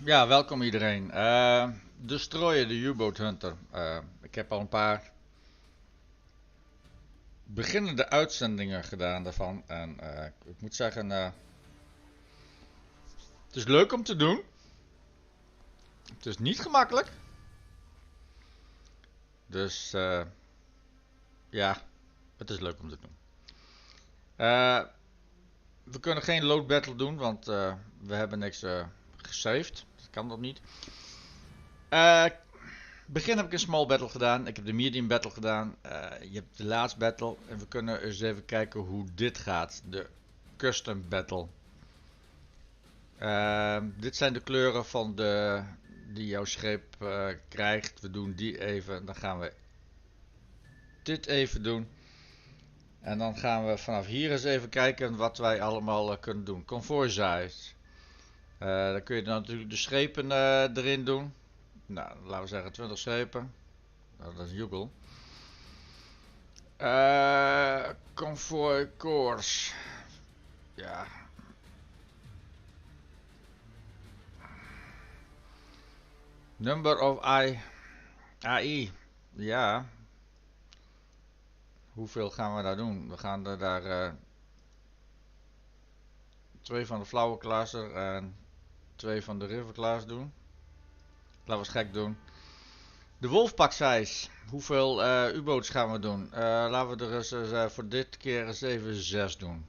Ja, welkom iedereen. Destroyer, de U-boat Hunter. Ik heb al een paar beginnende uitzendingen gedaan daarvan. En ik moet zeggen, het is leuk om te doen. Het is niet gemakkelijk. Dus ja, het is leuk om te doen. We kunnen geen load battle doen, want we hebben niks gesaved. Dat kan nog niet. Begin heb ik een small battle gedaan. Ik heb de medium battle gedaan. Je hebt de laatste battle. En we kunnen eens even kijken hoe dit gaat. De custom battle. Dit zijn de kleuren van die jouw schip krijgt. We doen die even. Dan gaan we dit even doen. En dan gaan we vanaf hier eens even kijken wat wij allemaal kunnen doen. Konvooi size. Dan kun je dan natuurlijk de schepen erin doen. Nou, laten we zeggen 20 schepen. Nou, dat is Jugel. Konvooi course. Ja. Number of AI. Ja. Hoeveel gaan we daar doen? We gaan er daar 2 van de flauwe klasse en 2 van de river class doen. Laten we eens gek doen. De wolfpack size. Hoeveel U-boats gaan we doen? Laten we er eens voor dit keer eens even 6 doen.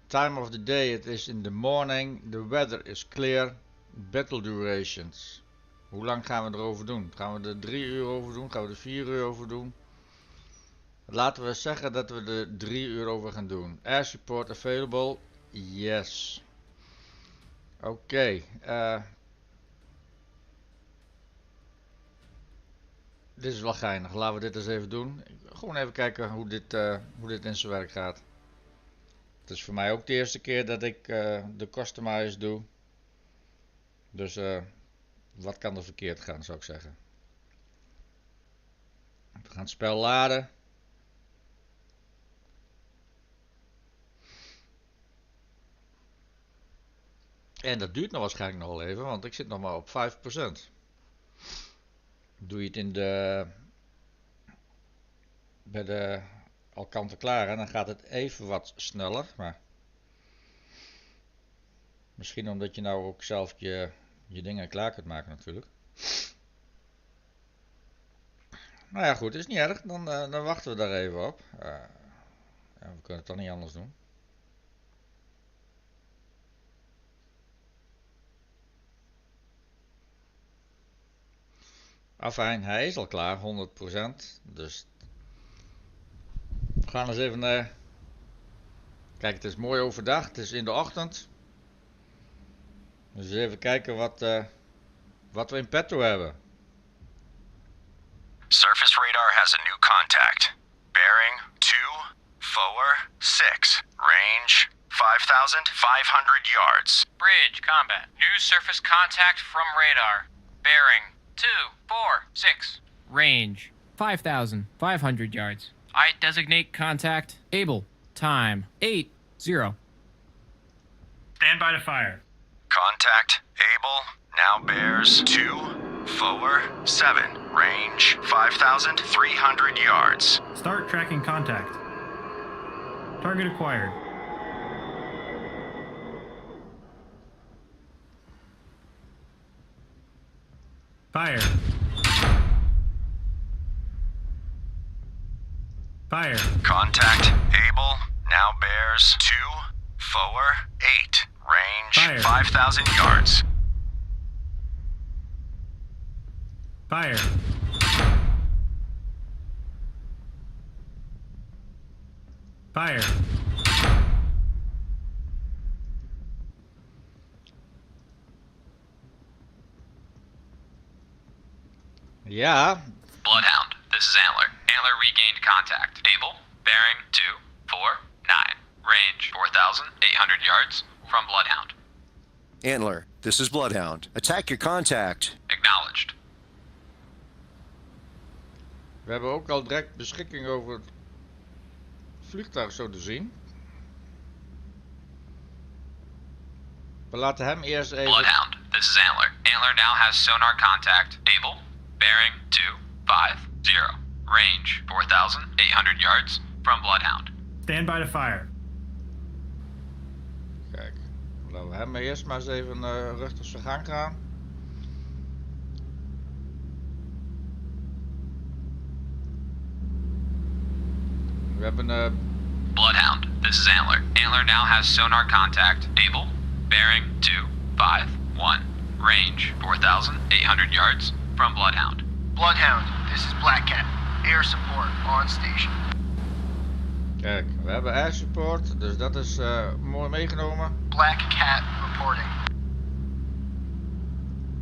Time of the day, it is in the morning. The weather is clear. Battle durations. Hoe lang gaan we erover doen? Gaan we er 3 uur over doen? Gaan we er 4 uur over doen? Laten we zeggen dat we er 3 uur over gaan doen. Air support available. Yes. Oké. Dit is wel geinig. Laten we dit eens even doen. Gewoon even kijken hoe dit in zijn werk gaat. Het is voor mij ook de eerste keer dat ik de customize doe. Dus wat kan er verkeerd gaan, zou ik zeggen. We gaan het spel laden. En dat duurt nog waarschijnlijk nog wel even, want ik zit nog maar op 5%. Doe je het bij de al kant en klaar, dan gaat het even wat sneller. Maar misschien omdat je nou ook zelf je dingen klaar kunt maken natuurlijk. Nou ja, goed, is niet erg. Dan wachten we daar even op. Ja, we kunnen het dan niet anders doen. Afijn, hij is al klaar, 100%. Dus we gaan eens even naar. Kijk, het is mooi overdag, het is in de ochtend. Dus even kijken wat we in petto hebben. Surface radar has a new contact. Bearing 246. Range 5,500 yards. Bridge combat. New surface contact from radar. Bearing 246. Range 5,500 yards. I designate contact Able. Time 8-0. Stand by to fire. Contact Able now bears 247. Range 5,300 yards. Start tracking contact. Target acquired. Fire. Fire. Contact Able now bears 248. Range Fire. 5,000 yards. Fire. Fire. Ja, Bloodhound, this is Antler. Antler regained contact. Able, bearing 249. Range 4,800 yards from Bloodhound. Antler, this is Bloodhound. Attack your contact. Acknowledged. we hebben ook al direct beschikking over het vliegtuig zo te zien. We laten hem eerst even. Bloodhound, this is Antler. Antler now has sonar contact. Able, bearing 250. Range 4,800 yards from Bloodhound. Stand by to fire. Kijk, laten we hem eerst maar eens even rustig zijn gang gaan. We hebben Bloodhound, this is Antler. Antler now has sonar contact. Able, bearing 251. Range 4,800 yards from Bloodhound. Bloodhound, this is Black Cat. Air support on station. Kijk, we hebben air support, dus dat is mooi meegenomen. Black Cat reporting.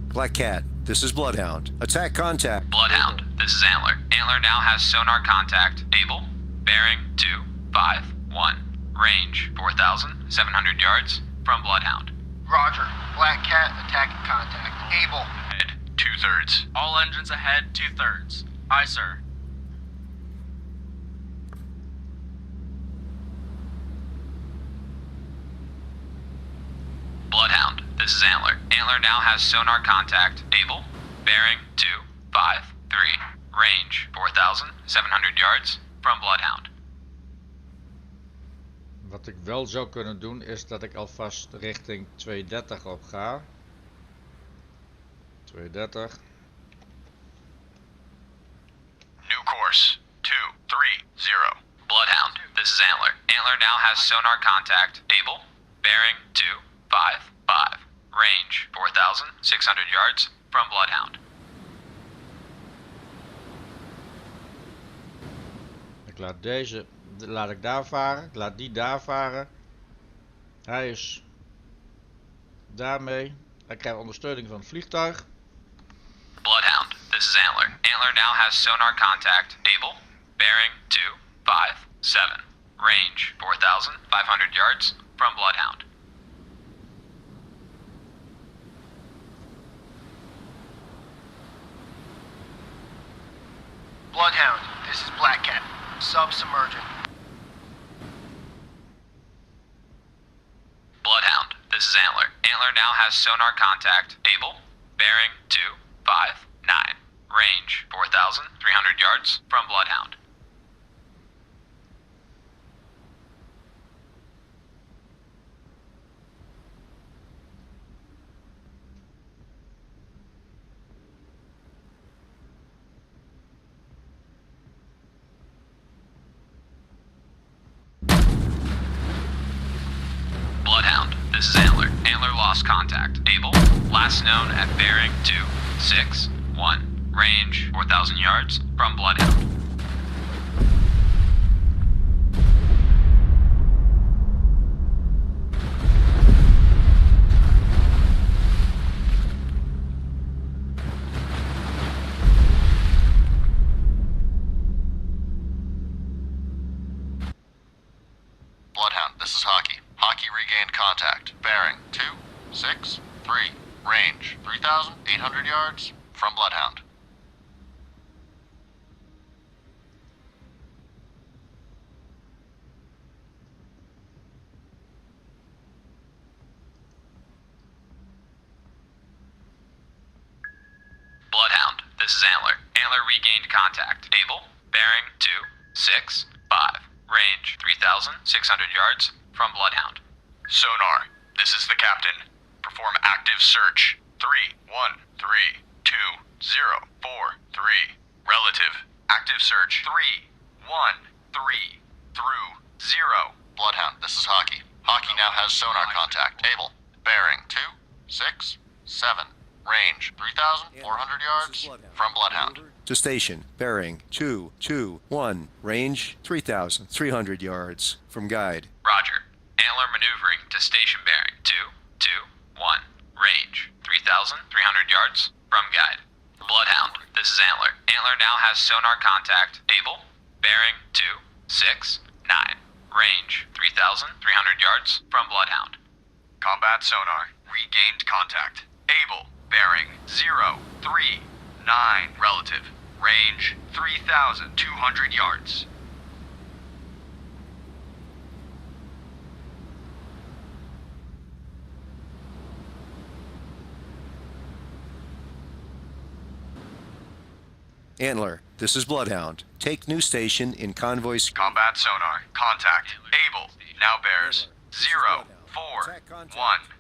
Black Cat, this is Bloodhound. Attack contact. Bloodhound, this is Antler. Antler now has sonar contact. Able, bearing 251. Range 4,700 yards from Bloodhound. Roger. Black Cat attacking contact. Able. Head 2/3. All engines ahead, 2/3. Aye, sir. Bloodhound, this is Antler. Antler now has sonar contact. Able, bearing 253. Range 4,700 yards from Bloodhound. Wat ik wel zou kunnen doen is dat ik alvast richting 230 op ga. 230. New course. 230. Bloodhound, this is Antler. Antler now has sonar contact. Able, bearing 255. Range 4,600 yards from Bloodhound. Ik laat deze, laat ik daar varen. Ik laat die daar varen. Hij is daarmee. Hij krijgt ondersteuning van het vliegtuig. Bloodhound, this is Antler. Antler now has sonar contact. Able, bearing 257. Range 4,500 yards from Bloodhound. Bloodhound, this is Black Cat. Submerging. Bloodhound, this is Antler. Antler now has sonar contact. Able, bearing 259. Range 4,300 yards from Bloodhound. Bloodhound, this is Antler. Antler lost contact. Able, last known at bearing 261. Range 4,000 yards from Bloodhound. Bloodhound, this is Hockey. Hockey regained contact. Bearing 263. Range 3,800 yards from Bloodhound. Bloodhound, this is Antler. Antler regained contact. Able, bearing 265. Range 3,600 yards from Bloodhound. Sonar, this is the captain. Perform active search. 3132043. Relative. Active search. 313 through 0. Bloodhound, this is Hockey. Hockey now has sonar contact. Able. Bearing 267. Range 3,400 yards from Bloodhound. To station, bearing 221, range 3,300 yards from guide. Roger. Antler maneuvering to station bearing 221. Range 3,300 yards from guide. Bloodhound, this is Antler. Antler now has sonar contact. Able, bearing 269. Range 3,300 yards from Bloodhound. Combat sonar. Regained contact. Able. Bearing 039. Relative. Range 3,200 yards. Antler, this is Bloodhound. Take new station in convoy. Combat sonar. Contact. Able. Now bears 041.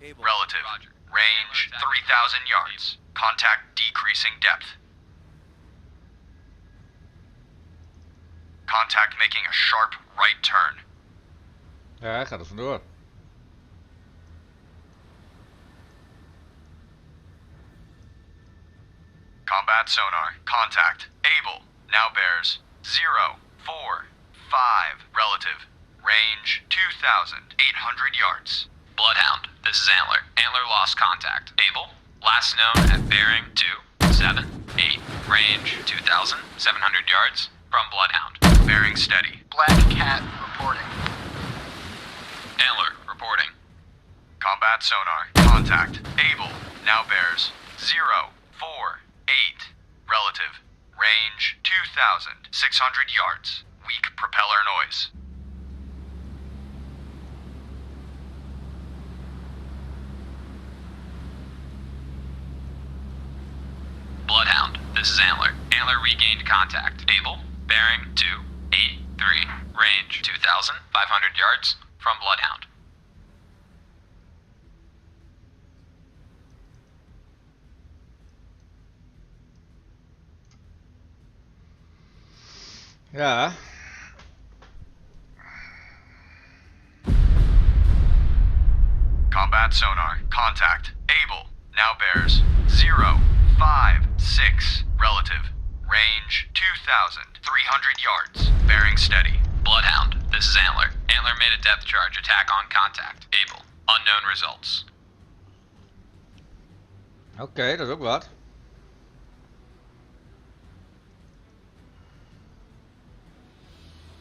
Relative. Range 3,000 yards. Contact decreasing depth. Contact making a sharp right turn. Ja, hij gaat er vandoor. Combat sonar. Contact. Able. Now bears 045. Relative. Range 2,800 yards. Bloodhound, this is Antler. Antler lost contact. Able. Last known at bearing 278. Range 2,700 yards from Bloodhound. Bearing steady. Black Cat reporting. Antler reporting. Combat sonar. Contact. Able. Now bears 048. Relative. Range 2,600 yards. Weak propeller noise. Bloodhound, this is Antler. Antler regained contact. Able. Bearing 283. Range 2,500 yards from Bloodhound. Ja. Combat sonar. Contact. Able. Now bears 056. Relative. Range 2,300 yards. Bearing steady. Bloodhound, this is Antler. Antler made a depth charge attack on contact. Able. Unknown results. Oké, dat is ook wat.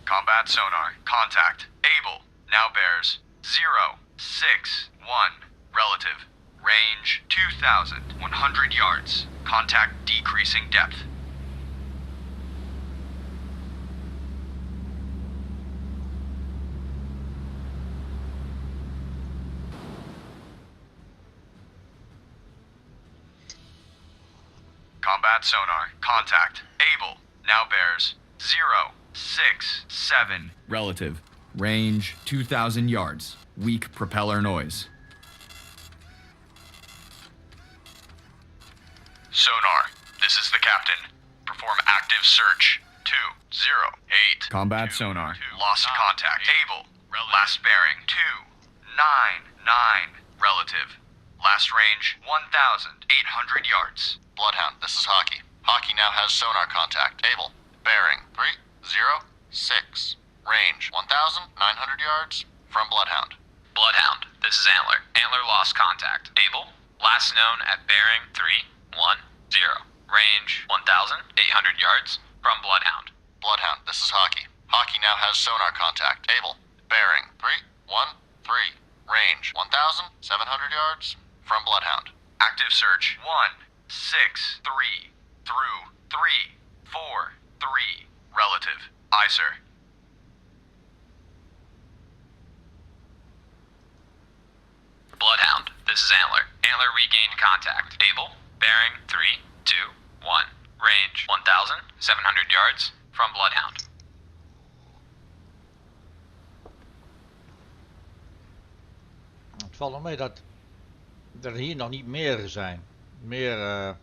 Combat sonar. Contact. Able. Now bears 061. Relative. Range 2,100 yards. Contact decreasing depth. Combat sonar. Contact. Able. Now bears 067. Relative. Range 2,000 yards. Weak propeller noise. Sonar. This is the captain. Perform active search. 208. Combat sonar. Lost contact. Able. Last bearing 299. Relative. Last range 1,800 yards. Bloodhound, this is Hockey. Hockey now has sonar contact. Able. Bearing 306. Range 1,900 yards from Bloodhound. Bloodhound, this is Antler. Antler lost contact. Able. Last known at bearing 310. Range 1,800 yards from Bloodhound. Bloodhound, this is Hockey. Hockey now has sonar contact. Able. Bearing 313. Range 1,700 yards from Bloodhound. Active search 163 through 343. Relative. Aye, sir. Bloodhound, this is Antler. Antler regained contact. Able. Bearing 321. Range 1,700 yards from Bloodhound. Het valt nog mee dat er hier nog niet meer zijn. Meer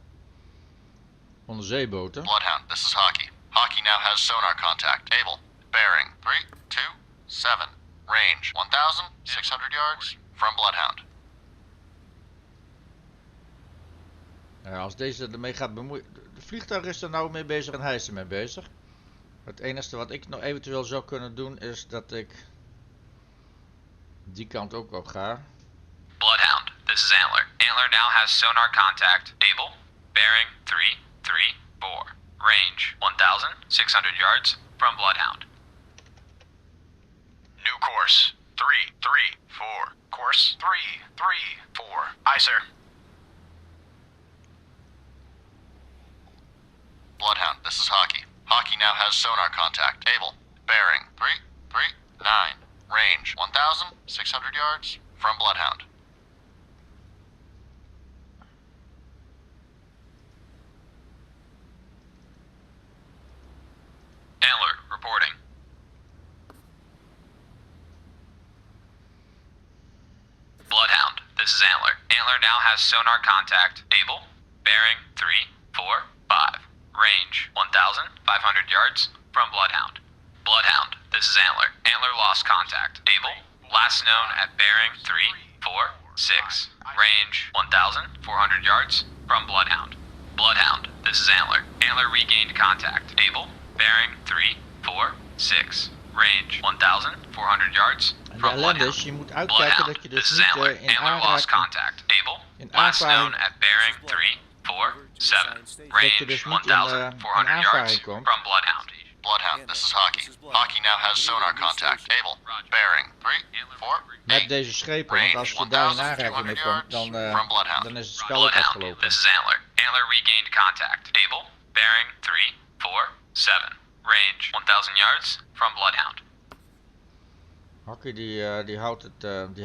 onderzeeboten. Bloodhound, this is Hockey. Hockey now has sonar contact. Able. Bearing 327. Range 1,600 yards from Bloodhound. Als deze ermee gaat bemoeien. De vliegtuig is er nou mee bezig en hij is ermee bezig. Het enige wat ik nog eventueel zou kunnen doen is dat ik die kant ook op ga. Bloodhound, this is Antler. Antler now has sonar contact. Able. Bearing 334. Range 1,600 yards from Bloodhound. New course 334. Course 334. Aye, sir. Bloodhound, this is Hockey. Hockey now has sonar contact. Able. Bearing 339. Range 1,600 yards from Bloodhound. this is Antler. Antler now has sonar contact. Able, bearing 3, 4, 5. Range 1,500 yards from Bloodhound. Bloodhound, this is Antler. Antler lost contact. Able, last known at bearing 3, 4, 6. Range 1,400 yards from Bloodhound. Bloodhound, this is Antler. Antler regained contact. Able, bearing 3, 4, 6. Range 1,400 yards En de from ellende Bloodhound. is, je moet uitkijken dat je This dus is niet Antler. in Antler lost aanraking, contact. Able, in last known aanvaring, at bearing 3, 4, 7. dat je Range dus niet in 1,400 yards aanvaring komt. from Bloodhound. Bloodhound, this is Hockey. Hockey now has sonar contact. Able. Bearing 3, 4, Met 8. deze schepen, want als je daar in aanraking mee komt, dan is het spel ook Bloodhound, afgelopen. this is Antler. Antler regained contact. Able, bearing 3, 4, 7. Range 1,000 yards from Bloodhound. Hockey die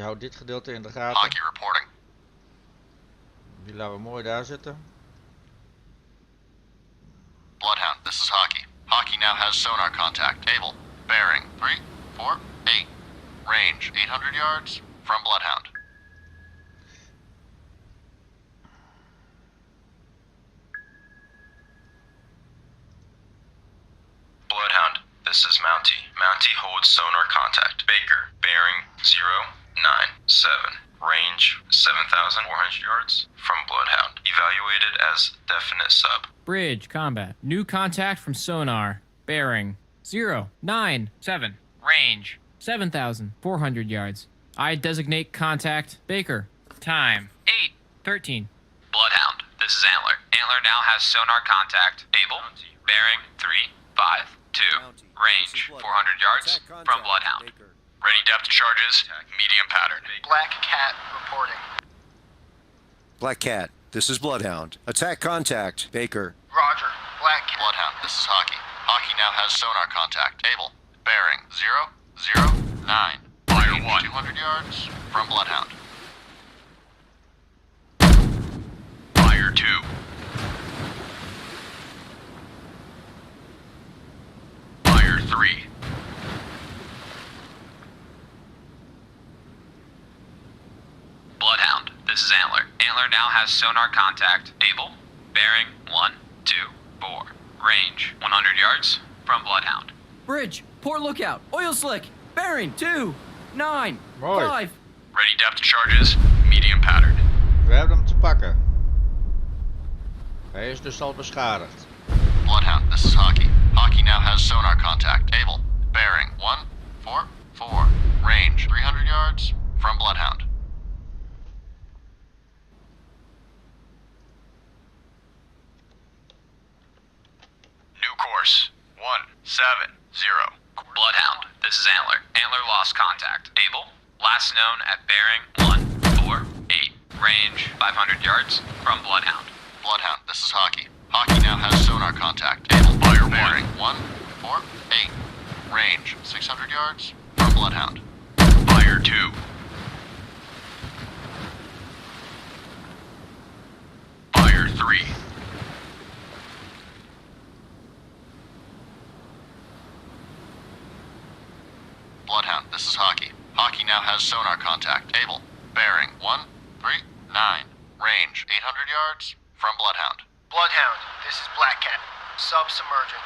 houdt dit gedeelte in de gaten. Hockey reporting. Die laten we mooi daar zitten. Bloodhound, this is Hockey. Hockey now has sonar contact. Able. Bearing 3, 4, 8. Range 800 yards from Bloodhound. Bloodhound, this is Mountie. Mountie holds sonar contact. Baker, bearing 097. Range 7,400 yards from Bloodhound. Evaluated as definite sub. Bridge, combat. New contact from sonar. Bearing 097. Range 7,400 yards. I designate contact. Baker. Time 8:13. Bloodhound, this is Antler. Antler now has sonar contact. Able, bearing 3, 5, 2. Range 400 yards from Bloodhound. Ready depth charges, medium pattern. Black Cat reporting. Black Cat, this is Bloodhound. Attack contact. Baker. Roger. Black Cat. Bloodhound, this is Hockey. Hockey now has sonar contact. Able. Bearing 009. Fire Range 1. 200 yards from Bloodhound. Fire 2. Fire 3. Bloodhound, this is Antler. Antler now has sonar contact. Able, bearing 1, 2, 4. Range 100 yards from Bloodhound. Bridge, port lookout, oil slick, bearing 2, 9, Mooi. 5. Ready depth charges, medium pattern. We hebben hem te pakken. Hij is dus al beschadigd. Bloodhound, this is Hockey. Hockey now has sonar contact. Able. Bearing 144. Range 300 yards from Bloodhound. New course, 170. Bloodhound, this is Antler. Antler lost contact. Able, last known at bearing 148. Range 500 yards from Bloodhound. Bloodhound, this is Hockey. Hockey now has sonar contact. Able. Fire Bearing 148. Range 600 yards from Bloodhound. Fire 2. Fire 3. Bloodhound, this is Hockey. Hockey now has sonar contact. Able. Bearing 139. Range 800 yards from Bloodhound. Bloodhound, this is Black Cat. Submerging.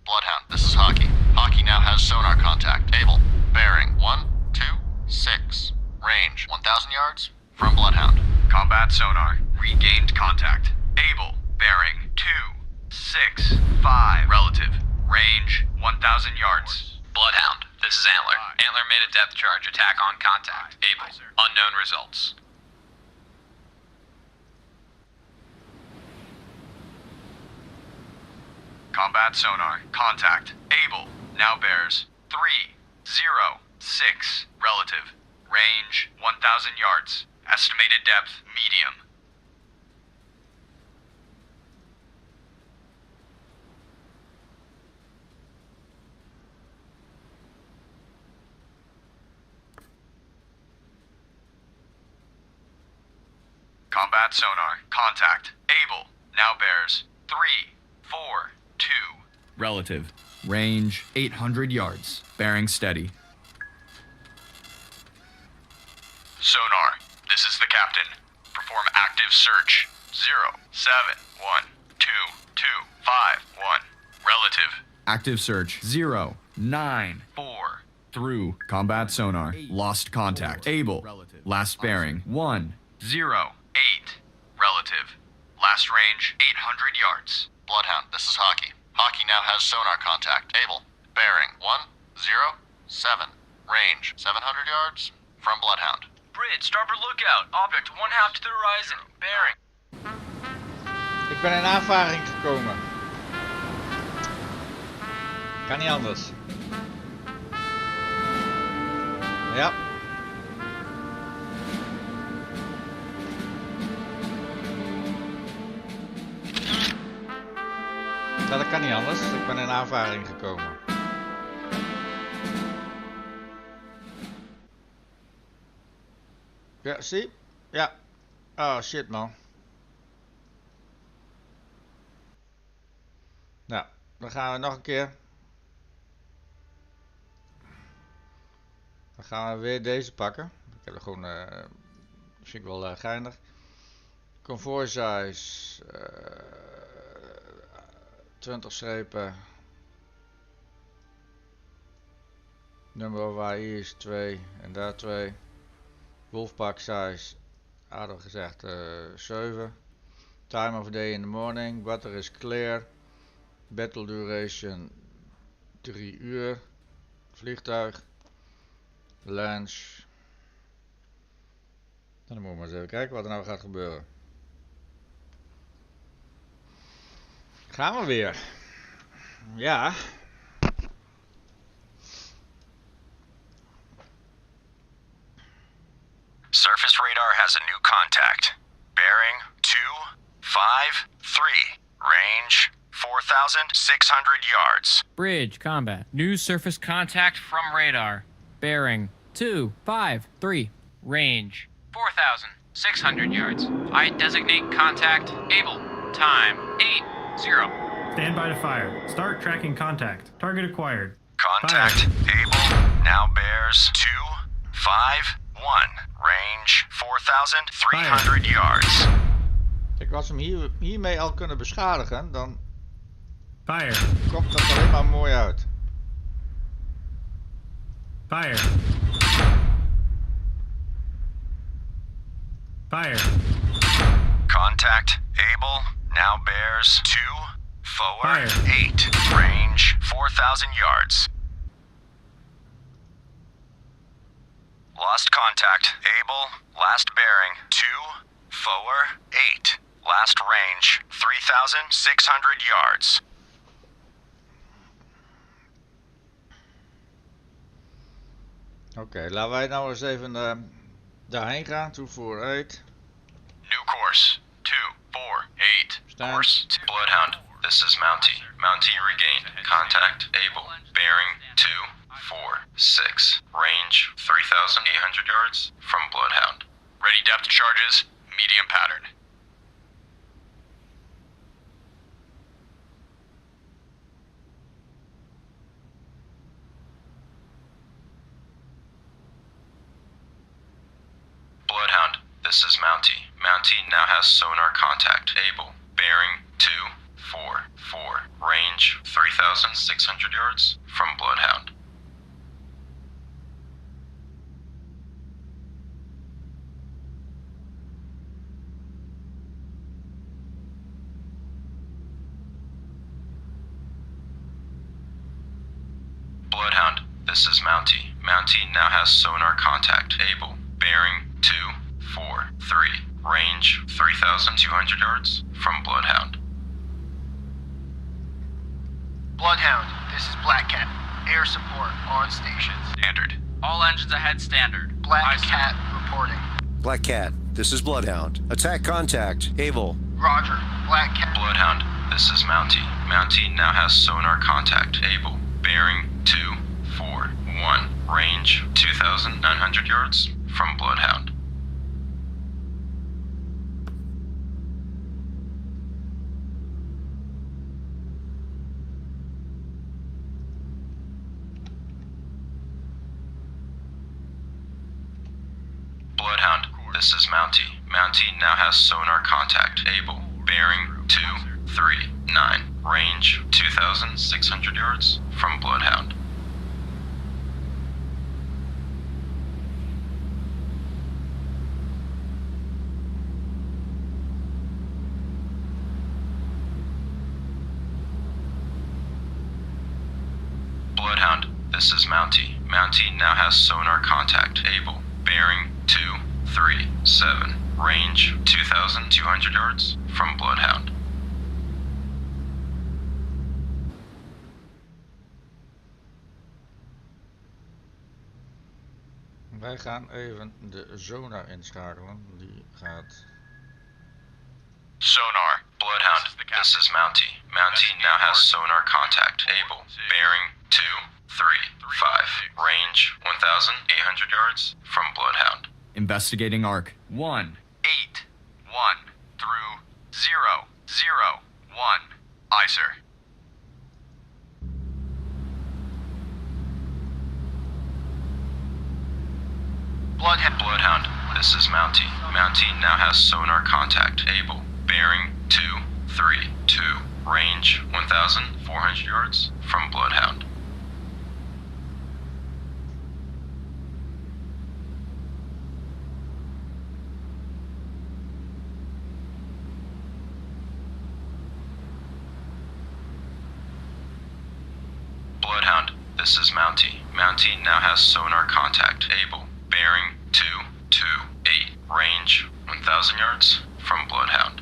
Bloodhound, this is Hockey. Hockey now has sonar contact. Able. Bearing 126. Range 1,000 yards from Bloodhound. Combat sonar. Regained contact. Able. Bearing 265. Relative. Range 1,000 yards. Bloodhound. This is Antler. Antler made a depth charge attack on contact. Able. Unknown results. Combat sonar. Contact. Able. Now bears 306. Relative. Range 1,000 yards. Estimated depth medium. Combat sonar. Contact. Able. Now bears 3, 4, 2. Relative. Range 800 yards. Bearing steady. Sonar. This is the captain. Perform active search. 0, 7, 1, 2, 2, 5, 1. Relative. Active search 0, 9. 4. Through. Combat sonar. Lost contact. Able. Last bearing 1, 0. 8. Relative. Last range 800 yards. Bloodhound, this is Hockey. Hockey now has sonar contact. Able. Bearing 1, 0, 7. Range 700 yards from Bloodhound. Bridge, starboard lookout. Object 1/2 to the horizon. Bearing. Ik ben in aanvaring gekomen. Kan niet anders. Ja. Ja, dat kan niet anders. Ik ben in aanvaring gekomen. Ja, zie? Ja. Oh shit man. Nou, dan gaan we nog een keer. Dan gaan we weer deze pakken. Ik heb er gewoon, vind ik wel geinig. Konvooi size. 20 schepen. Nummer waar hier is 2 en daar 2. Wolfpack size, aardig gezegd 7. Time of day in the morning. Water is clear. Battle duration 3 uur. Vliegtuig. Launch. Dan moeten we maar eens even kijken wat er nou gaat gebeuren. Gaan we weer. Ja. Surface radar has a new contact. Bearing 253. Range 4,600 yards. Bridge combat. New surface contact from radar. Bearing 253. Range 4,600 yards. I designate contact. Able. Time 8-0. Stand by to fire. Start tracking contact. Target acquired. Contact. Fire. Able. Now bears 251. Range 4,300 yards. Kijk, als we hem hiermee al kunnen beschadigen, dan Fire. komt dat alleen maar mooi uit. Fire. Fire. Contact. Able. Now bears 2 forward. Fire. 8. Range 4,000 yards. Lost contact. Able. Last bearing 2 forward. 8. Last range 3,600 yards. Oké, laten wij nou eens even daarheen gaan. Toevoer 8. New course 248. Stand. Course 2. Bloodhound, this is Mountie. Mountie regained. Contact. Able. Bearing 246. Range 3,800 yards from Bloodhound. Ready depth charges. Medium pattern. Bloodhound, this is Mountie. Mountie now has sonar contact. Able. Bearing 244. Range 3,600 yards from Bloodhound. Bloodhound, this is Mountie. Mountie now has sonar contact. Able. Bearing 243. Range 3,200 yards from Bloodhound. Bloodhound, this is Black Cat. Air support on station. Standard. All engines ahead standard. Black Aye, sir. Cat reporting. Black Cat, this is Bloodhound. Attack contact. Able. Roger. Black Cat. Bloodhound, this is Mountie. Mountie now has sonar contact. Able. Bearing 241. Range 2,900 yards from Bloodhound. this is Mountie. Mountie now has sonar contact. Able. Bearing 239. Range 2,600 yards from Bloodhound. Bloodhound, this is Mountie. Mountie now has sonar contact. Able. Bearing 237. Range 2,200 yards from Bloodhound. Wij gaan even de sonar inschakelen. Die gaat... Sonar. Bloodhound, this is Mountie. Mountie now has sonar contact. Able. Bearing 235. Range 1,800 yards from Bloodhound. Investigating arc. 1. 8, 1 through 0, 0, 1. Aye, sir. Bloodhound, this is Mountie. Mountie now has sonar contact. Able. Bearing 232. Range 1,400 yards from Bloodhound. Bloodhound, this is Mountie. Mountie now has sonar contact. Able. Bearing 228. Range 1,000 yards from Bloodhound.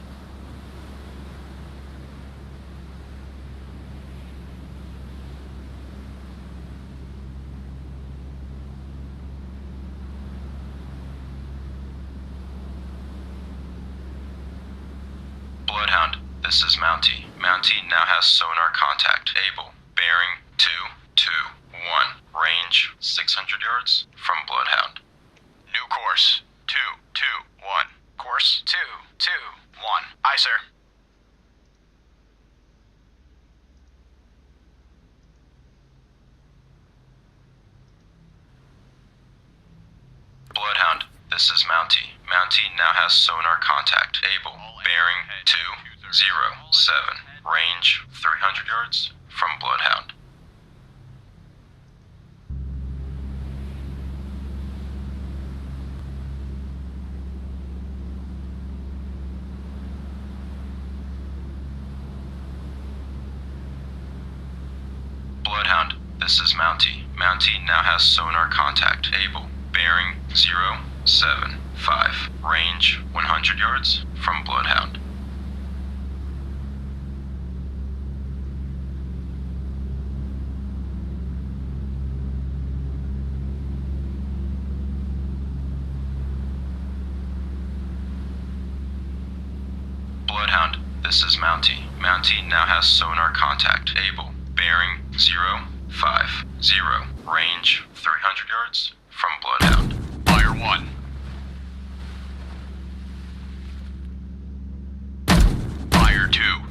Bloodhound, this is Mountie. Mountie now has sonar contact. Able. Bearing 221. Range 600 yards from Bloodhound. New course. 221. Course 221. Aye, sir. Bloodhound, this is Mountie. Mountie now has sonar contact. Able. Bearing 207. Range 300 yards from Bloodhound. Bloodhound, this is Mountie. Mountie now has sonar contact. Able. Bearing 075. Range 100 yards from Bloodhound. Bloodhound, this is Mountie. Mountie now has sonar contact. Able. Bearing 050. Range 300 yards from Bloodhound. Fire 1. Fire 2.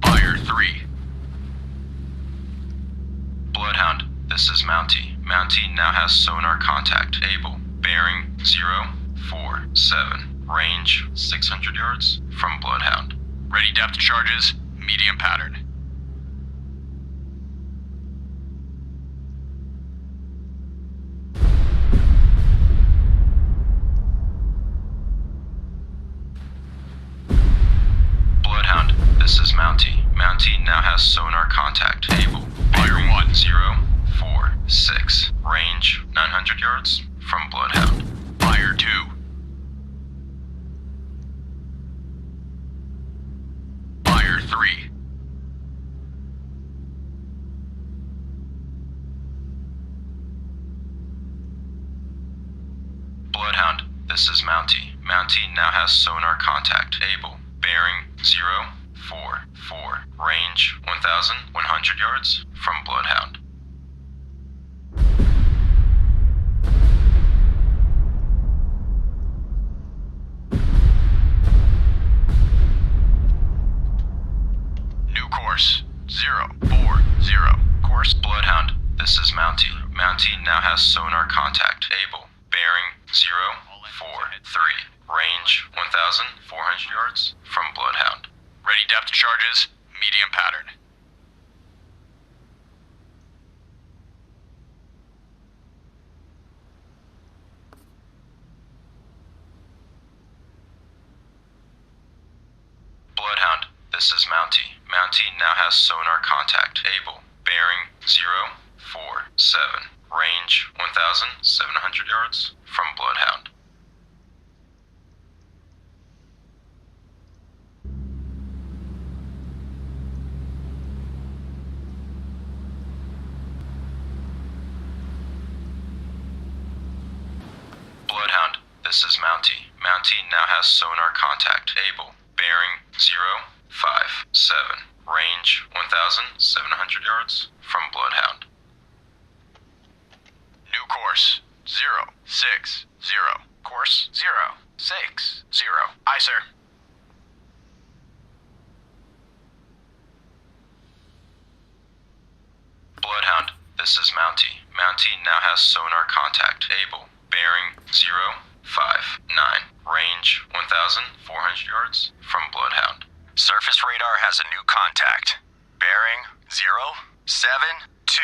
Fire 3. Bloodhound, this is Mountie. Mountie now has sonar contact. Able. Bearing 047. Range 600 yards from Bloodhound. Ready depth charges. Medium pattern. Bloodhound, this is Mountie. Mountie now has sonar contact. Able. Fire 1. 046. Range 900 yards from Bloodhound. Fire 2. Fire 3. Bloodhound, this is Mountie. Mountie now has sonar contact. Able. Bearing 044. Range 1,100 yards from Bloodhound. New course. 040. Course. Bloodhound, this is Mountie. Mountie now has sonar contact. Able. Bearing 043. Range 1,400 yards from Bloodhound. Ready depth charges, medium pattern. Bloodhound, this is Mountie. Mountie now has sonar contact. Able. Bearing 047. Range 1,700 yards from Bloodhound. Bloodhound, this is Mountie. Mountie now has sonar contact. Able. Bearing 057. Range 1,700 yards from Bloodhound. New course, 060. Course, 060. Aye, sir. Bloodhound, this is Mountie. Mountie now has sonar contact. Able. Bearing 059. Range 1,400 yards from Bloodhound. Surface radar has a new contact. Bearing 072.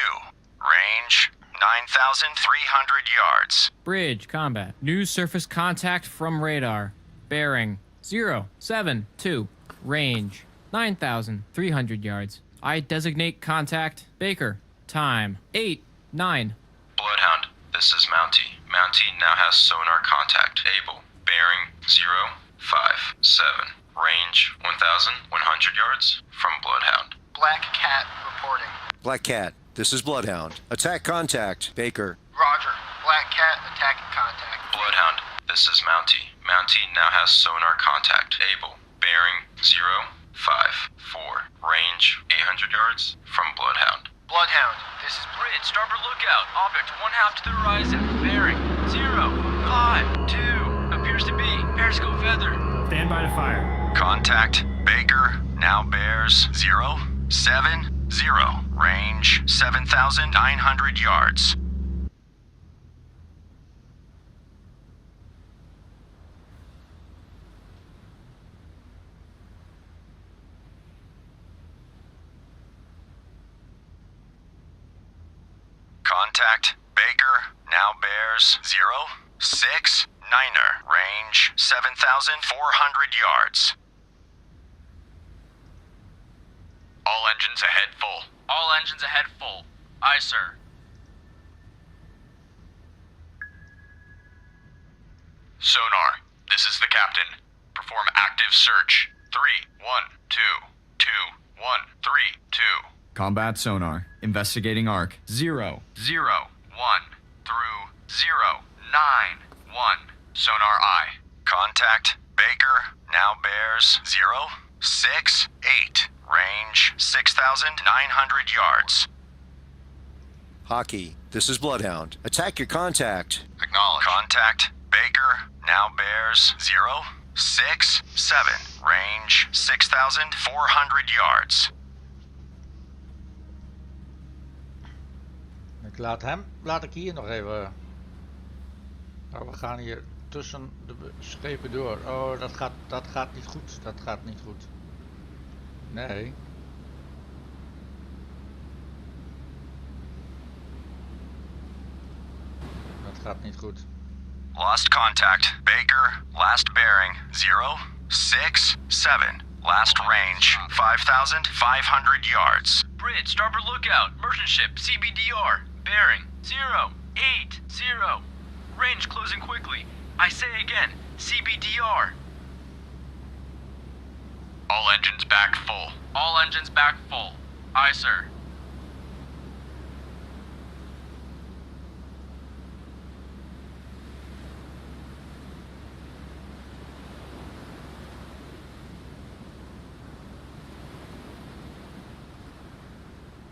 Range 9,300 yards. Bridge combat. New surface contact from radar. Bearing 072. Range 9,300 yards. I designate contact. Baker. Time 8:09. Bloodhound, this is Mountie. Mountie now has sonar contact. Able. Bearing 057. Range 1,100 yards from Bloodhound. Black Cat reporting. Black Cat, this is Bloodhound. Attack contact. Baker. Roger. Black Cat attacking contact. Bloodhound, this is Mountie. Mountie now has sonar contact. Able. Bearing 054. Range 800 yards from Bloodhound. Bloodhound, this is Bridge, starboard lookout. Object 1/2 to the horizon. Bearing 052. Appears to be periscope feather. Stand by to fire. Contact. Baker now bears 070. Range 7,900 yards. Contact. Baker now bears 069. Range 7,400 yards. All engines ahead full. All engines ahead full. Aye, sir. Sonar, this is the captain. Perform active search. 3-1-2-2-1-3-2. Combat sonar. Investigating arc. 0. 0-1 through 0-9-1. Sonar eye. Contact. Baker now bears 068. Range 6,900 yards. Hockey, this is Bloodhound. Attack your contact. Acknowledge. Contact. Baker now bears 067. Range 6,400 yards. Laat ik hier nog even. Oh, we gaan hier tussen de schepen door. Oh, dat gaat niet goed. Dat gaat niet goed. Nee. Dat gaat niet goed. Lost contact. Baker, last bearing 067. Last range 5,500 yards. Bridge, starboard lookout. Merchant ship, CBDR. Bearing 080. Range closing quickly. I say again, CBDR. All engines back full. All engines back full. Aye, sir.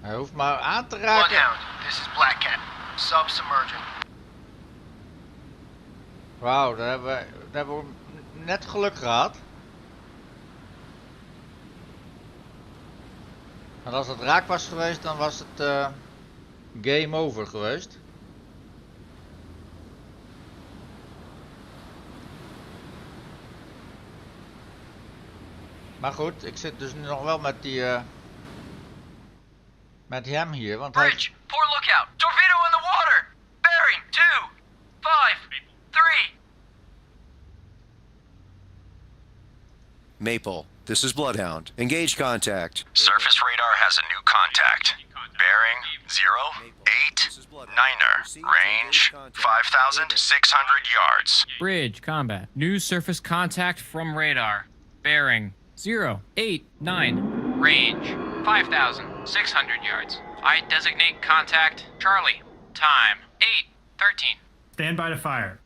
Hij hoeft maar aan te raken. Bloodhound, this is Black Cat. Submerging. Wauw, daar hebben we net geluk gehad. En als het raak was geweest, dan was het game over geweest. Maar goed, ik zit dus nu nog wel met die... met hem hier, want hij... Bridge, poor lookout. Torpedo in the water. Bearing 2, 5, 3. Maple, this is Bloodhound. Engage contact. Surface radar has a new contact. Bearing 089er. Range 5,600 yards. Bridge, combat. New surface contact from radar. Bearing 089. Range 5,600 yards. I designate contact Charlie. Time 8:13. Stand by to fire.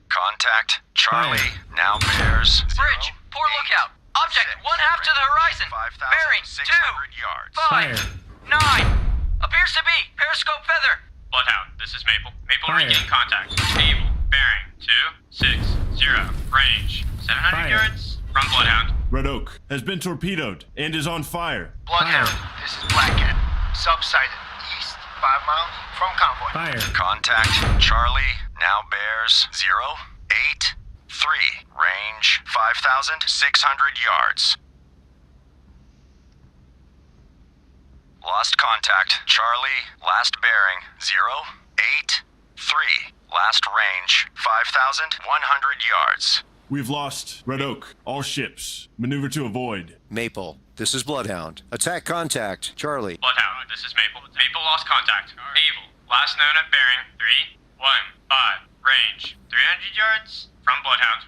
Contact Charlie now bears Bridge, poor lookout. Object 1/2 to the horizon. Bearing 2, 5,600 yards. 5, 9. Appears to be periscope feather. Bloodhound, this is Maple. Maple Fire. regain contact. Able. Bearing 260. Range 700 Fire. yards from Bloodhound. Red Oak has been torpedoed and is on fire. Bloodhound, this is Black Cat. Subsided east, 5 miles from convoy. Fire. Contact Charlie now bears 083. Range 5,600 yards. Lost contact Charlie, last bearing 083. Last range 5,100 yards. We've lost Red Oak. All ships. Maneuver to avoid. Maple, this is Bloodhound. Attack contact. Charlie. Bloodhound, this is Maple. Maple lost contact. Able. Last known at bearing 315. Range 300 yards from Bloodhound.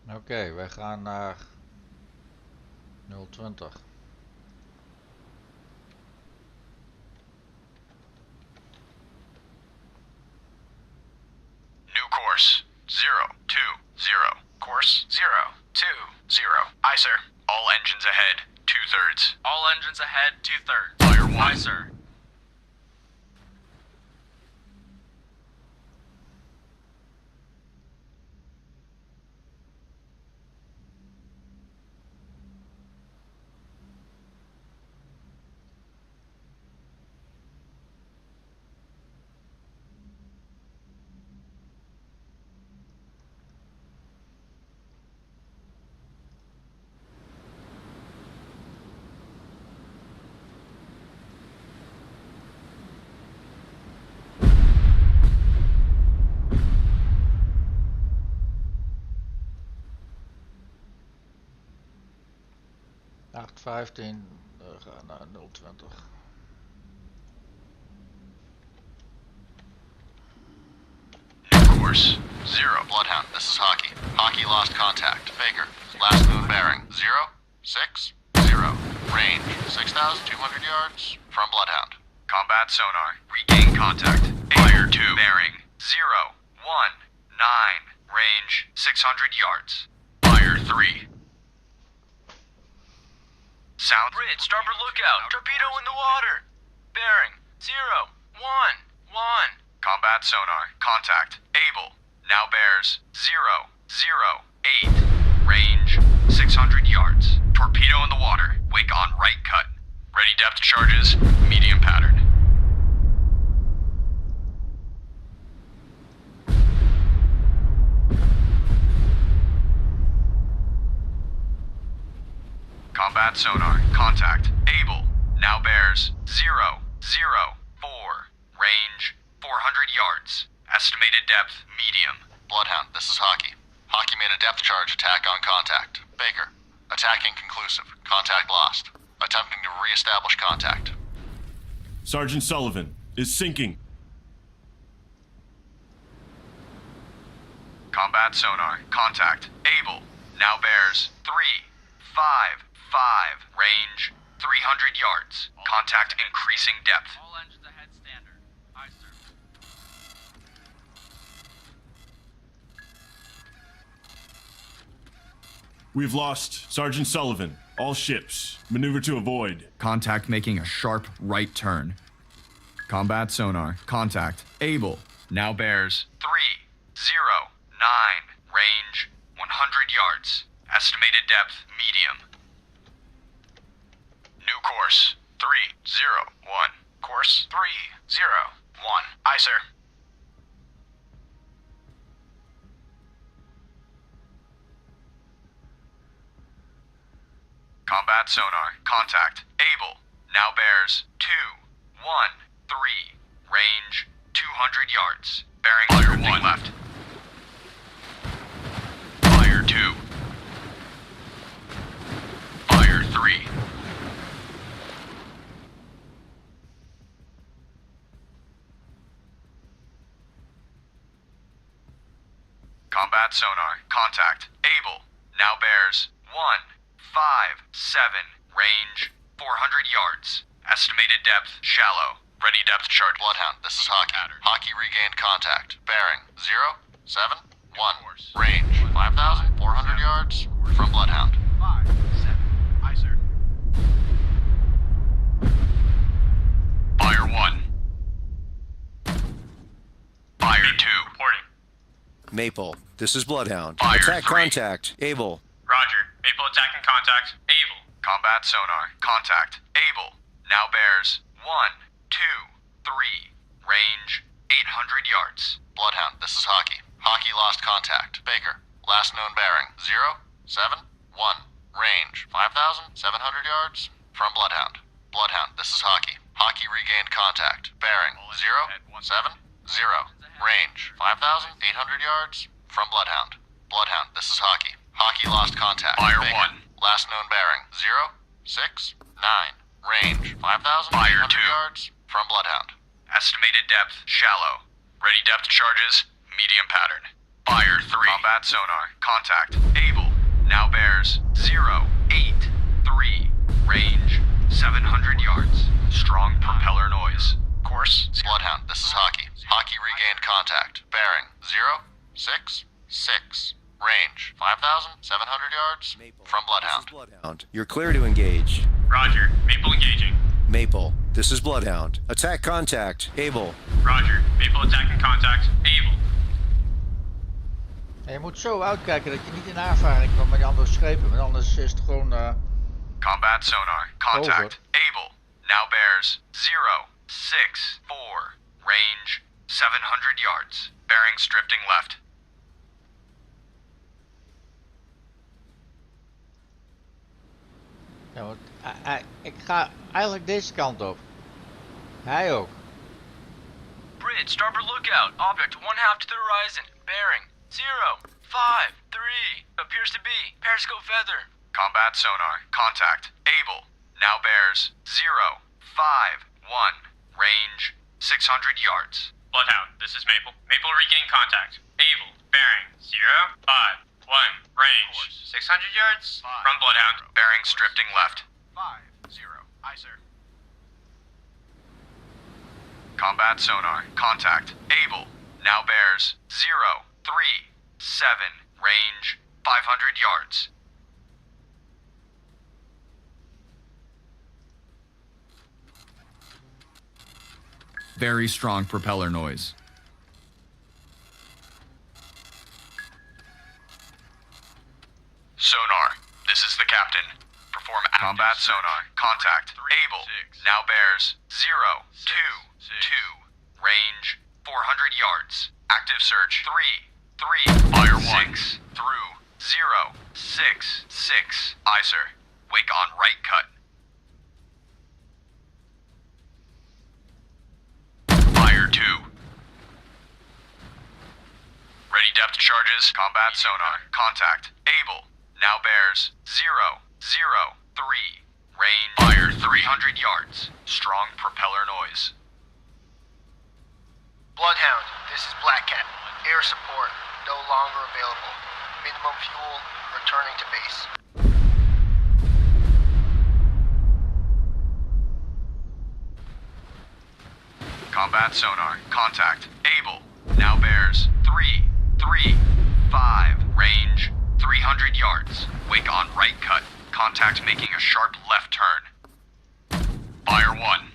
Oké, wij gaan naar 020. New course 020. Course 020. Aye, sir. All engines ahead 2/3. All engines ahead, 2/3. Fire 1. Aye, sir. Acht 15, we gaan naar 020. New course 0. Bloodhound, this is Hockey. Hockey lost contact. Baker, last known bearing 060. Range 6,200 yards from Bloodhound. Combat sonar. Regain contact. Fire 2. Bearing 019. Range 600 yards. Fire 3. Sound. Bridge, starboard lookout. Torpedo in the water. Bearing 011. Combat sonar. Contact. Able. Now bears 008. Range 600 yards. Torpedo in the water. Wake on right cut. Ready depth charges. Medium pattern. Combat sonar. Contact. Able. Now bears 004. Range 400 yards. Estimated depth medium. Bloodhound, this is Hockey. Hockey made a depth charge attack on contact. Baker. Attack inconclusive. Contact lost. Attempting to re-establish contact. Sergeant Sullivan is sinking. Combat sonar. Contact. Able. Now bears 355. Range 300 yards. Contact increasing depth. All engines ahead, standard. Aye, sir. We've lost Sergeant Sullivan. All ships. Maneuver to avoid. Contact making a sharp right turn. Combat sonar. Contact. Able. Now bears 309. Range 100 yards. Estimated depth medium. New course 301. Course 30. Aye, sir. Combat sonar. Contact. Able. Now bears 2, 1, 3. Range 200 yards. Bearing 1 left. Fire 2. Fire 3. Combat sonar. Contact. Able. Now bears 1, 5, 7. Range 400 yards. Estimated depth shallow. Ready depth chart. Bloodhound, this is Hockey. Hockey regained contact. Bearing 0, 7, 1. Range 5,400 yards from Bloodhound. 5, 7. Aye, sir. Fire 1. Fire 2. Reporting. Maple, this is Bloodhound. Fire Attack 3. contact. Able. Roger. Maple attacking contact. Able. Combat sonar. Contact. Able. Now bears 1, 2, 3. Range 800 yards. Bloodhound, this is Hockey. Hockey lost contact. Baker. Last known bearing 0, 7, 1. Range 5,700 yards from Bloodhound. Bloodhound, this is Hockey. Hockey regained contact. Bearing 0, 7, 0. Range 5,800 yards from Bloodhound. Bloodhound, this is Hockey. Hockey lost contact. Fire Baker. 1. Last known bearing 0, 6, 9. Range 5,800 yards from Bloodhound. Estimated depth shallow. Ready depth charges medium pattern. Fire 3. Combat sonar. Contact. Able. Now bears 0, 8, 3. Range 700 yards. Strong propeller noise. Course. Bloodhound, this is Hockey. Hockey regained contact. Bearing 0, 6, 6. Range 5,700 yards from Bloodhound. This is Bloodhound. You're clear to engage. Roger. Maple engaging. Maple, this is Bloodhound. Attack contact. Able. Roger. Maple attacking contact. Able. En je moet zo uitkijken dat je niet in aanvaring komt met die andere schepen, want anders is het gewoon... Combat sonar. Contact. Over. Able. Now bears 0, 6, 4. Range 700 yards. Bearings drifting left. Ja, want ik ga eigenlijk deze kant op. Hij ook. Bridge, starboard lookout. Object 1/2 to the horizon. Bearing 0, 5, 3. Appears to be periscope feather. Combat sonar. Contact. Able. Now bears 0, 5, 1. Range 600 yards. Bloodhound, this is Maple. Maple regain contact. Able. Bearing 0, 5, 1. Range 600 yards from Bloodhound. Bearings drifting left. 5, 0. Aye, sir. Combat sonar. Contact. Able. Now bears 0, 3, 7. Range 500 yards. Very strong propeller noise. Sonar. This is the captain. Perform combat sonar. Contact. Able. Now bears 0, 2, 2. Range 400 yards. Active search 3, 3. Fire 1. 6 through 0, 6, 6. Aye, sir. Wake on right cut. Fire 2. Ready depth charges. Combat sonar. Contact. Able. Now bears 0, 0, 3. Range. Fire 300 yards. Strong propeller noise. Bloodhound, this is Black Cat. Air support no longer available. Minimum fuel returning to base. Combat sonar. Contact. Able. Now bears 3, 3, 5. Range 300 yards. Wake on right cut. Contact making a sharp left turn. Fire 1.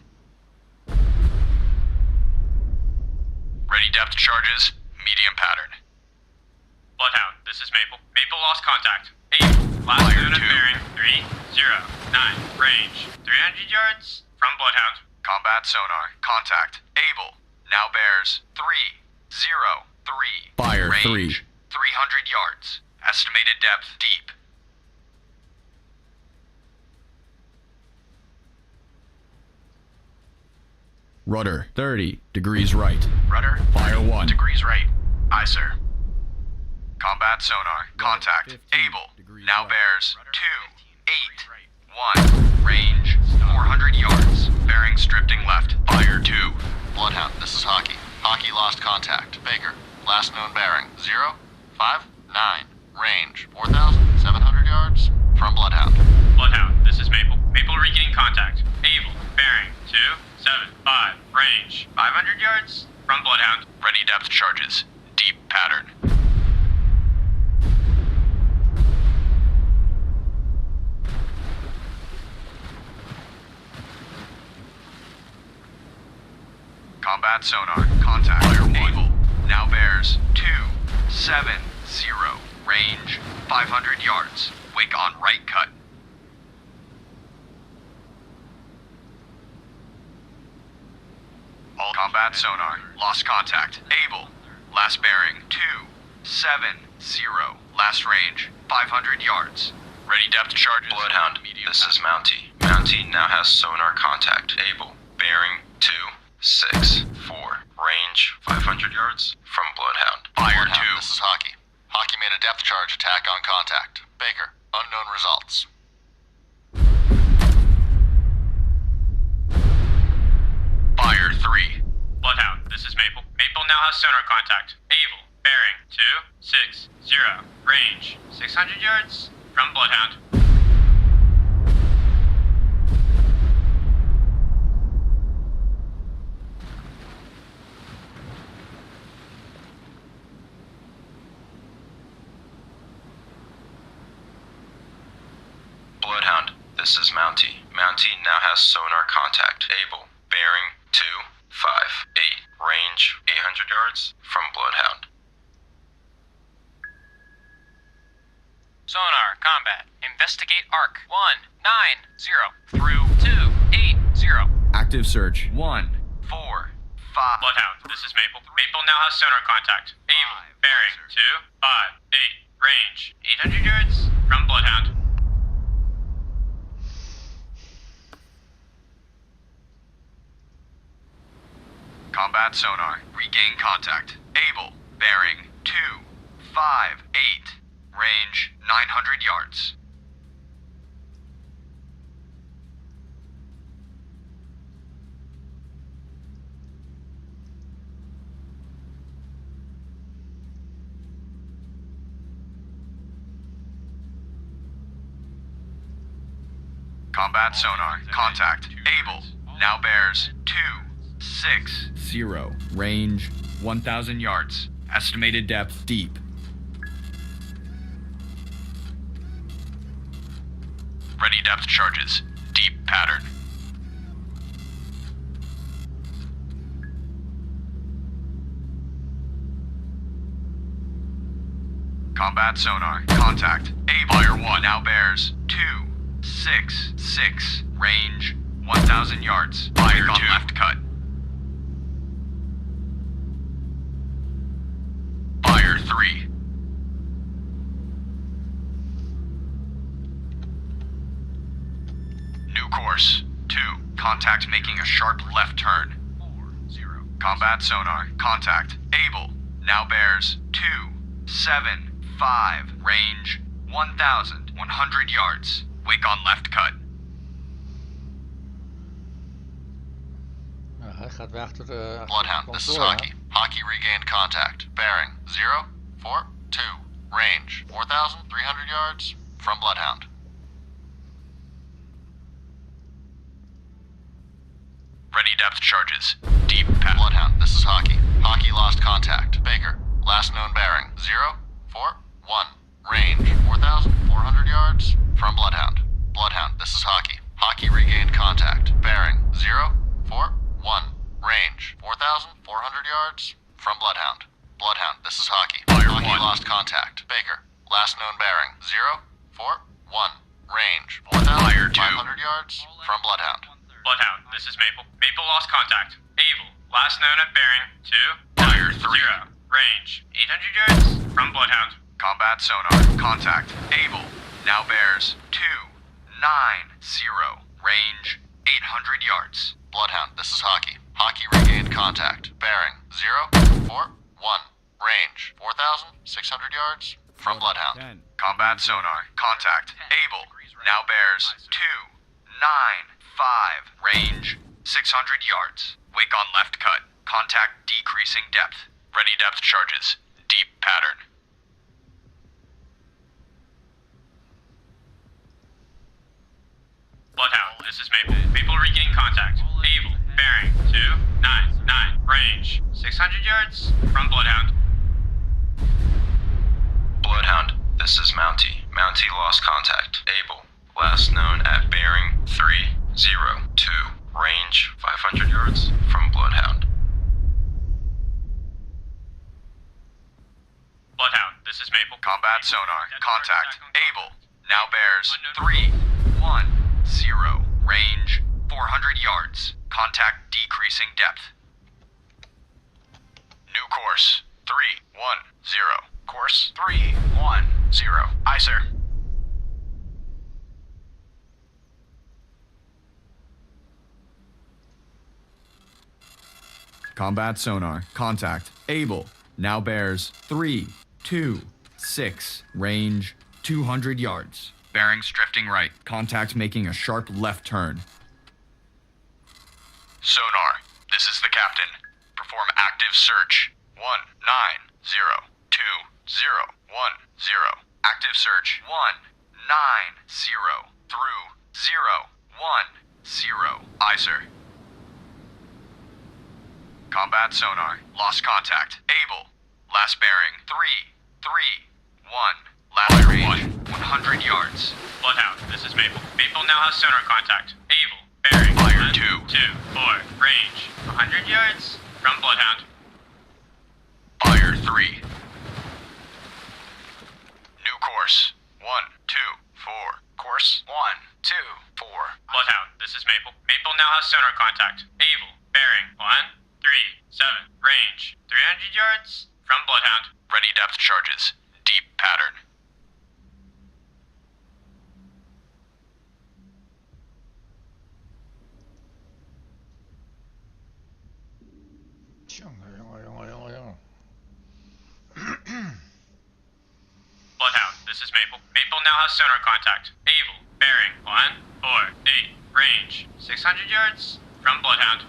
Ready depth charges. Medium pattern. Bloodhound, this is Maple. Maple lost contact. Able. Last Fire known 2. bearing 3, 0, 9. Range 300 yards from Bloodhound. Combat sonar. Contact. Able. Now bears 303. Fire Range 3. 300 yards. Estimated depth deep. Rudder 30 degrees right. Rudder Fire 1. degrees right. Aye, sir. Combat sonar. Contact. Able. Now bears 281. Range 400 yards. Bearing drifting left. Fire 2. Bloodhound, this is Hockey. Hockey lost contact. Baker, last known bearing 059. Range 4,700 yards from Bloodhound. Bloodhound, this is Maple. Maple regaining contact. Able. Bearing 275. Range 500 yards from Bloodhound. Ready depth charges. Deep pattern. Combat sonar. Contact. Fire 1. Able. Now bears 270. Range 500 yards. Wake on right cut. All combat sonar. Lost contact. Able. Last bearing 270. Last range 500 yards. Ready depth charges. Bloodhound, this is Mountie. Mountie now has sonar contact. Able. Bearing 264. Range 500 yards from Bloodhound. Fire Bloodhound, 2. this is Hockey. Hockey made a depth charge attack on contact. Baker, unknown results. Fire 3. Bloodhound, this is Maple. Maple now has sonar contact. Able. Bearing 260. Range 600 yards from Bloodhound. Bloodhound, this is Mountie. Mountie now has sonar contact. Able. Bearing 258. Range 800 yards from Bloodhound. Sonar, combat. Investigate arc 190 through 280. Active search 1. 4. 5. Bloodhound, this is Maple. Maple now has sonar contact. Able. Bearing 258. Range 800 yards from Bloodhound. Combat sonar. Regain contact. Able. Bearing 258. Range 900 yards. Combat sonar. Contact. Able. Now bears 260. Range 1,000 yards. Estimated depth deep. Ready depth charges. Deep pattern. Combat sonar. Contact. Able. Fire 1 now bears 266. Range 1,000 yards. Fire 2. On left cut. Fire 3. New course. 2. Contact making a sharp left turn. 40. Combat sonar. Contact. Able. Now bears 275. Range 1,100 yards. Wake on left cut. Hij gaat weer achter de Bloodhound, this is konvooi aan. Hockey. Hockey regained contact. Bearing 042. Range 4,300 yards from Bloodhound. Ready depth charges. Deep pattern. Bloodhound, this is Hockey. Hockey lost contact. Baker, last known bearing 041. Range 4,400 yards from Bloodhound. Bloodhound, this is Hockey. Hockey regained contact. Bearing 041. Range 4,400 yards from Bloodhound. Bloodhound, this is Hockey. Fire Hockey 1. lost contact. Baker, last known bearing 041. Range 4,500 Fire 2. yards from Bloodhound. Bloodhound, this is Maple. Maple lost contact. Able. Last known at bearing 2, 0. Range 800 yards from Bloodhound. Combat sonar. Contact. Able. Now bears 290. Range 800 yards. Bloodhound, this is Hockey. Hockey regained contact. Bearing 041. Range 4,600 yards from Bloodhound. 10. Combat sonar. Contact. Able. Now bears 295. Range 600 yards. Wake on left cut. Contact decreasing depth. Ready depth charges. Deep pattern. Bloodhound, this is Maple. Maple regain contact. Able. Bearing 299. Range 600 yards from Bloodhound. Bloodhound, this is Mountie. Mountie lost contact. Able. Last known at bearing 302. Range 500 yards from Bloodhound. Bloodhound, this is Maple. Combat sonar. Contact. Able. Now bears 310. Range 400 yards. Contact decreasing depth. New course 310. Course 310. Aye, sir. Combat sonar. Contact. Able. Now bears 326. Range 200 yards. Bearings drifting right. Contact making a sharp left turn. Sonar, this is the captain. Perform active search. 1902010. Active search 190 through 010. Aye, sir. Combat sonar. Lost contact. Able. Last bearing 331. Last range 100 yards. Bloodhound, this is Maple. Maple now has sonar contact. Able. Bearing Fire 1, 2. 4. Range 100 yards from Bloodhound. Fire 3. New course 124. Course 124. Bloodhound, this is Maple. Maple now has sonar contact. Able. Bearing 137. Range 300 yards from Bloodhound. Ready depth charges. Deep pattern. Jongen, jongen, jongen, jongen, jongen. Bloodhound, this is Maple. Maple now has sonar contact. Able. Bearing 148. Range 600 yards from Bloodhound.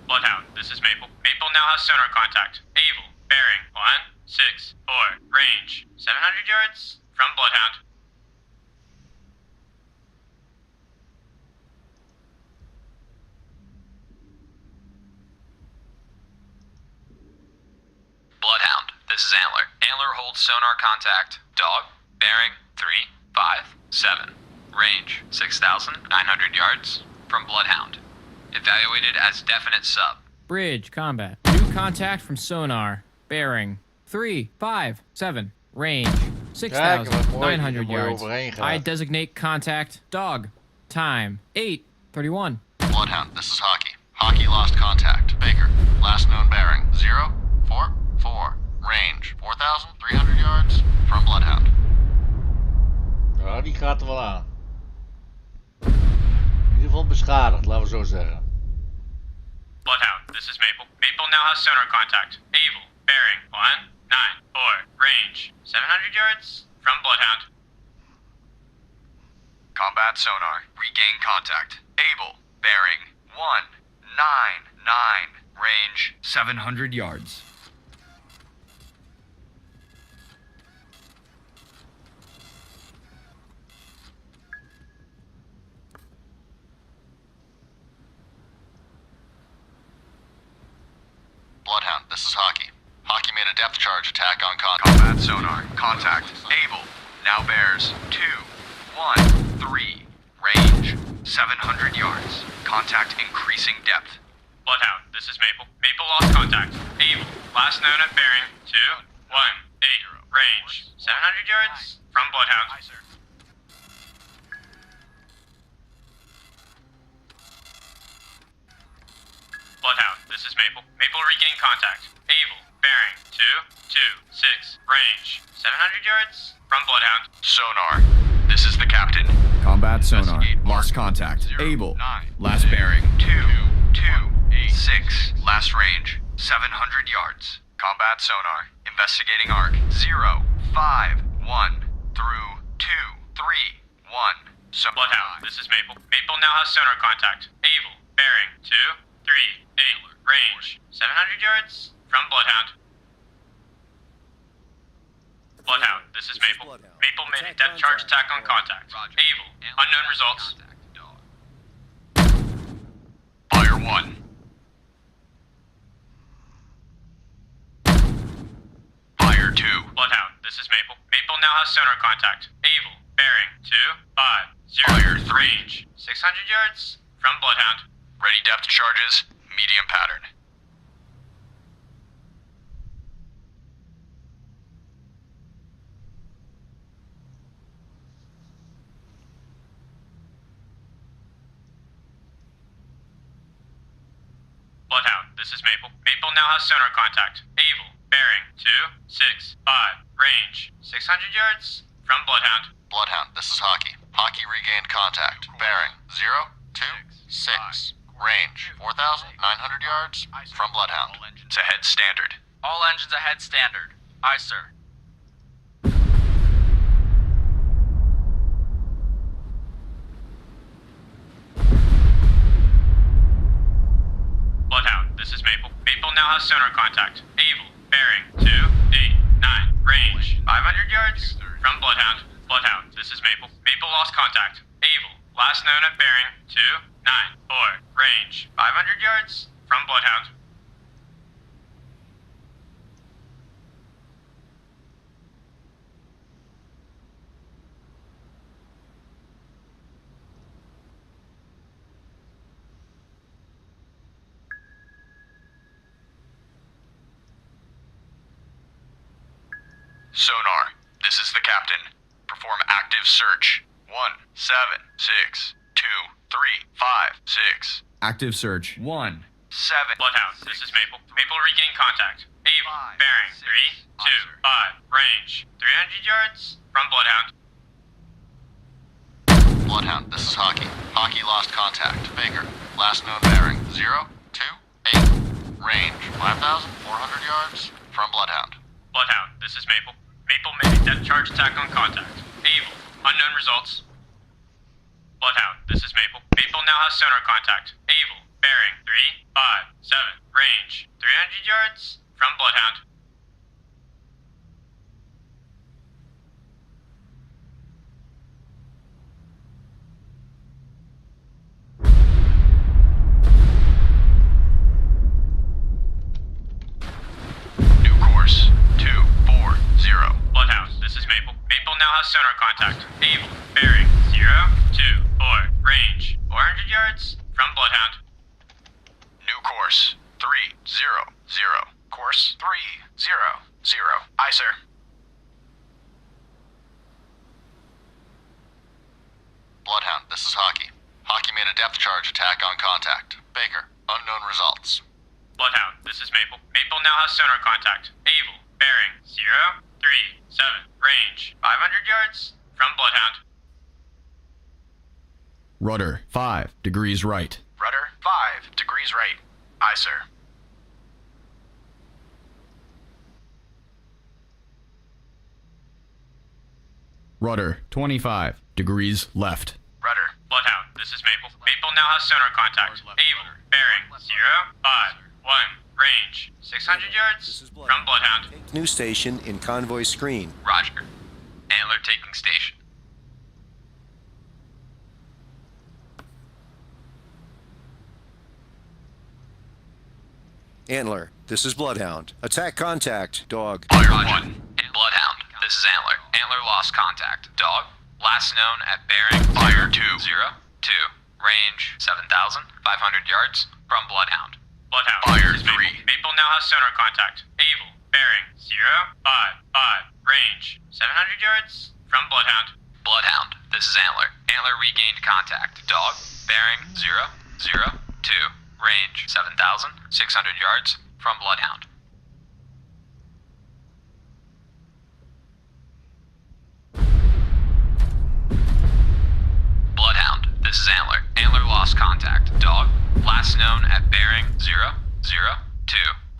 Bloodhound, this is Maple. Maple now has sonar contact. Able. Bearing 164. Range 700 yards from Bloodhound. Bloodhound, this is Antler. Antler holds sonar contact. Dog. Bearing 357. Range 6,900 yards from Bloodhound. Evaluated as definite sub. Bridge combat. New contact from sonar. Bearing 357. Range Kijk, wat mooi, 6,900 mooi yards. overheen gaat. I designate contact. Dog. Time 8:31. Bloodhound, this is Hockey. Hockey lost contact. Baker, last known bearing 044. Range 4,300 yards from Bloodhound. Ja, die gaat er wel aan. In ieder geval beschadigd, laten we zo zeggen. Bloodhound, this is Maple. Maple now has sonar contact. Able. Bearing 194. Range 700 yards from Bloodhound. Combat sonar. Regain contact. Able. Bearing 199. Range 700 yards. Bloodhound, this is Hockey. Hockey made a depth charge attack on combat sonar. Contact. Able. Now bears 213. Range 700 yards. Contact increasing depth. Bloodhound, this is Maple. Maple lost contact. Able. Last known at bearing 218. Range 700 yards from Bloodhound. Aye, sir. Bloodhound, this is Maple. Maple regain contact. Able. Bearing 226. Range 700 yards from Bloodhound. Sonar, this is the captain. Combat sonar. Lost contact. Able. Last bearing. 226. Last range, 700 yards. Combat sonar. Investigating arc. 051 through 231. Bloodhound, this is Maple. Maple now has sonar contact. Able. Bearing 238. Range 700 yards from Bloodhound. Bloodhound, this is Maple. Maple made a depth charge attack on contact. Able. Unknown results. Fire 1. Fire 2. Bloodhound, this is Maple. Maple now has sonar contact. Able. Bearing 250. Fire 3. Range 600 yards from Bloodhound. Ready depth charges, medium pattern. Bloodhound, this is Maple. Maple now has sonar contact. Able. Bearing 265. Range 600 yards from Bloodhound. Bloodhound, this is Hockey. Hockey regained contact. Bearing 026. Range 4,900 yards from Bloodhound. To head standard. All engines ahead standard. Aye, sir. Bloodhound, this is Maple. Maple now has sonar contact. Able. Bearing 289. Range 500 yards from Bloodhound. Bloodhound, this is Maple. Maple lost contact. Able. Last known at bearing 294. Range 500 yards from Bloodhound. Sonar, this is the captain. Perform active search. 1, 7, 6, 2, 3, 5, 6. Active search. 1. 7. Bloodhound, this is Maple. Maple regain contact. Able. Bearing 325. Range 300 yards from Bloodhound. Bloodhound, this is Hockey. Hockey lost contact. Baker, last known bearing 028. Range 5,400 yards from Bloodhound. Bloodhound, this is Maple. Maple made a depth charge attack on contact. Able. Unknown results. Bloodhound, this is Maple. Maple now has sonar contact. Able. Bearing 357. Range 300 yards from Bloodhound. New course 240. Bloodhound, this is Maple. Maple now has sonar contact. Able. Bearing 024. Range 400 yards from Bloodhound. New course 300. Course 300. Aye, sir. Bloodhound, this is Hockey. Hockey made a depth charge attack on contact. Baker, unknown results. Bloodhound, this is Maple. Maple now has sonar contact. Able. Bearing 037. Range 500 yards from Bloodhound. Rudder 5 degrees right. Rudder 5 degrees right. Aye, sir. Rudder 25 degrees left. Rudder. Bloodhound, this is Maple. Maple now has sonar contact. Able. Bearing 051. Range 600 yards from Bloodhound. New station in convoy screen. Roger. Antler taking station. Antler, this is Bloodhound. Attack contact, dog. Fire 1. Bloodhound, this is Antler. Antler lost contact. Dog, last known at bearing Fire 2. 02. Range 7,500 yards from Bloodhound. Bloodhound. Fire This is Maple. 3. Maple now has sonar contact. Able. Bearing 055. Range 700 yards from Bloodhound. Bloodhound, this is Antler. Antler regained contact. Dog, bearing 002. Range 7,600 yards from Bloodhound. Bloodhound, this is Antler. Antler lost contact. Dog, last known at bearing 002.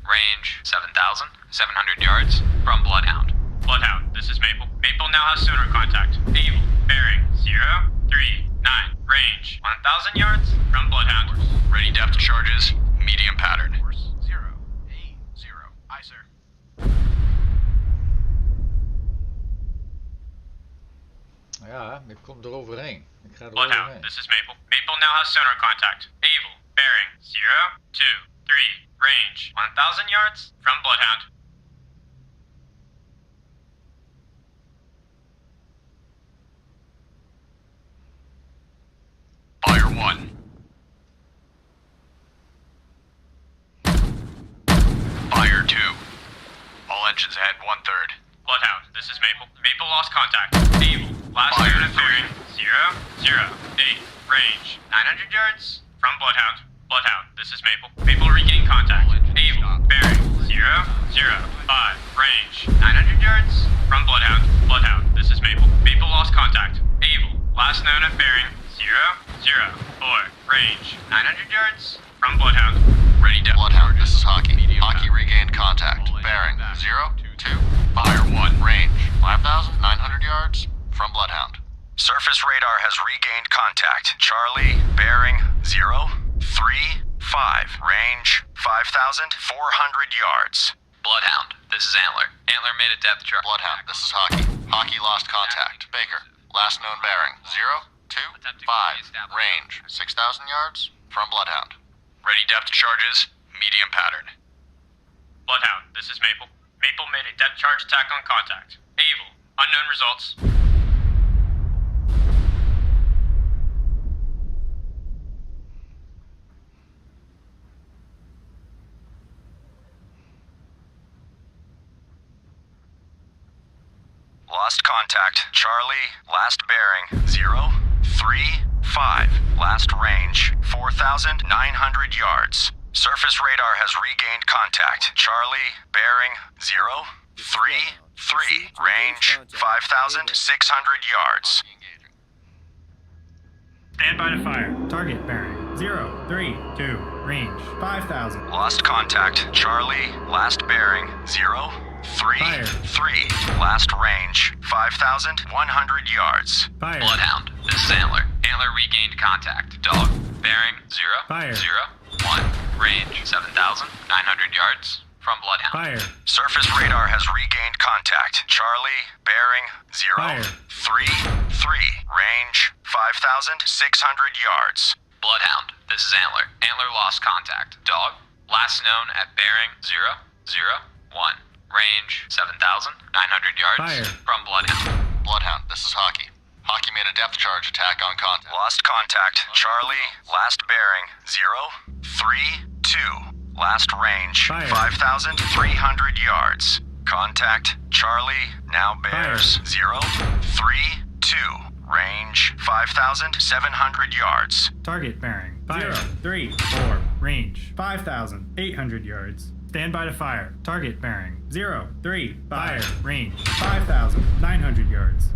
Range 7,700 yards from Bloodhound. Bloodhound, this is Maple. Maple now has sonar contact. Able. Bearing 039. Range 1,000 yards from Bloodhound. Ready depth charges, medium pattern. 080. Aye, sir. Ja, ik kom er overheen. Ik ga er Bloodhound, overheen. this is Maple. Maple now has sonar contact. Able. Bearing 023. Range 1,000 yards from Bloodhound. Fire 1. Fire 2. All engines ahead 1/3. Bloodhound, this is Maple. Maple lost contact. Able. Last Fire known at bearing 008. Range 900 yards from Bloodhound. Bloodhound, this is Maple. Maple regained contact. Able. Bearing 005. Range 900 yards from Bloodhound. Bloodhound, this is Maple. Maple lost contact. Able. Last known at bearing 004. Range 900 yards from Bloodhound. Ready depth Bloodhound, charges. this is Hockey. Medium Hockey pattern. regained contact. Bearing 02. Fire 1. Range 5,900 yards from Bloodhound. Surface radar has regained contact. Charlie, bearing 035. Range 5,400 yards. Bloodhound, this is Antler. Antler made a depth charge. Bloodhound, this is Hockey. Hockey lost contact. Baker, last known bearing 025. Range 6,000 yards from Bloodhound. Ready depth charges, medium pattern. Bloodhound, this is Maple. Maple made a depth charge attack on contact. Able. Unknown results. Lost contact. Charlie, last bearing 035. Last range 4,900 yards. Surface radar has regained contact. Charlie, bearing 033. Range 5,600 yards. Stand by to fire. Target bearing 032. Range 5,000. Lost contact. Charlie, last bearing 033. Last range 5,100 yards. Fire. Bloodhound, this is Antler. Antler regained contact. Dog, bearing 001. Range 7,900 yards from Bloodhound. Fire. Surface radar has regained contact. Charlie, bearing Fire. 033. Range 5,600 yards. Bloodhound, this is Antler. Antler lost contact. Dog, last known at bearing 001. Range 7,900 yards Fire. from Bloodhound. Bloodhound, this is Hockey. Hockey made a depth charge attack on contact. Lost contact. Charlie, last bearing 032. Last range Fire. 5,300 yards. Contact. Charlie now bears 032. Range 5,700 yards. Target bearing 034. Range 5,800 yards. Stand by to fire. Target bearing 03. Fire. Range 5,900 yards.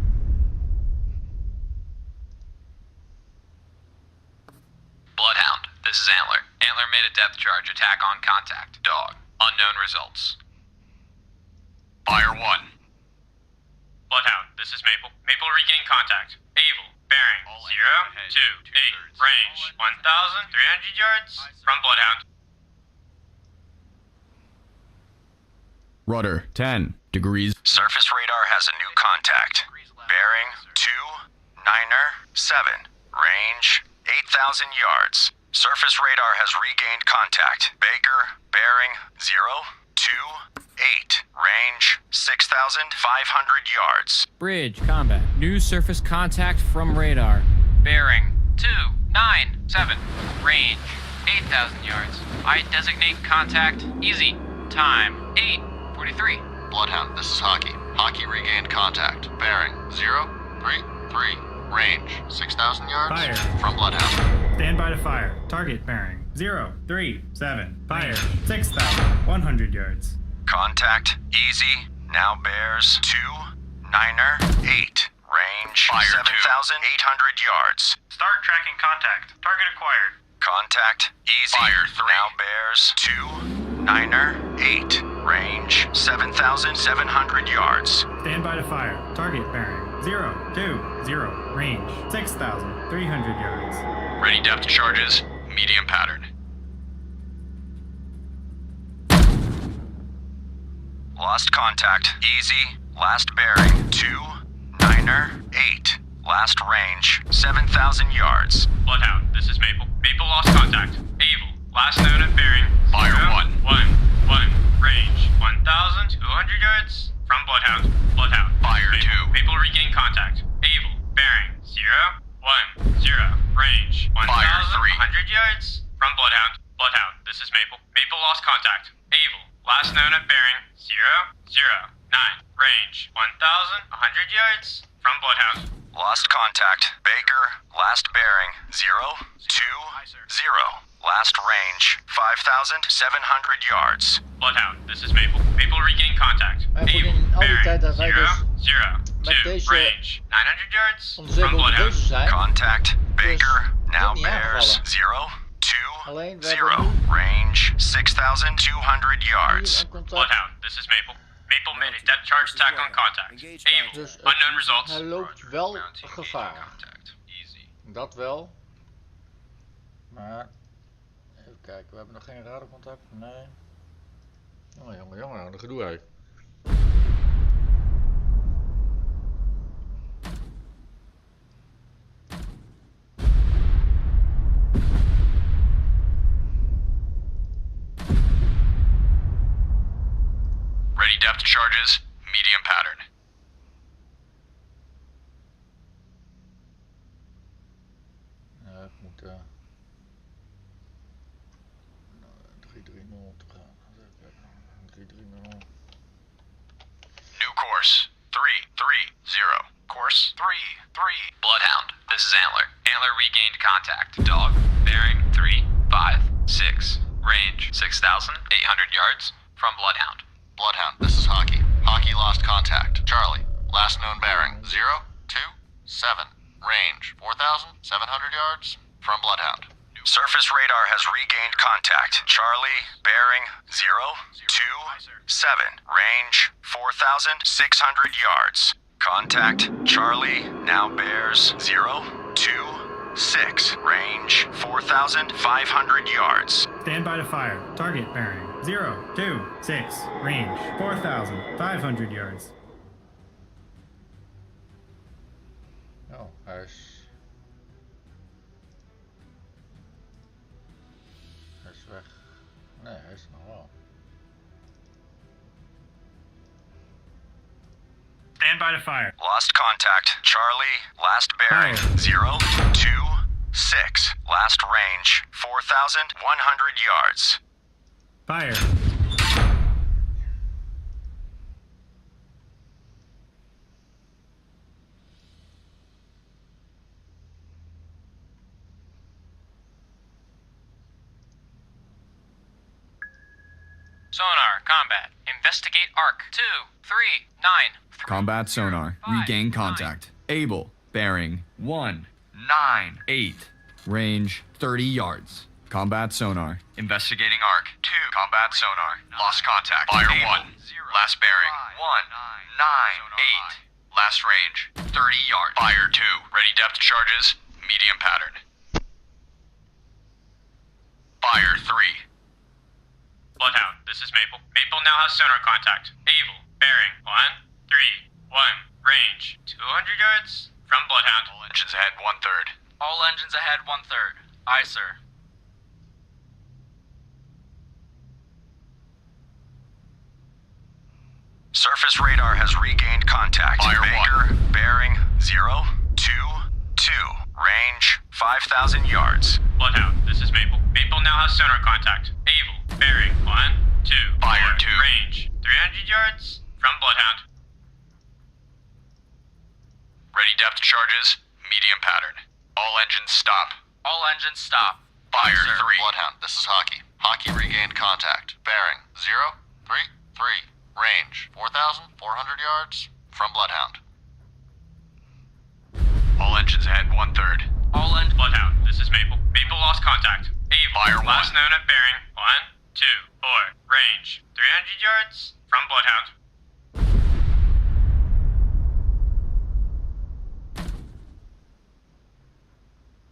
Bloodhound, this is Antler. Antler made a depth charge attack on contact. Dog, unknown results. Fire 1. Bloodhound, this is Maple. Maple regained contact. Able. Bearing 028. Range 1,300 yards from Bloodhound. Rudder 10 degrees. Surface radar has a new contact. Bearing 297. Range 8,000 yards. Surface radar has regained contact. Baker, bearing 028. Range 6,500 yards. Bridge, combat. New surface contact from radar. Bearing 297. Range 8,000 yards. I designate contact. Easy. Time 8:43. Bloodhound, this is Hockey. Hockey regained contact. Bearing 033. Range 6,000 yards Fire. from Bloodhound. Stand by to fire. Target bearing 037. Fire. 6,100 yards. Contact. Easy. Now bears 298. Range Fire 7,800 yards. Start tracking contact. Target acquired. Contact. Easy. Fire 3. Now bears 298. Range 7,700 yards. Stand by to fire. Target bearing 020. Range 6,300 yards. Ready depth charges. Medium pattern. Lost contact. Easy. Last bearing 298. Last range 7,000 yards. Bloodhound, this is Maple. Maple lost contact. Able. Last known at bearing. Fire 1. 1. Range 1,200 yards from Bloodhound. Bloodhound. Fire Maple. 2. Maple regain contact. Able. Bearing 010. Range 1,100 yards from Bloodhound. Bloodhound, this is Maple. Maple lost contact. Able. Last known at bearing 009. Range 1,100 yards from Bloodhound. Lost contact. Baker. Last bearing 020. Last range 5,700 yards. Bloodhound, this is Maple. Maple regain contact. En voor Able. in al die Bearing tijd dat wij dus 002. met deze Range 900 yards from onzeker over Bloodhound. deze zijn. Contact. Baker. Now niet bears aangevallen. 020. Alleen, we hebben nu Range 6,200 yards. hier een contact. Bloodhound, this is Maple. Maple made a depth charge attack on contact. Able. Dus Unknown results. hij loopt wel gevaar. Easy. Dat wel. Maar, even kijken, we hebben nog geen radarcontact. Nee. Oh jongen, een gedoe uit. Ready depth charges. Medium pattern. Ja, ik moet 330 te gaan. 330. New course. 330. Course 33. Bloodhound, this is Antler. Antler regained contact. Dog, bearing 356. Range 6,800 yards from Bloodhound. Bloodhound, this is Hockey. Hockey lost contact. Charlie, last known bearing 027. Range 4,700 yards from Bloodhound. Surface radar has regained contact. Charlie, bearing 027. Range 4,600 yards. Contact. Charlie now bears 026. Range 4,500 yards. Stand by to fire. Target bearing 026. Range 4,500 yards. Oh, hij is... Hij is weg. Nee, hij is er nog wel. Stand by to fire. Lost contact. Charlie, last bearing 026. Last range 4,100 yards. Fire. Sonar, combat. Investigate arc. 239. Combat sonar. Regain contact. Able. Bearing 198. Range 30 yards. Combat sonar. Investigating arc. 2. Combat sonar. Lost contact. Fire 1. Last bearing. 198. Last range. 30 yards. Fire 2. Ready depth charges. Medium pattern. Fire 3. Bloodhound, this is Maple. Maple now has sonar contact. Able. Bearing 131. Range 200 yards from Bloodhound. All engines ahead 1/3. All engines ahead 1/3. Aye, sir. Surface radar has regained contact. Fire Baker, bearing 022. Range 5,000 yards. Bloodhound, this is Maple. Maple Maple now has sonar contact. Able, bearing, 1, 2, Fire 2. range, 300 yards from Bloodhound. Ready depth charges, medium pattern. All engines stop. All engines stop. Fire Sir. 3. Bloodhound, this is Hockey. Hockey regained contact. Bearing 0, 3, 3. Range 4,400 yards from Bloodhound. All engines ahead 1/3. All engines. Bloodhound, this is Maple. Maple lost contact. Able, Fire 1. last known at bearing, 1, 2, 4. Range, 300 yards from Bloodhound.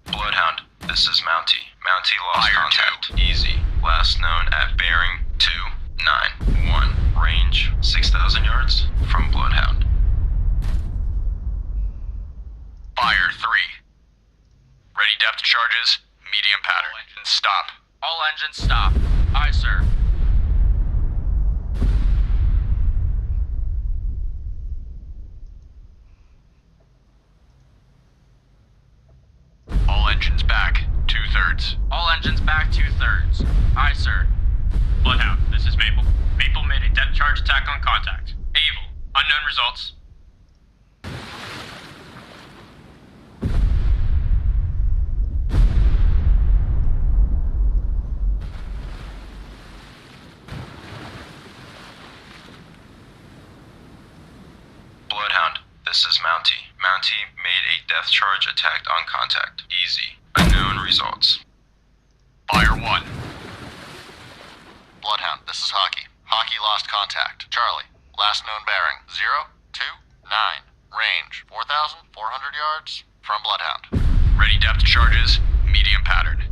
Bloodhound, this is Mountie. Mountie lost Fire contact. Easy. Last known at bearing 291. Range 6,000 yards from Bloodhound. Fire 3. Ready depth charges, medium pattern. And stop. All engines stop. Aye, sir. All engines back 2/3. All engines back 2/3. Aye, sir. Bloodhound, this is Maple. Maple made a depth charge attack on contact. Able, unknown results. Bloodhound, this is Mountie. Mountie made a death charge attack on contact. Easy. Unknown results. Fire 1. Bloodhound, this is Hockey. Hockey lost contact. Charlie, last known bearing 0, 2, 9. Range 4,400 yards from Bloodhound. Ready depth charges, medium pattern.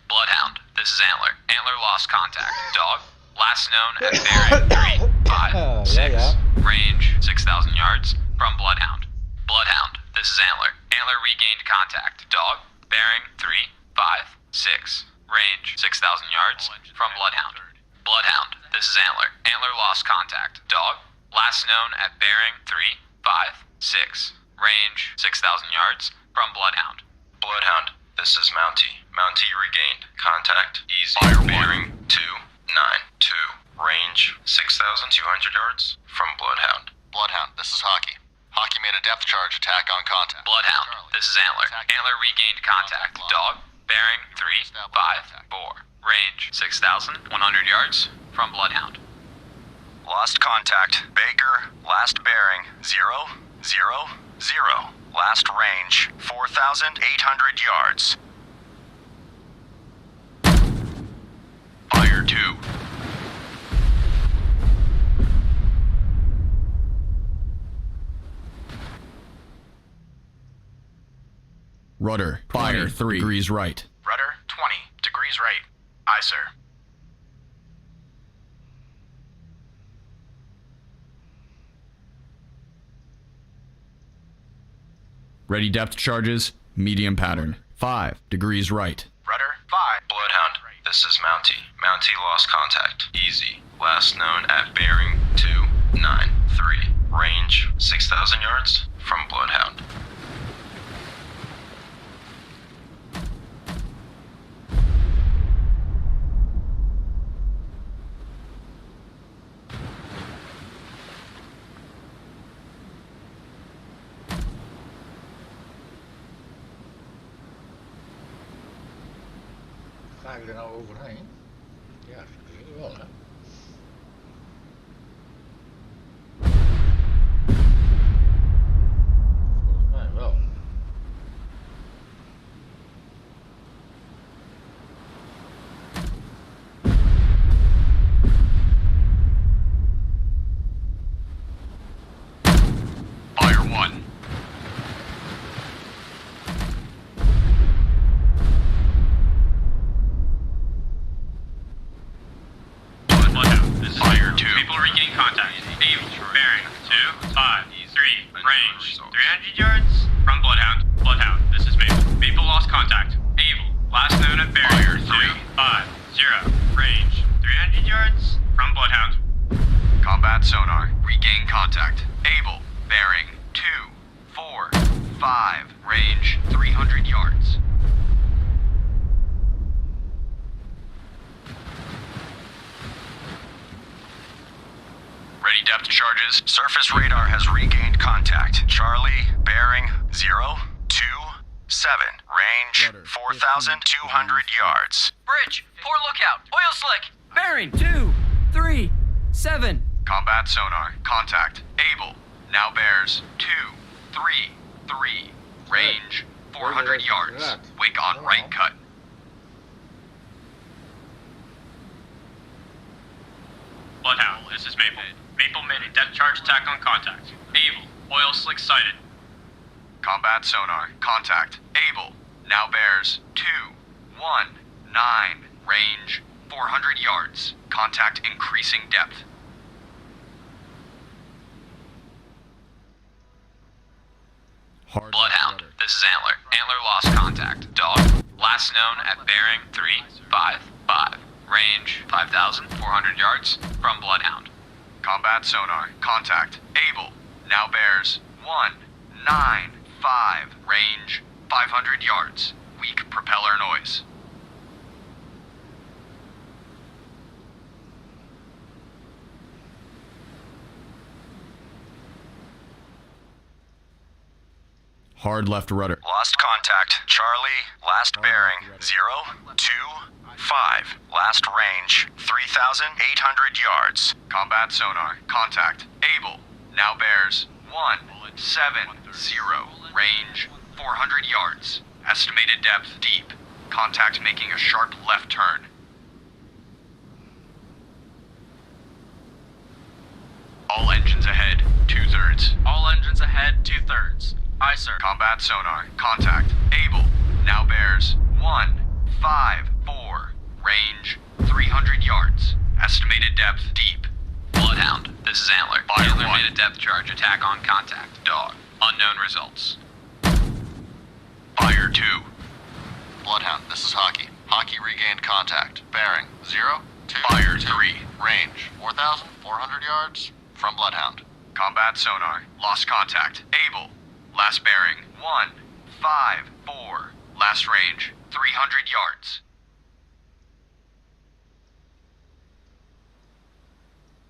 Bloodhound, this is Antler. Antler lost contact. Dog, last known at bearing 3, 5, 6. Range 6,000 yards from Bloodhound. Bloodhound, this is Antler. Antler regained contact. Dog, bearing 3, 5, 6. Range 6,000 yards from Bloodhound. Bloodhound, this is Antler. Antler lost contact. Dog, last known at bearing 3, 5, 6. Range 6,000 yards from Bloodhound. Bloodhound, this is Mountie. Mountie regained contact. Easy. Fire 1. Bearing 292. Range 6,200 yards from Bloodhound. Bloodhound, this is Hockey. Hockey made a depth charge attack on contact. Bloodhound, this is Antler. Antler regained contact. Dog, bearing 3, 5, 4. Range 6,100 yards from Bloodhound. Lost contact. Baker, last bearing 0, 0, 0. Last range 4,800 yards. Fire 2. Rudder, fire 3 degrees right. Rudder 20 degrees right. Aye, sir. Ready depth charges, medium pattern. 5 degrees right. Rudder 5. Bloodhound, this is Mountie. Mountie lost contact. Easy. Last known at bearing 293. Range 6,000 yards from Bloodhound. Ga ik er nou overheen? Ja, dat wel hè. Volgens mij wel. Fire 1. Bloodhound, this is Fire 2. Maple regaining contact. Able, bearing 2, 5, 3. Range 300 yards from Bloodhound. Bloodhound, this is Maple. Maple lost contact. Able, last known at bearing Fire 2, 3. 5, 0. Range 300 yards from Bloodhound. Combat sonar. Regain contact. Able. Bearing 2, 4, 5. Range 300 yards. Ready depth charges. Surface radar has regained contact. Charlie, bearing 0, 2, 7. Range 4,200 yards. Bridge, poor lookout. Oil slick. Bearing 2, 3, 7. Combat sonar. Contact. Able. Now bears 2, 3, 3. Range 400 yards. Wake on right cut. Bloodhound, this is Maple. Maple made a depth charge attack on contact. Able. Oil slick sighted. Combat sonar. Contact. Able. Now bears 2, 1, 9. Range 400 yards. Contact increasing depth. Bloodhound, this is Antler. Antler lost contact. Dog. Last known at bearing 355. Range 5,400 yards from Bloodhound. Combat sonar. Contact. Able. Now bears 1, 9, 5. Range 500 yards. Weak propeller noise. Hard left rudder. Lost contact. Charlie, last bearing 0, 2, 5. Last range 3,800 yards. Combat sonar. Contact. Able. Now bears 1, 7, 0. Range 400 yards. Estimated depth deep. Contact making a sharp left turn. All engines ahead, 2/3. All engines ahead, 2/3. Aye, sir. Combat sonar. Contact. Able. Now bears 1, 5, 4. Range 300 yards. Estimated depth deep. Bloodhound, this is Antler. Fire Antler one. made a depth charge attack on contact. Dog. Unknown results. Fire 2. Bloodhound, this is Hockey. Hockey regained contact. Bearing 0, 2, Fire 2. 3. Range 4,400 yards from Bloodhound. Combat sonar. Lost contact. Able. Last bearing 1, 5, 4. Last range 300 yards.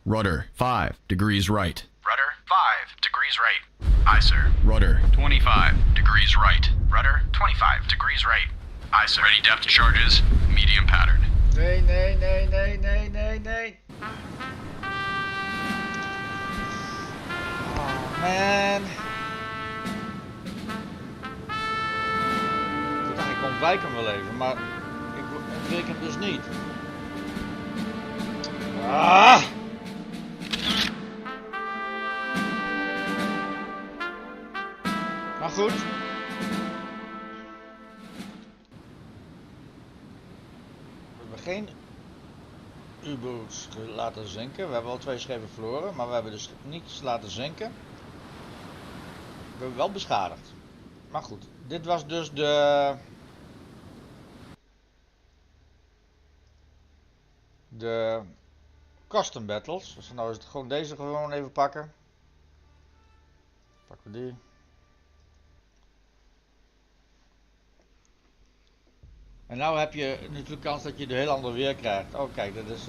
Rudder 5 degrees right. Rudder 5 degrees right. Aye, sir. Rudder 25 degrees right. Rudder 25 degrees right. Aye, sir. Ready depth charges. Medium pattern. Nee, nee, nee, nee, nee, nee, nee. Oh, man. Ik dacht, ik ontwijk hem wel even, maar ik ontwijk hem dus niet. Ah! Maar goed. We hebben geen Uboats laten zinken. We hebben al 2 schepen verloren, maar we hebben dus niets laten zinken. We hebben wel beschadigd. Maar goed, dit was dus de custom battles. Dus nou is het gewoon deze gewoon even pakken. Pakken we die. En nou heb je natuurlijk kans dat je de heel ander weer krijgt. Oh kijk, dit is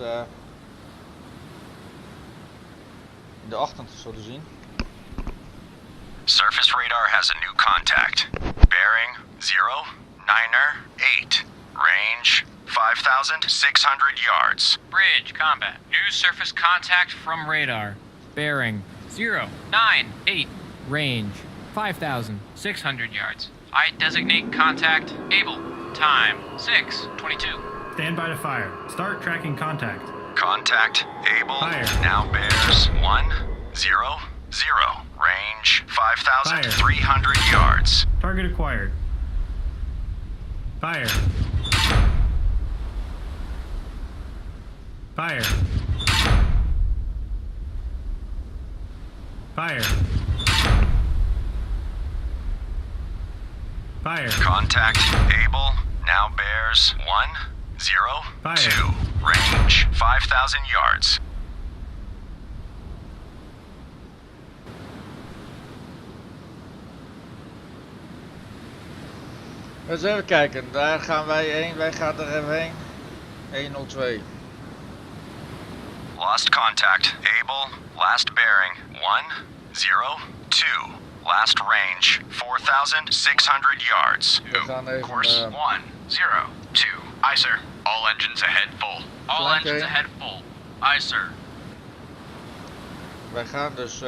in de ochtend zo te zien. Surface radar has a new contact. Bearing 0, 9er, 8. Range 5,600 yards. Bridge, combat. New surface contact from radar. Bearing 0, 9, 8. Range 5,600 yards. I designate contact. Able. Time 6:22. Stand by to fire. Start tracking contact. Contact. Able. Fire. Now bears 1, 0, 0. Range 5,300 yards. Target acquired. Fire. Fire. Fire. Fire. Contact. Able. Now bears 1, Fire. 2. Range 5,000 yards. Eens even kijken, daar gaan wij heen, wij gaan er even heen. 102. Lost contact. Able. Last bearing 102. Last range 4,600 yards. We gaan even Course 102. Aye, sir. All engines ahead full. All engines ahead full. Aye, sir. wij gaan dus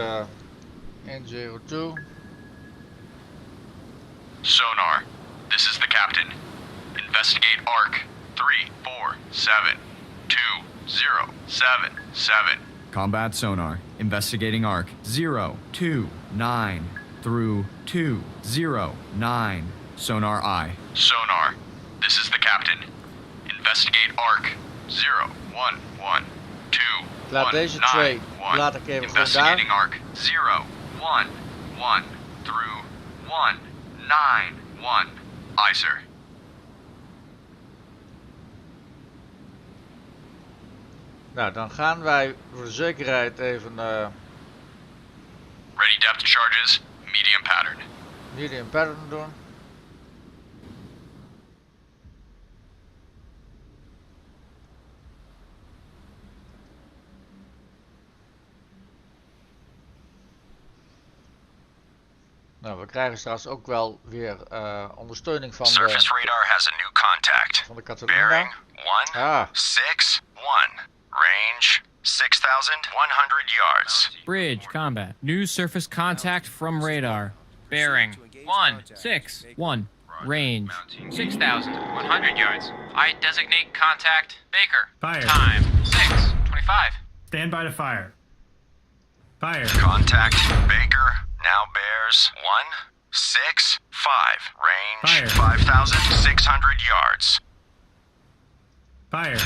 in 02. Sonar. This is the captain. Investigate arc 3472077. Combat sonar. Investigating arc 029 through 209. Sonar I. Sonar. This is the captain. Investigate arc 0112. Laat deze twee, laat ik even gewoon daar. Investigating arc 011 through 191. Aye, sir. Nou, dan gaan wij voor de zekerheid even Ready depth charges, medium pattern. medium pattern doen. Nou, we krijgen straks ook wel weer ondersteuning van Surface radar has a new contact. van de Catalina. Bearing 161. Range 6,100 yards. Bridge, combat. New surface contact from radar. Bearing 161. Range 6,100 yards. I designate contact Baker. Fire. Time 6:25. Stand by to fire. Fire. Contact Baker now bears 165. Range Fire. 5,600 yards. Fire.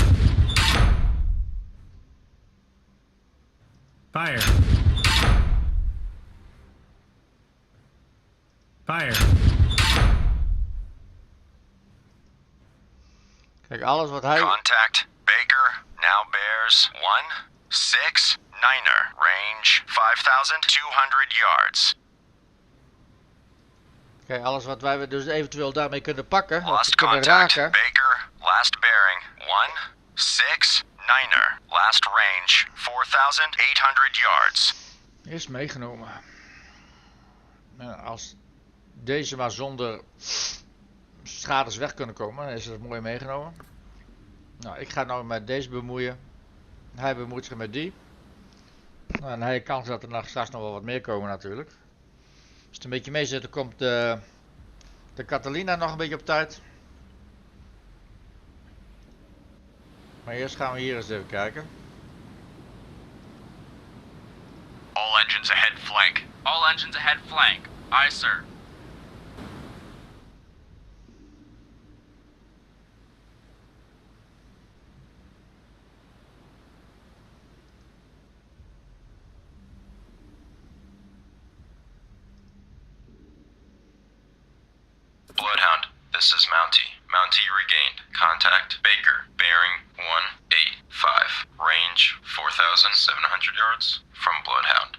Fire. Fire. Kijk, alles wat hij... Contact Baker now bears 169er. Range 5,200 yards. Kijk, alles wat wij dus eventueel daarmee kunnen pakken, wat Lost we kunnen contact raken. Baker last bearing 169er. Last range 4,800 yards. Is meegenomen. Nou, als deze maar zonder schades weg kunnen komen, dan is het mooi meegenomen. Nou, ik ga nou met deze bemoeien. Hij bemoeit zich met die. Nou, en hij heeft kans dat er straks nog wel wat meer komen natuurlijk. Als het een beetje mee zit, dan komt de Catalina nog een beetje op tijd. Maar eerst gaan we hier eens even kijken. All engines ahead flank. All engines ahead flank. Aye, sir. Bloodhound, this is Mountie. Mountie regained. Contact Baker, bearing 185. Range 4,700 yards from Bloodhound.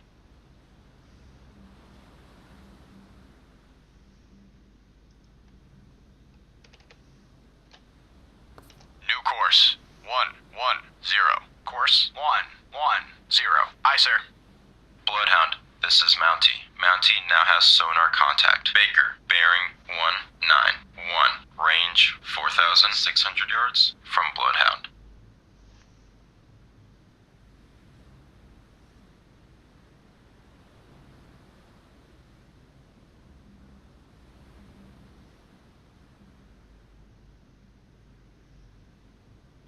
New course 110. Course 110. Aye, sir. Bloodhound, this is Mountie. Mountie now has sonar contact. Baker, bearing 191. Range 4,600 yards from Bloodhound.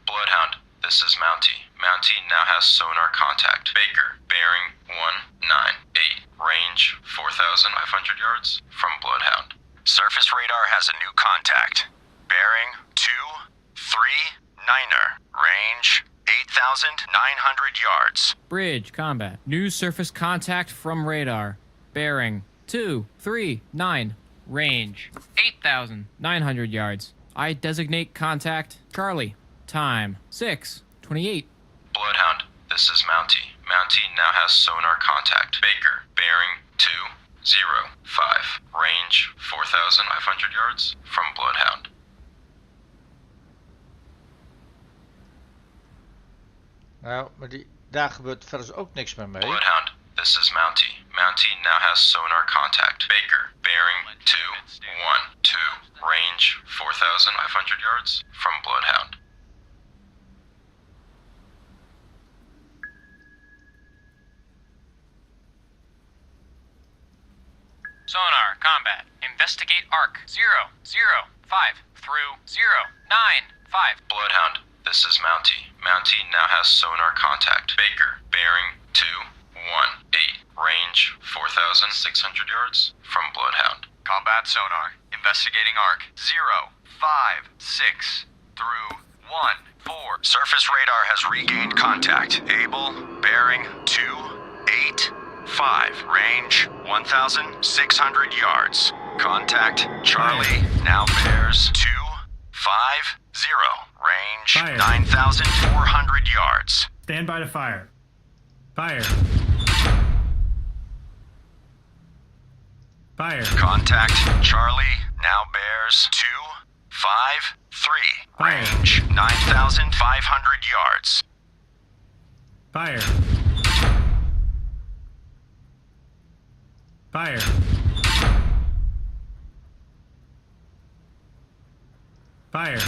Bloodhound, this is Mountie. Mountie now has sonar contact. Baker, bearing 198. Range 4,500 yards from Bloodhound. Surface radar has a new contact. Bearing 239er. Range 8,900 yards. Bridge, combat. New surface contact from radar. Bearing 239. Range 8,900 yards. I designate contact Charlie. Time 6:28. Bloodhound, this is Mountie. Mountie now has sonar contact. Baker, bearing 205. Range 4,500 yards from Bloodhound. Nou, maar daar gebeurt verder ook niks meer mee. Bloodhound, this is Mountie. Mountie now has sonar contact. Baker, bearing 212. Range 4,500 yards from Bloodhound. Sonar, combat. Investigate arc 005 through 095. Bloodhound, this is Mountie. Mountie now has sonar contact. Baker, bearing 218. Range 4,600 yards from Bloodhound. Combat sonar. Investigating arc 056 through 14. Surface radar has regained contact. Able, bearing 285. Range 1,600 yards. Contact Charlie now bears 250. Range Fire. 9,400 yards. Stand by to fire. Fire. Fire. Contact Charlie now bears 253. Fire. Range 9,500 yards. Fire. Fire. Fire.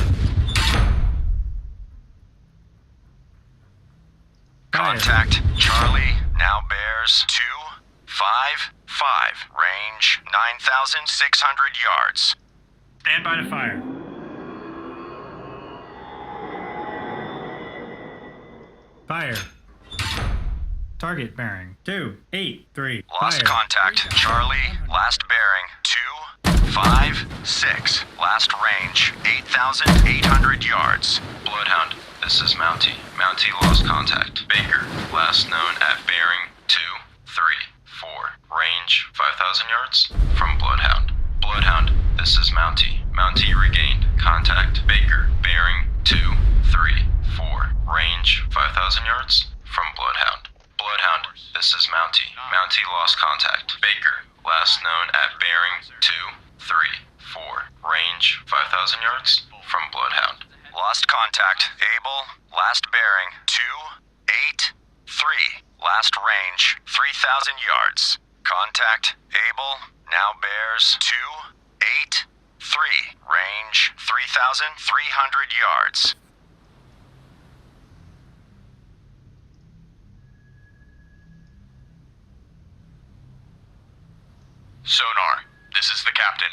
Contact Charlie now bears 255. Range 9,600 yards. Stand by to fire. Fire. Target bearing 283. Lost Fire. contact Charlie, last bearing 256. Last range 8,800 yards. Bloodhound, this is Mountie. Mountie lost contact. Baker, last known at bearing 234. Range 5,000 yards from Bloodhound. Bloodhound, this is Mountie. Mountie regained contact. Baker, bearing 234. Range 5,000 yards from Bloodhound. Bloodhound, this is Mountie. Mountie lost contact. Baker, last known at bearing 234. Range 5,000 yards from Bloodhound. Lost contact Able, last bearing 283. Last range 3,000 yards. Contact Able now bears 283. Range 3,300 yards. Sonar, this is the captain.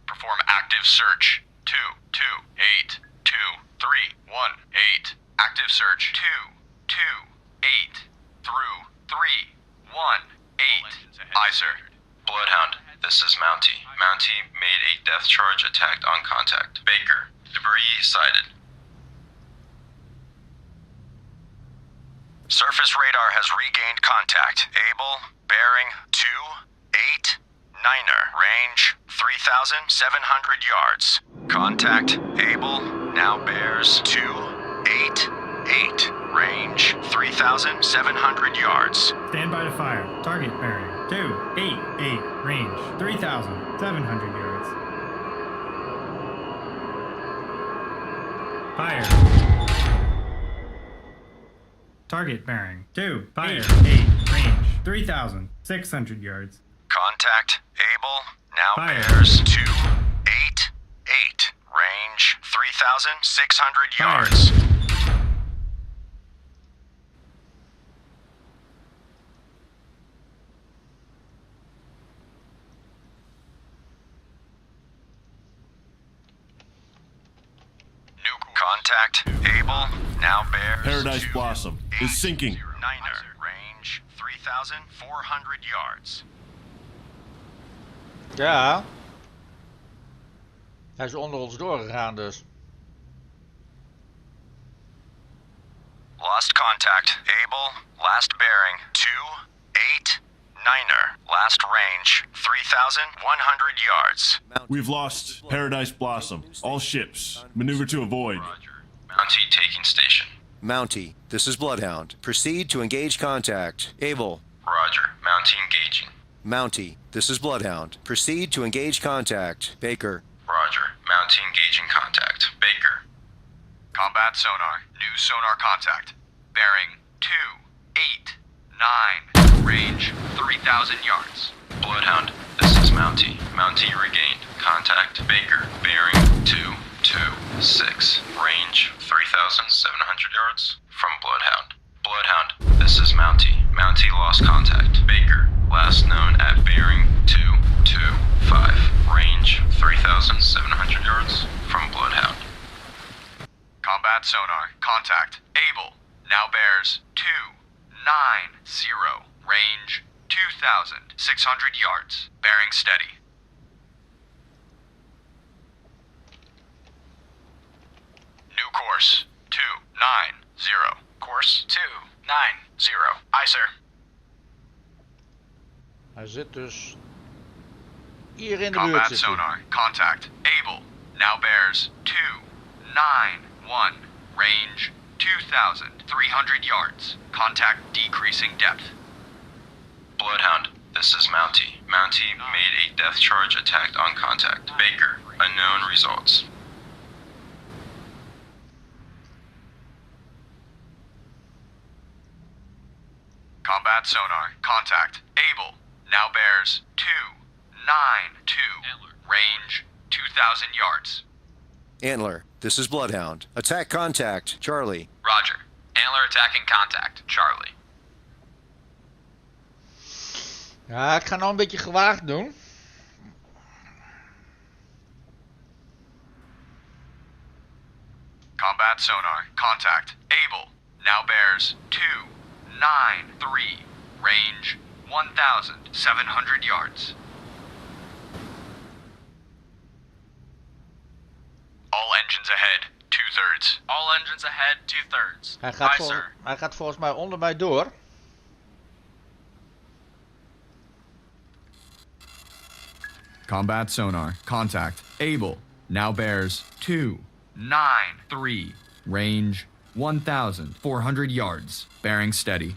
Perform active search. 2282318. Active search. 228 through 318. Aye, sir. Bloodhound, this is Mountie. Mountie made a death charge attack on contact. Baker, debris sighted. Surface radar has regained contact. Able, bearing 289er. Range 3,700 yards. Contact Able now bears 288. Range 3,700 yards. Stand by to fire. Target bearing 288. Range 3,700 yards. Fire. Target bearing 258. Range 3,600 yards. Contact Able now Fire. bears 288. Range 3,600 Fire. yards. Contact Able now bears Paradise Blossom is sinking. 289er. Range 3,400 yards. Ja. Hij is onder ons doorgegaan dus. Lost contact. Able, last bearing 289er. Last range 3,100 yards. We've lost Paradise Blossom. All ships, maneuver to avoid. Mountie taking station. Mountie, this is Bloodhound. Proceed to engage contact. Able. Roger. Mountie engaging. Mountie, this is Bloodhound. Proceed to engage contact. Baker. Roger. Mountie engaging contact. Baker. Combat sonar. New sonar contact. Bearing 289. Range 3,000 yards. Bloodhound, this is Mountie. Mountie regained. Contact Baker. Bearing 226. Range 3,700 yards from Bloodhound. Bloodhound, this is Mountie. Mountie lost contact. Baker, last known at bearing 225. Range 3,700 yards from Bloodhound. Combat sonar. Contact. Able. Now bears 290. Range 2,600 yards. Bearing steady. New course 290. Course 290. Aye, sir. Hij zit dus hier in de buurt. Combat Zit hij. sonar. Contact. Able. Now bears 291. Range 2,300 yards. Contact decreasing depth. Bloodhound, this is Mountie. Mountie made a death charge attack on contact. Baker, unknown results. Combat sonar. Contact. Able. Now bears 292. Range 2,000 yards. Antler, this is Bloodhound. Attack contact. Charlie. Roger. Antler attacking contact. Charlie. Ja, ik ga nou een beetje gewaagd doen. Combat sonar. Contact. Able. Now bears 293. Range 1,700 yards. All engines ahead. 2/3. All engines ahead, 2/3. Hij gaat volgens mij onder mij door. Combat sonar. Contact. Able. Now bears 293. Range 1,400 yards. Bearing steady.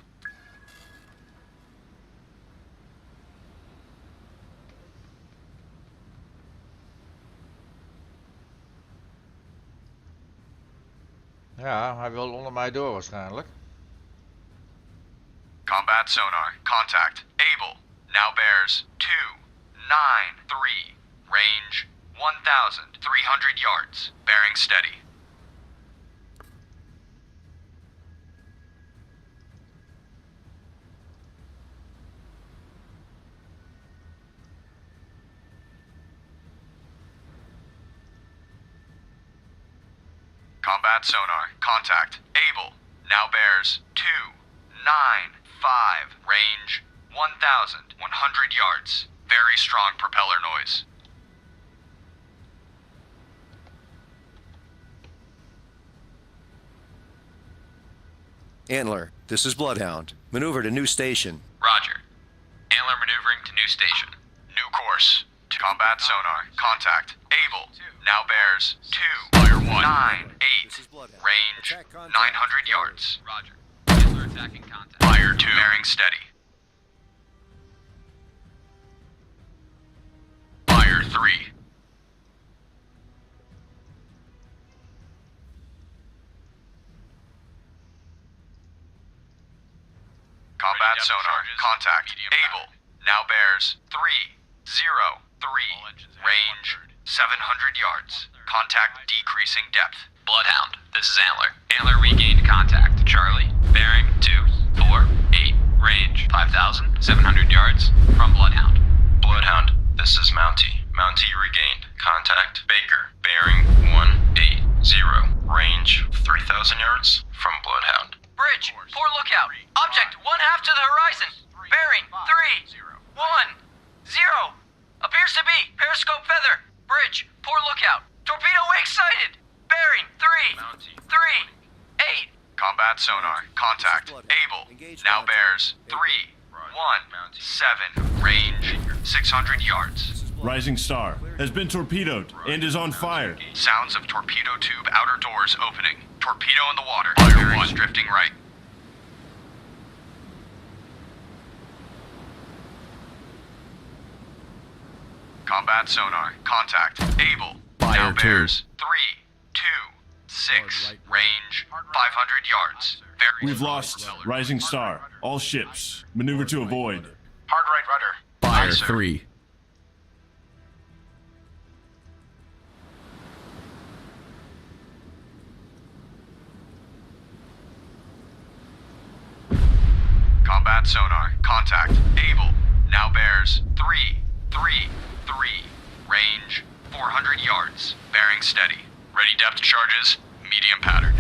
Ja, hij wil onder mij door waarschijnlijk. Combat sonar. Contact. Able. Now bears 293. Range 1,300 yards. Bearing steady. Combat sonar. Contact. Able. Now bears 295. Range 1,100 yards. Very strong propeller noise. Antler, this is Bloodhound. Maneuver to new station. Roger. Antler maneuvering to new station. New course. Combat sonar. Contact. Able. Now bears 298. Range 900 yards. Roger. Antler attacking contact. Fire 2. Bearing steady. Fire 3. Combat sonar. Contact. Able. Now bears 303. Range 700 yards. Contact decreasing depth. Bloodhound, this is Antler. Antler regained contact. Charlie, bearing 248. Range 5,700 yards from Bloodhound. Bloodhound, this is Mountie. Mountie regained. Contact Baker. Bearing 180. Range 3,000 yards from Bloodhound. Bridge, poor lookout. Object 1/2 to the horizon. Bearing 310. Appears to be periscope feather. Bridge, poor lookout. Torpedo wake sighted. Bearing 338. Combat sonar. Contact. Able. Now bears 317. Range 600 yards. Rising Star has been torpedoed and is on fire. Sounds of torpedo tube outer doors opening. Torpedo in the water. Fire 1. Drifting right. Combat sonar. Contact. Able. Fire now 2. bears. 3, 2, 6. Range 500 yards. Very We've lost Rising Star. All ships. Maneuver to avoid. Hard right rudder. Fire Aye, sir. 3. Combat sonar. Contact. Able. Now bears. 3, 3, 3. Range 400 yards. Bearing steady. Ready depth charges. Medium pattern.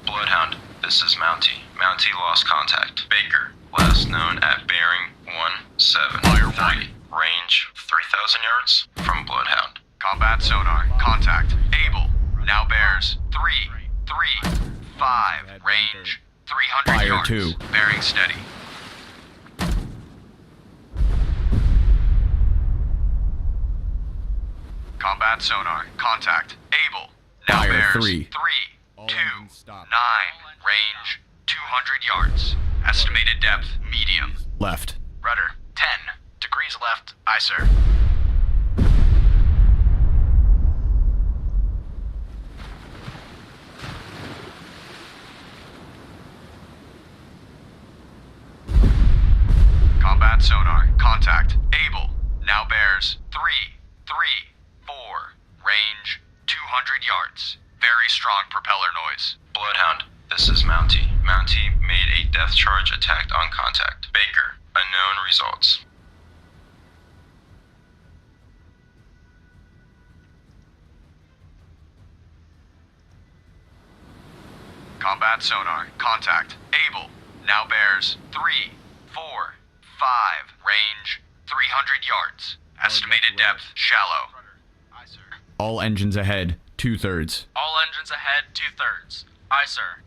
Bloodhound, this is Mountie. Mountie lost contact. Baker, last known at bearing 173. Range 3,000 yards from Bloodhound. Combat sonar. Contact. Able. Now bears. 3, 3, 5. Range 300 Fire yards. 2. Bearing steady. Combat sonar. Contact. Able. Now Fire bears. 3. 3, 2, 9. Range 200 yards. Estimated depth medium. Left. Rudder 10 degrees left. Aye, sir. Combat sonar. Contact. Able. Now bears. 3, 3, 4. Range 200 yards. Very strong propeller noise. Bloodhound, this is Mountie. Mountie made a depth charge attack on contact. Baker, unknown results. Combat sonar. Contact. Able. Now bears. 3, 4, 5. Range 300 yards. Estimated depth shallow. Aye, sir. All engines ahead, 2/3. All engines ahead, 2/3. Aye, sir.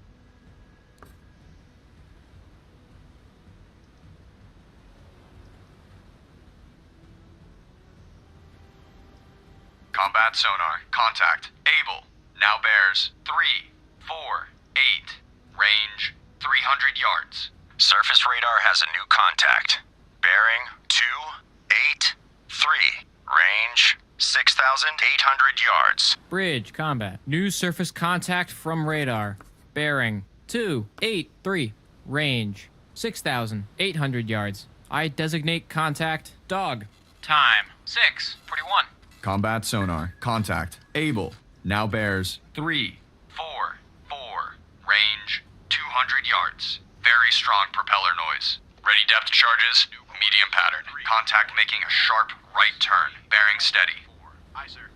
Combat sonar. Contact. Able. Now bears. 3, 4, 8. Range 300 yards. Surface radar has a new contact. Bearing 283. Range 6,800 yards. Bridge combat. New surface contact from radar. Bearing 283. Range 6,800 yards. I designate contact dog. Time 6:41. Combat sonar. Contact. Able. Now bears. 3, 4, 4. Range 200 yards. Very strong propeller noise. Ready depth charges. Medium pattern. Contact making a sharp right turn. Bearing steady. Aye, sir.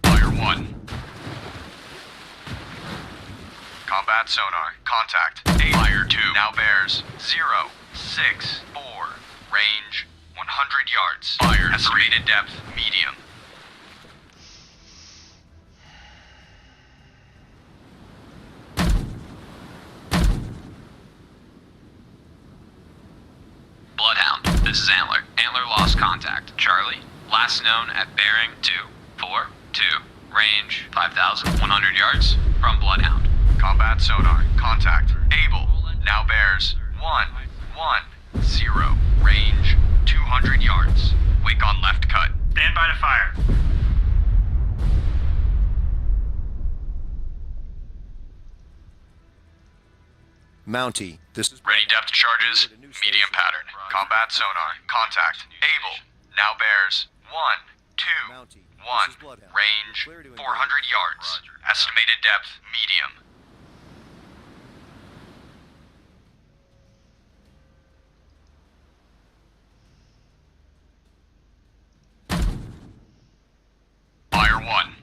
Fire 1. Combat sonar. Contact. Fire 2. Now bears. 0, 6, 4. Range 100 yards. Fire. Estimated depth medium. Bloodhound, this is Antler. Antler lost contact. Charlie, last known at bearing 242. Range 5,100 yards from Bloodhound. Combat sonar. Contact. Able. Now bears. 110. Range 200 yards. Wake on left cut. Stand by to fire. Mountie, this is Ready depth charges. Medium pattern. Combat sonar. Contact. Able. Now bears. 1, 2, 1. Range 400 yards. Estimated depth medium. Fire 1.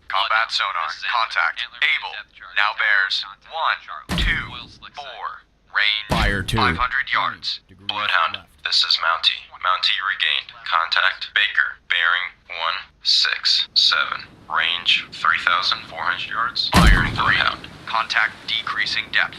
Combat sonar. Contact. Able. Now bears. 1, 2, 4. Range Fire 2. 500 yards. Bloodhound, this is Mountie. Mountie regained contact. Baker, bearing 167. range 3,400 yards. Fire from 3. Bloodhound. Contact decreasing depth.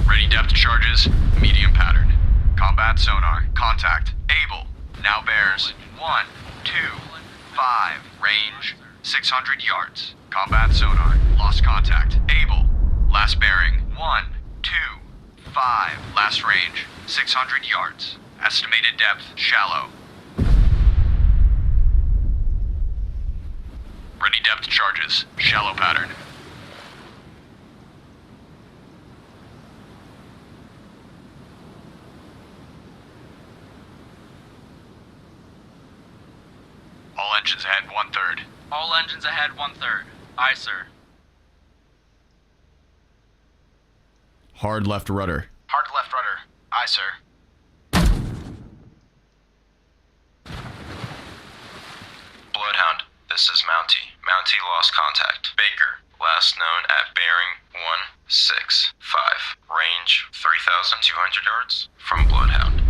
Ready depth charges, medium pattern. Combat sonar, contact, able. Now bears 1, 2, 5, range 600 yards. Combat sonar, lost contact, able. Last bearing 1, 2, 5, last range 600 yards. Estimated depth, shallow. Ready depth charges, shallow pattern. All engines ahead 1/3. All engines ahead 1/3. Aye, sir. Hard left rudder. Hard left rudder. Aye, sir. Bloodhound, this is Mountie. Mountie lost contact. Baker, last known at bearing 165. Range 3,200 yards from Bloodhound.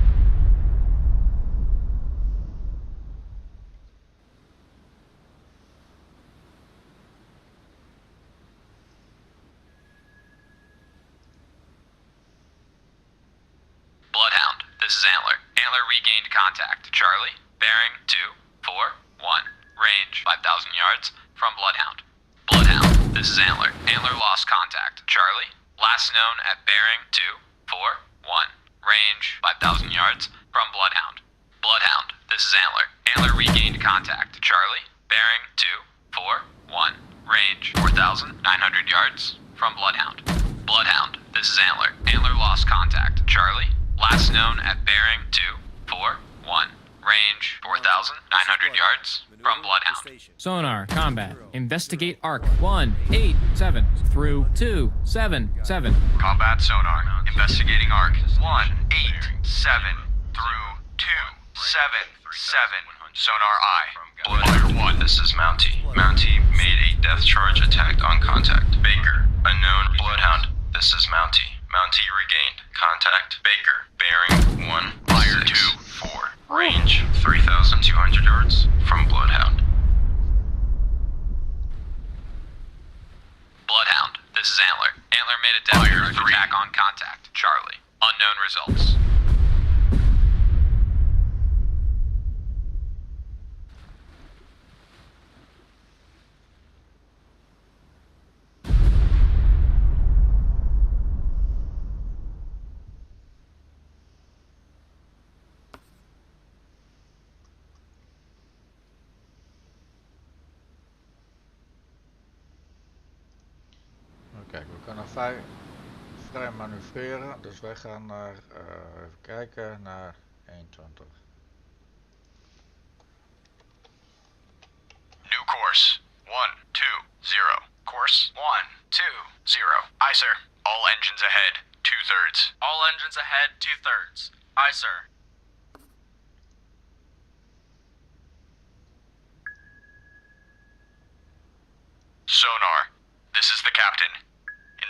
Bloodhound, this is Antler. Antler regained contact. Charlie, bearing 241. Range 5,000 yards from Bloodhound. Bloodhound, this is Antler. Antler lost contact. Charlie, last known at bearing 241. Range 5,000 yards from Bloodhound. Bloodhound, this is Antler. Antler regained contact. Charlie, bearing 241. Range 4,900 yards from Bloodhound. Bloodhound, this is Antler. Antler lost contact. Charlie, last known at bearing 241. Range 4,900 yards from Bloodhound. Sonar, combat, investigate arc 187 through 277. Combat sonar, investigating arc 187 through 277. Sonar eye. Bloodhound 1, this is Mountie. Mountie made a depth charge attack on contact. Baker, unknown. Bloodhound, this is Mountie. Mountie regained contact. Baker, bearing 164. Range 3,200 yards from Bloodhound. Bloodhound, this is Antler. Antler made a depth charge attack on contact. Charlie, unknown results. Kijk, we kunnen vrij manoeuvreren, dus wij gaan naar, even kijken, naar 21. New course 120. Course 120. Aye, sir. All engines ahead 2/3. All engines ahead 2/3. Aye, sir. Sonar, this is the captain.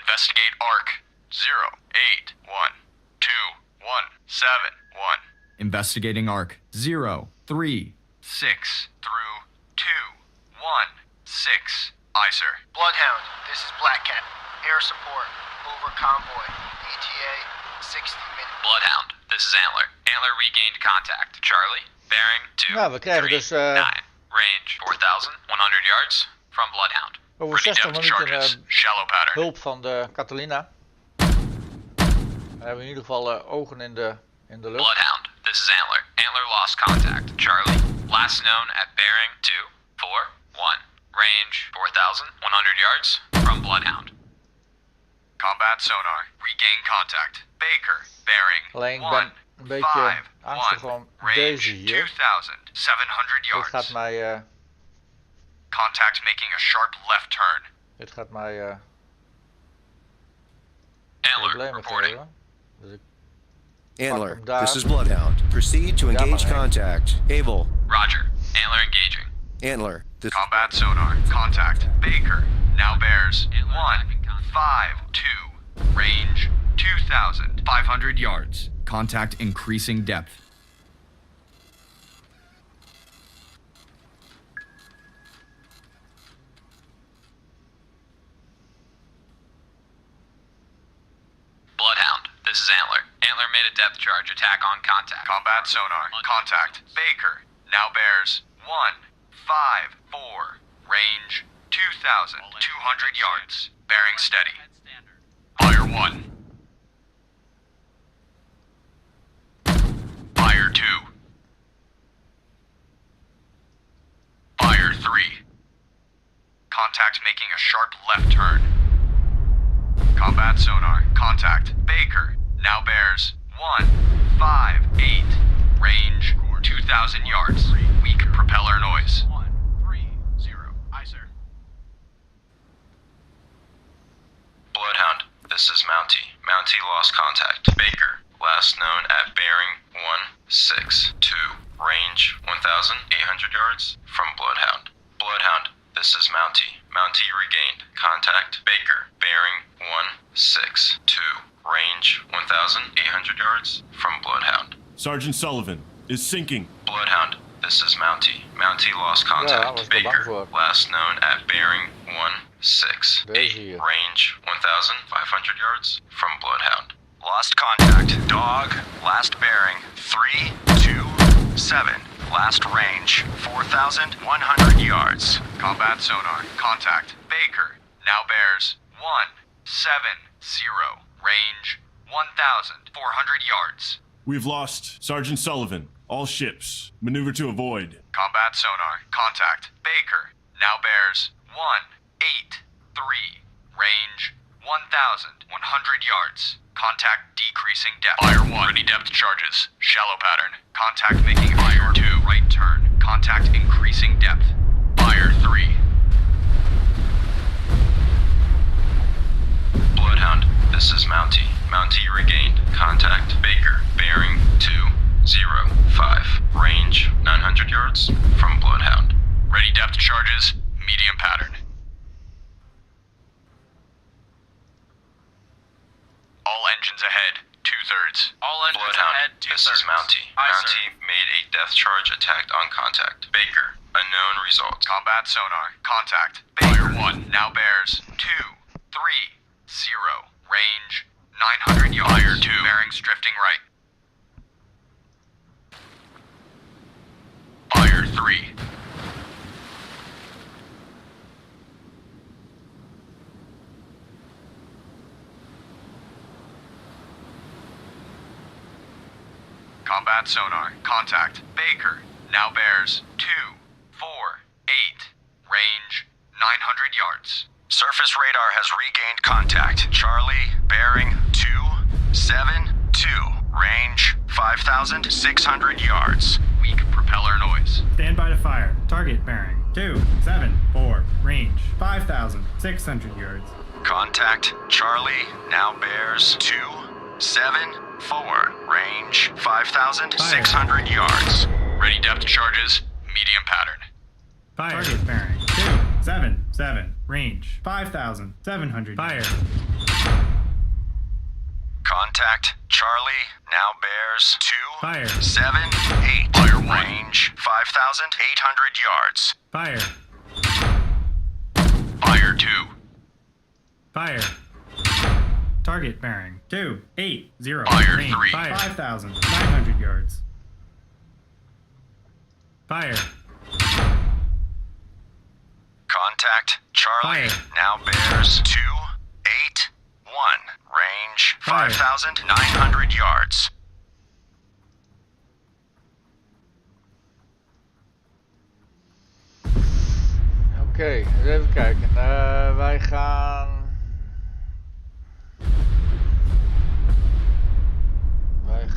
Investigate arc 0812171. Investigating arc 036. Through 216. Aye, sir. Bloodhound, this is Black Cat. Air support. Over convoy. ETA 60 minutes. Bloodhound, this is Antler. Antler regained contact. Charlie, bearing 2. Nou, we krijgen dus 9. Range 4,100 yards from Bloodhound. over 60 minuten Shallow pattern. hulp van de Catalina. Dan hebben we in ieder geval ogen in de lucht. Bloodhound, this is Antler. Antler lost contact. Charlie, last known at bearing 241. Range 4,100 yards from Bloodhound. Combat sonar. Regain contact. Baker, bearing Alleen ik ben een beetje angstig om deze hier. 2,700 Dit yards. gaat mij... Contact making a sharp left turn. dit gaat mij... Antler problemen reporting. geven. Dus ik Antler, Pak hem daar. this is Bloodhound. Proceed to engage maar, hè. contact. Able. Roger. Antler engaging. Antler, this Combat sonar. Contact. Baker. Now bears 152. Range 2,500 yards. Contact increasing depth. Bloodhound, this is Antler. Antler made a depth charge attack on contact. Combat sonar. Contact. Baker. Now bears 154. Range 2,200 yards. Bearing steady. Fire 1. Fire 2. Fire 3. Contact making a sharp left turn. Combat sonar. Contact. Baker. Now bears 158. Range 2,000 yards. Weak propeller noise. 130. Aye, sir. Bloodhound, this is Mountie. Mountie lost contact. Baker, last known at bearing 162. Range 1,800 yards from Bloodhound. Bloodhound, this is Mountie. Mountie regained contact. Baker, bearing 162. Range 1,800 yards from Bloodhound. Sergeant Sullivan is sinking. Bloodhound, this is Mountie. Mountie lost contact. Baker, last known at bearing 168. Range 1,500 yards from Bloodhound. Lost contact. Dog. Last bearing 327. Last range 4,100 yards. Combat sonar. Contact. Baker. Now bears 170. Range 1,400 yards. We've lost Sergeant Sullivan. All ships. Maneuver to avoid. Combat sonar. Contact. Baker. Now bears 183. Range 1,100 yards. Contact decreasing depth. Fire 1. Ready depth charges. Shallow pattern. Contact making Fire 2. Right turn. Contact increasing depth. Fire 3. Bloodhound, this is Mountie. Mountie regained contact. Baker, bearing 205. Range 900 yards from Bloodhound. Ready depth charges. Medium pattern. All engines ahead. 2/3. All engines Bloodhound, ahead, this 2/3. is Mountie. Aye, sir. Mountie made a depth charge attack on contact. Baker, unknown results. Combat sonar. Contact. Fire 1. Now bears 230. Range 900 yards. Fire 2. Bearings drifting right. Fire 3. Combat sonar. Contact. Baker. Now bears 248. Range 900 yards. Surface radar has regained contact. Charlie, bearing 272. Range 5,600 yards. Weak propeller noise. Stand by to fire. Target bearing 274. Range 5,600 yards. Contact. Charlie now bears 274. Range 5,600 yards. Ready depth charges. Medium pattern. Fire. Target bearing 277. Range 5,700. Fire. Contact. Charlie now bears Fire. 278. Fire 1. Range 5,800 yards. Fire. Fire 2. Fire. Target bearing 280. Fire Range 3. 5,900 yards. Fire. Contact. Charlie Fire. now bears 281. Range Fire. 5,900 yards. Oké, even kijken. Wij gaan... even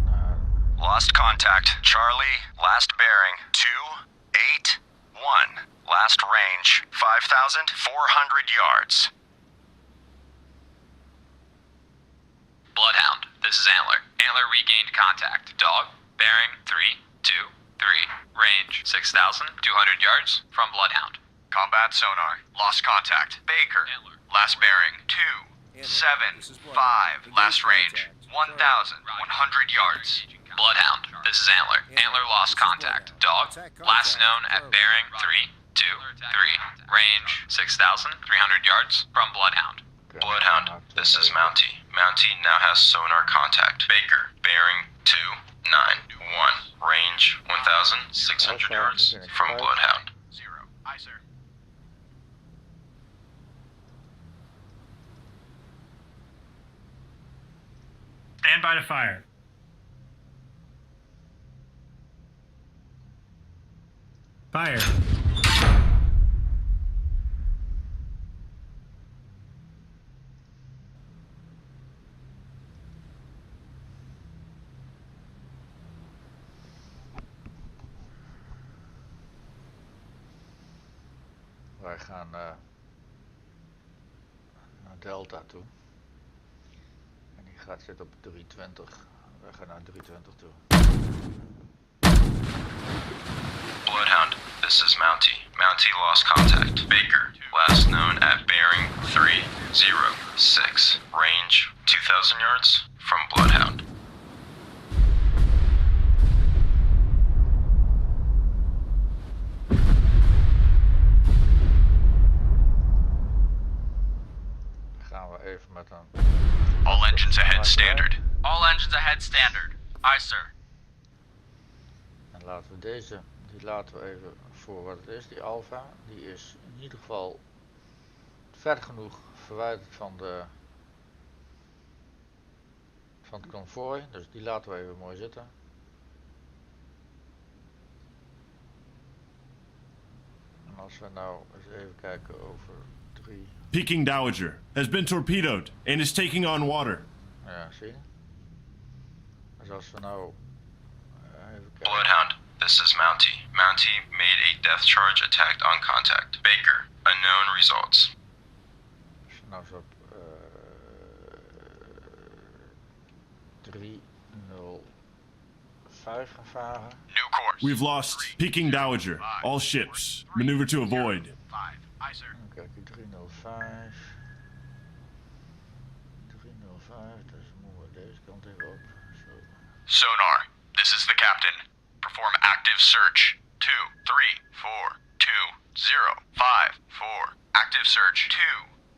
naar... Lost contact. Charlie, last bearing 281. Last range 5,400 yards. Bloodhound, this is Antler. Antler regained contact. Dog, bearing 323. Range 6,200 yards from Bloodhound. Combat sonar. Lost contact. Baker. Last bearing 5. Last range, 1,100 yards. Bloodhound, this is Antler. Antler lost contact. Dog, last known at bearing 323. Range 6,300 yards from Bloodhound. Bloodhound, this is Mountie. Mountie now has sonar contact. Baker, bearing 291. Range 1,600 yards from Bloodhound. 0. Aye, sir. Stand by to fire. Fire. Wij gaan naar Delta toe. En die gaat zitten op 320. Wij gaan naar 320 toe. Bloodhound, this is Mountie. Mountie lost contact. Baker, last known at bearing 306. Range 2,000 yards from Bloodhound. Gaan we even met een... All engines ahead, standard. All engines ahead, standard. Aye, sir. En laten we deze, die laten we even voor wat het is, die Alpha. Die is in ieder geval ver genoeg verwijderd van het konvooi. Dus die laten we even mooi zitten. En als we nou eens even kijken over 3... Peking Dowager has been torpedoed and is taking on water. Ja, zie je? Dus als we nou even kijken. Bloodhound, this is Mountie. Mountie made a death charge attack on contact. Baker, unknown results. Als we nou zo op 305 gaan varen. New course. We've lost Peking Dowager. All ships, maneuver to avoid. 5. Aye, sir. Dan kijk je 305. 305, dus moeten we deze kant even op. Zo. Sonar, this is the captain. Perform active search. 2, 3, 4, 2, 0, 5, 4. Active search. 2,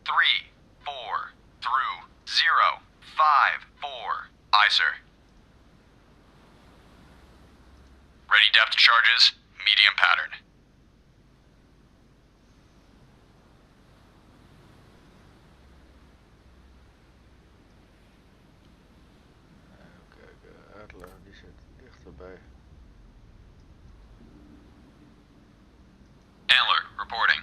3, 4, through, 0, 5, 4. Aye, sir. Ready depth charges, medium pattern. Even kijken, Adler die zit dichterbij. Antler, reporting.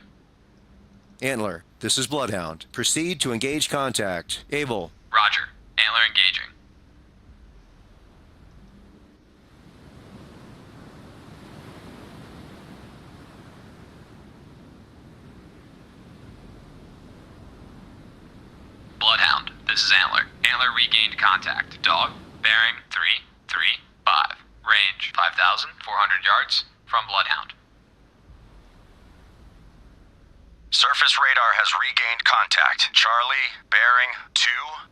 Antler, this is Bloodhound. Proceed to engage contact. Able. Roger. Antler engaging. Bloodhound, this is Antler. Antler regained contact. Dog, bearing 335. Range 5,400 yards from Bloodhound. Surface radar has regained contact. Charlie, bearing 290.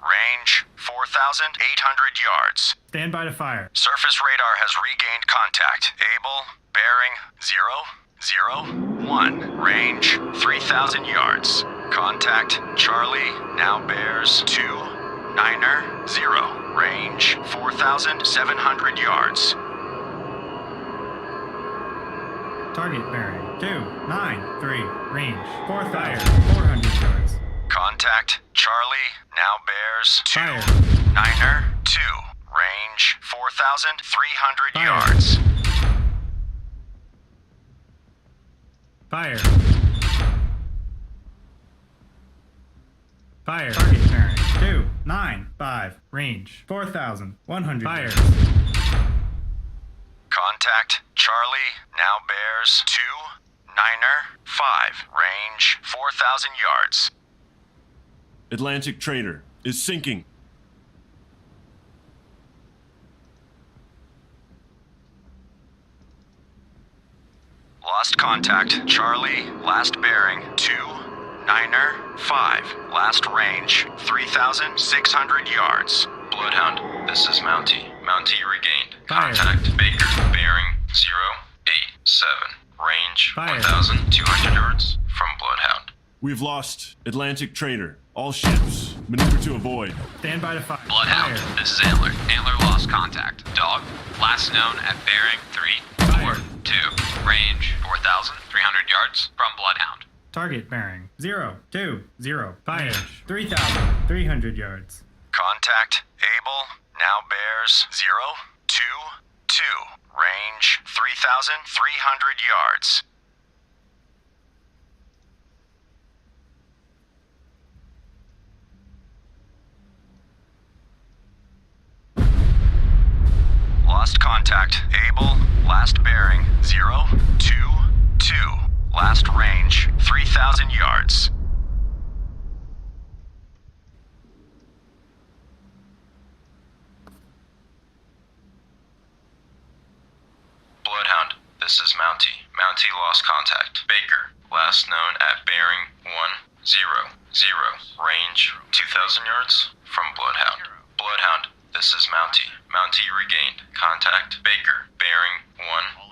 Range 4,800 yards. Stand by to fire. Surface radar has regained contact. Able, bearing 001. Range 3,000 yards. Contact Charlie now bears 290. Range 4,700 yards. Target bearing 293. Range 4,400 yards. Contact Charlie now bears Fire. 292. Range 4,300 Fire. yards. Fire. Fire. Target bearing 295. Range 4,100 yards. Contact Charlie now bears 295. Range 4,000 yards. Atlantic Trader is sinking. Lost contact. Charlie, last bearing 2 Niner, 5. Last range, 3,600 yards. Bloodhound, this is Mountie. Mountie regained. Fire. Contact Baker. Bearing 087. Range Fire. 1,200 yards from Bloodhound. We've lost Atlantic Trader. All ships, maneuver to avoid. Stand by to fire. Bloodhound, Fire. this is Antler. Antler lost contact. Dog, last known at bearing 342. Range 4,300 yards from Bloodhound. Target bearing 020. Fire. 3,300 yards. Contact Able, now bears 022. Range 3,300 yards. Lost contact. Able, last bearing 022. Last range 3,000 yards. Bloodhound, this is Mountie. Mountie lost contact. Baker, last known at bearing 100. Range 2,000 yards from Bloodhound. Bloodhound, this is Mountie. Mountie regained. Contact Baker, bearing 100.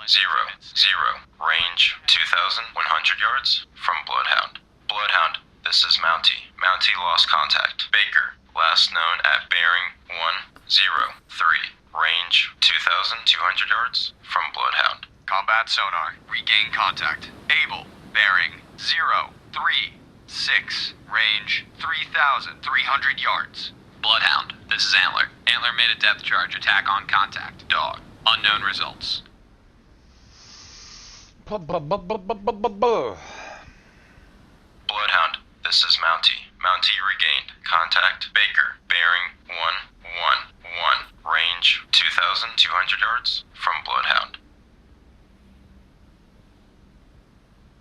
Range 2,100 yards from Bloodhound. Bloodhound, this is Mountie. Mountie lost contact. Baker, last known at bearing 103. Range 2,200 yards from Bloodhound. Combat sonar. Regain contact. Able. Bearing 036. Range 3,300 yards. Bloodhound, this is Antler. Antler made a depth charge attack on contact. Dog, unknown results. Bloodhound, this is Mountie. Mountie regained. Contact Baker, bearing 111. Range 2,200 yards from Bloodhound.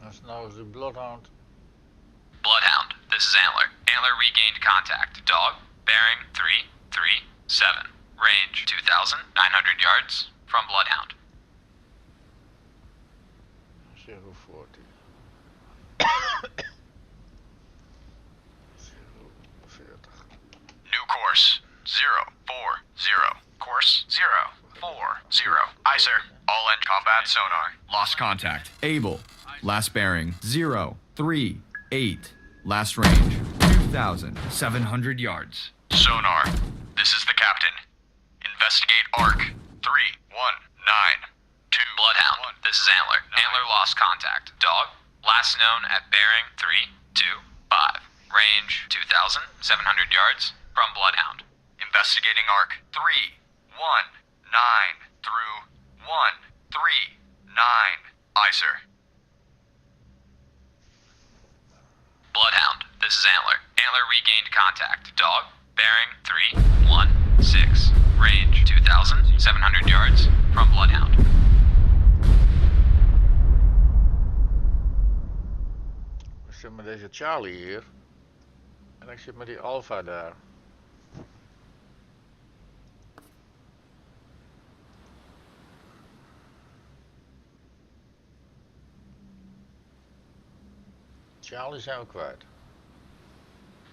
That's now the Bloodhound. Bloodhound, this is Antler. Antler regained contact. Dog, bearing 337. Range 2,900 yards from Bloodhound. 040. 040. New course 040. Course 040. Aye, sir. All end combat sonar. Lost contact. Able. Last bearing 038. Last range 2,700 yards. Sonar. This is the captain. Investigate ARC 3192. Bloodhound, this is Antler. Antler lost contact. Dog, last known at bearing 325. Range 2,700 yards from Bloodhound. Investigating ARC 319 through 139. Aye, sir. Bloodhound, this is Antler. Antler regained contact. Dog, bearing 316. Range 2,700 yards from Bloodhound. Ik zit met deze Charlie hier. En ik zit met die Alpha daar. Charlie zijn we kwijt.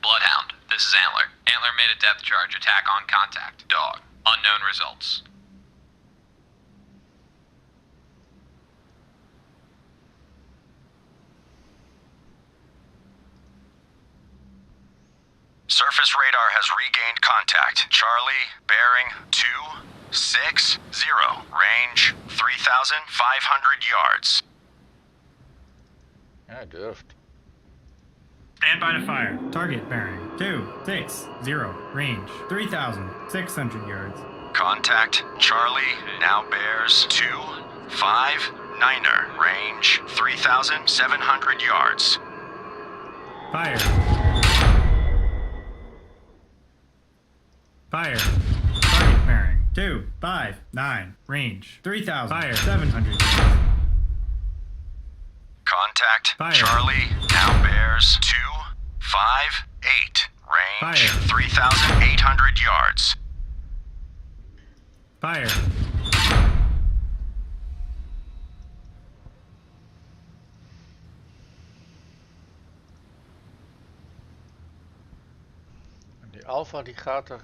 Bloodhound, this is Antler. Antler made a depth charge attack on contact. Dog, unknown results. Surface radar has regained contact. Charlie, bearing 260. Range 3,500 yards. Ja, hij durft. Stand by to fire. Target bearing 260. Range 3,600 yards. Contact Charlie, now bears 259. Range 3,700 yards. Fire. Fire. Target bearing 259. Range 3,700 yards. Contact Fire. Charlie, now bears 258. Range Fire. 3,800 yards. Fire. Die Alpha die gaat er.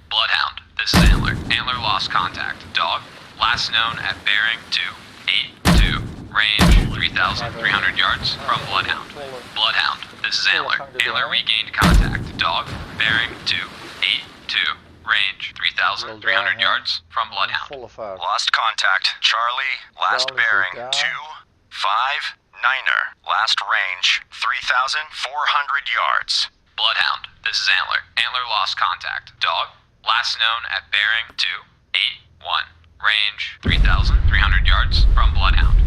Bloodhound, this is Antler. Antler lost contact. Dog, last known at bearing 282. Range 3,300 yards from Bloodhound. Bloodhound, this is Antler. Antler regained contact. Dog, bearing 282. Range 3,300 yards from Bloodhound. Volle vaart. Lost contact. Charlie, last bearing 259er. Last range 3,400 yards. Bloodhound, this is Antler. Antler lost contact. Dog, last known at bearing 281. Range 3,300 yards from Bloodhound.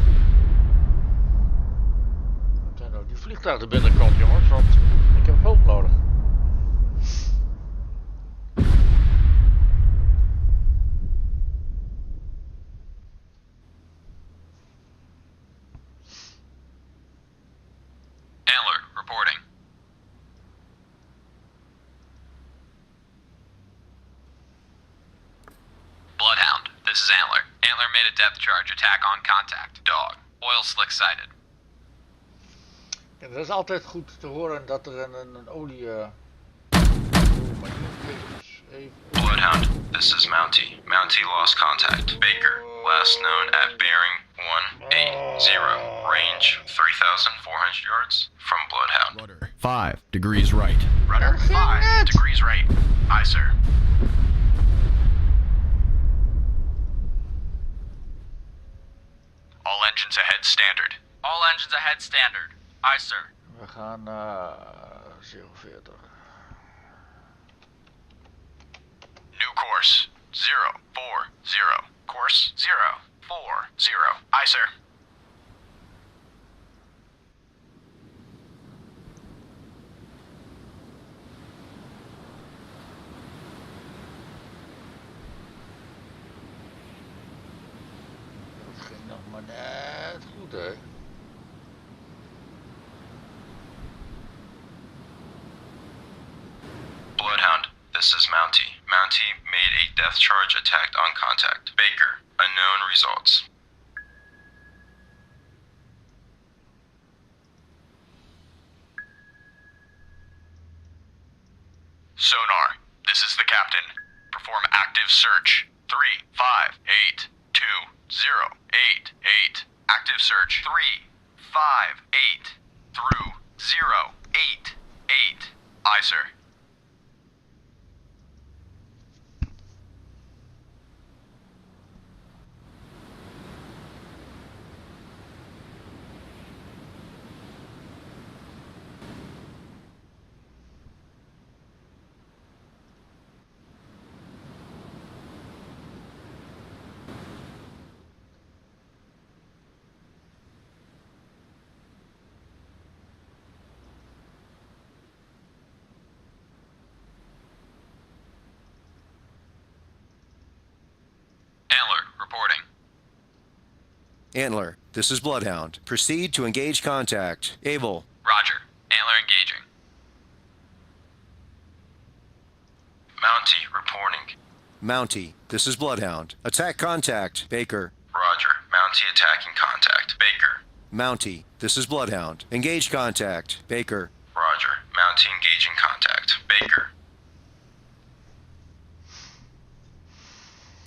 Wat zijn nou die vliegtuigen de binnenkant, jongens? Want ik heb hulp nodig. Antler, reporting. Bloodhound, this is Antler. Antler made a depth charge attack on contact. Dog, oil slick sighted. Ja, dat is altijd goed te horen dat er een olie... Bloodhound, this is Mountie. Mountie lost contact. Baker, last known at bearing 180. Range 3,400 yards from Bloodhound. Rudder 5 degrees right. Rudder 5 degrees right. Aye, sir. All engines ahead standard. All engines ahead standard. Aye, sir. We gaan naar 040. New course 040. Course 040. Aye, sir. Dat ging nog maar net goed, hè? Bloodhound, this is Mountie. Mountie made a depth charge attack on contact. Baker, unknown results. Sonar, this is the captain. Perform active search. 3582088. Active search. 358 through 088. Aye, sir. Antler, reporting. Antler, this is Bloodhound. Proceed to engage contact. Able. Roger. Antler engaging. Mountie reporting. Mountie, this is Bloodhound. Attack contact. Baker. Roger. Mountie attacking contact. Baker. Mountie, this is Bloodhound. Engage contact. Baker. Roger. Mountie engaging contact. Baker.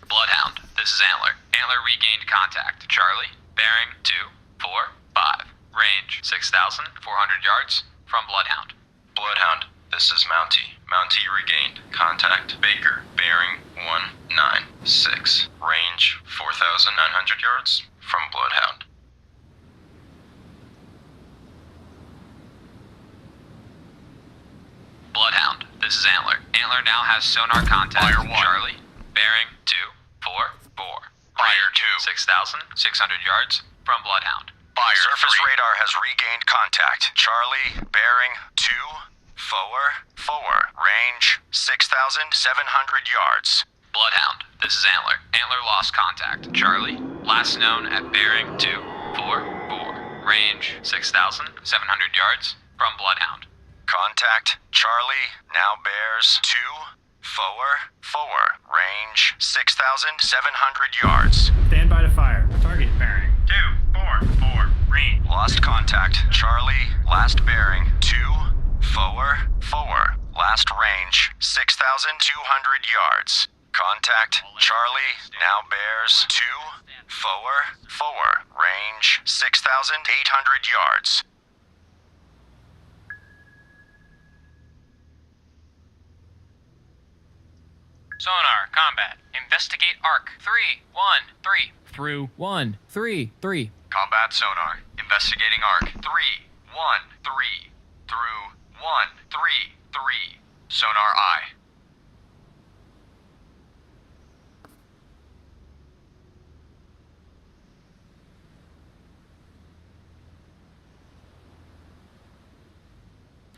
Bloodhound, this is Antler. Antler regained contact. Charlie, bearing 245. Range 6,400 yards from Bloodhound. Bloodhound, this is Mountie. Mountie regained contact. Baker, bearing 196. Range 4,900 yards from Bloodhound. Bloodhound, this is Antler. Antler now has sonar contact. Fire 1. Charlie, bearing 244. Fire 2. 6,600 yards from Bloodhound. Fire Surface 3. Radar has regained contact. Charlie, bearing 244. Range 6,700 yards. Bloodhound, this is Antler. Antler lost contact. Charlie, last known at bearing 244. Range 6,700 yards from Bloodhound. Contact Charlie now bears 244. Range 6,700 yards. Stand by to fire. Target bearing. 244. Range. Lost contact Charlie. Last bearing 244. Last range 6,200 yards. Contact Charlie, now bears 2, 4, range 6,800 yards. Sonar, combat. Investigate arc. 3-1-3. Through 1-3-3. Combat sonar. Investigating arc. 3-1-3. Through 1-3-3. Sonar I.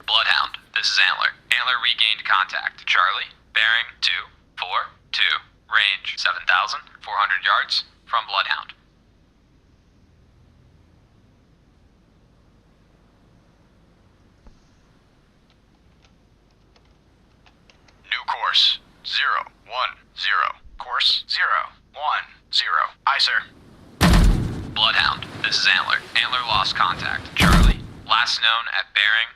Bloodhound, this is Antler. Antler regained contact. Charlie, bearing 2-4-2. Range 7,400 yards from Bloodhound. New course. 0-1-0. Course 0-1-0. Aye, sir. Bloodhound, this is Antler. Antler lost contact. Charlie, last known at bearing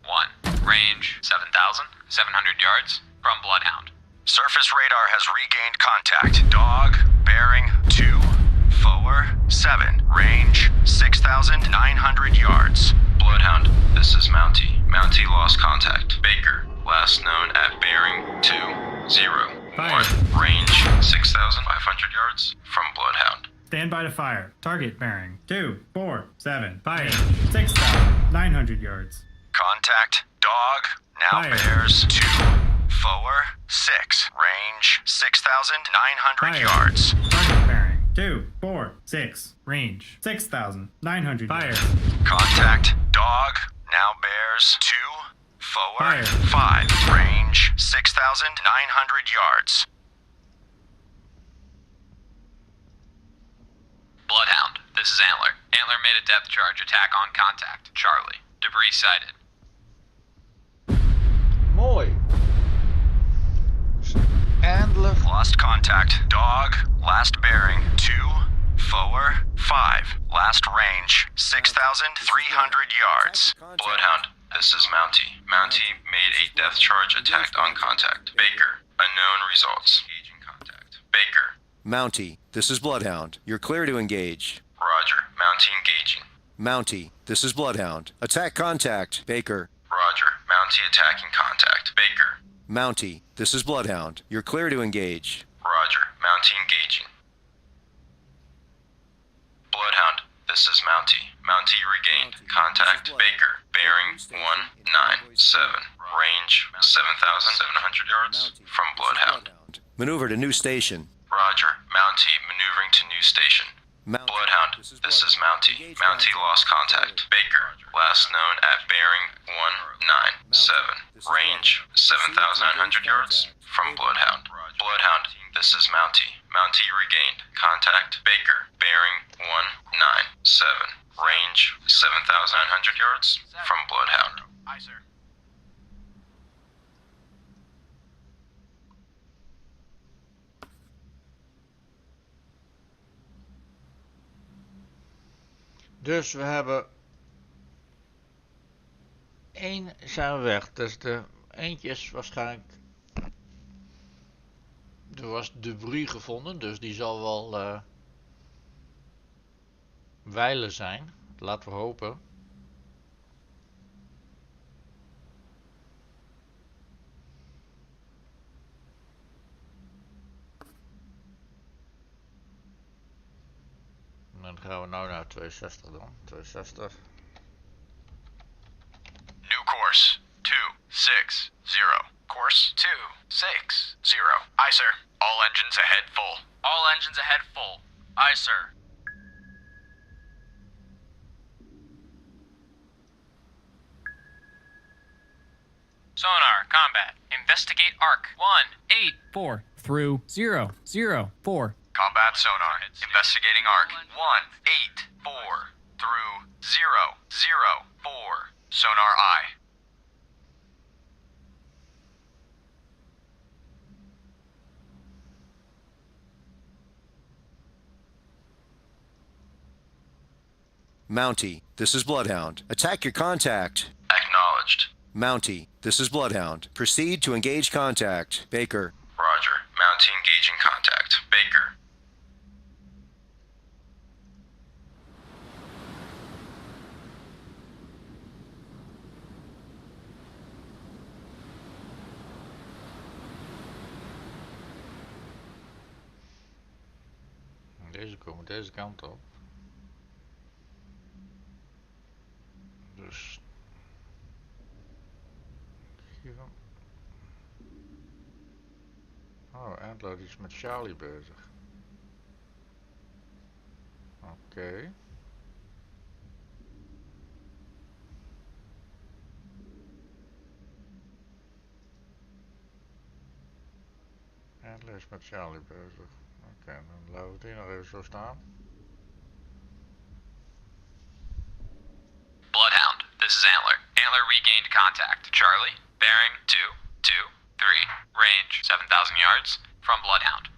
2-4-1. Range 7,700 yards from Bloodhound. Surface radar has regained contact. Dog, bearing 2-4-7. Range 6,900 yards. Bloodhound, this is Mountie. Mountie lost contact. Baker, last known at bearing 2-0-1. Range 6,500 yards from Bloodhound. Stand by to fire. Target bearing 2-4-7. Fire 6,900 yards. Contact. Dog, now Fire. bears 2-4-6. Range 6,900 yards. Target bearing 2-4-6. Range 6,900 yards. Contact. Dog, now bears 2-4-5. Range 6,900 yards. Bloodhound, this is Antler. Antler made a depth charge attack on contact. Charlie, debris sighted. Mooi. Antler. Lost contact. Dog, last bearing 2-4-5. Last range 6,300 yards. Bloodhound, this is Mountie. Mountie made a depth charge attack on contact. Baker, unknown results. Engaging contact. Baker. Mountie, this is Bloodhound. You're clear to engage. Roger. Mountie engaging. Mountie, this is Bloodhound. Attack contact. Baker. Roger. Mountie attacking contact. Baker. Mountie, this is Bloodhound. You're clear to engage. Roger. Mountie engaging. Bloodhound, this is Mountie. Mountie regained contact. Baker. Bearing 197. Range 7,700 yards from Bloodhound. Maneuver to new station. Roger. Mountie maneuvering to new station. Bloodhound, this is Mountie. Mountie lost contact. Baker, last known at bearing 197. Range 7,900 yards from Bloodhound. Bloodhound, this is Mountie. Mountie regained contact. Baker, bearing 197. Range 7,900 yards from Bloodhound. Aye, sir. Dus we hebben één zijn we weg. Dus de eentje is waarschijnlijk. Er was debris gevonden, dus die zal wel wijlen zijn. Laten we hopen. En dan gaan we nou naar 62 dan. 62. New course 260. Course 260. Aye, sir. All engines ahead full. All engines ahead full. Aye, sir. Sonar, combat. Investigate arc. 1-8-4 through 0-0-4. Combat sonar. Investigating arc. 184 through 004. Sonar I. Mountie, this is Bloodhound. Attack your contact. Acknowledged. Mountie, this is Bloodhound. Proceed to engage contact. Baker. Roger. Mountie engaging contact. Baker. Deze komen deze kant op. Dus hiervan. Oh, Antler is met Charlie bezig. Oké. Antler is met Charlie bezig. Oké, dan laten we het hier nog even zo staan. Bloodhound, this is Antler. Antler regained contact. Charlie, bearing 223, range 7,000 yards from Bloodhound.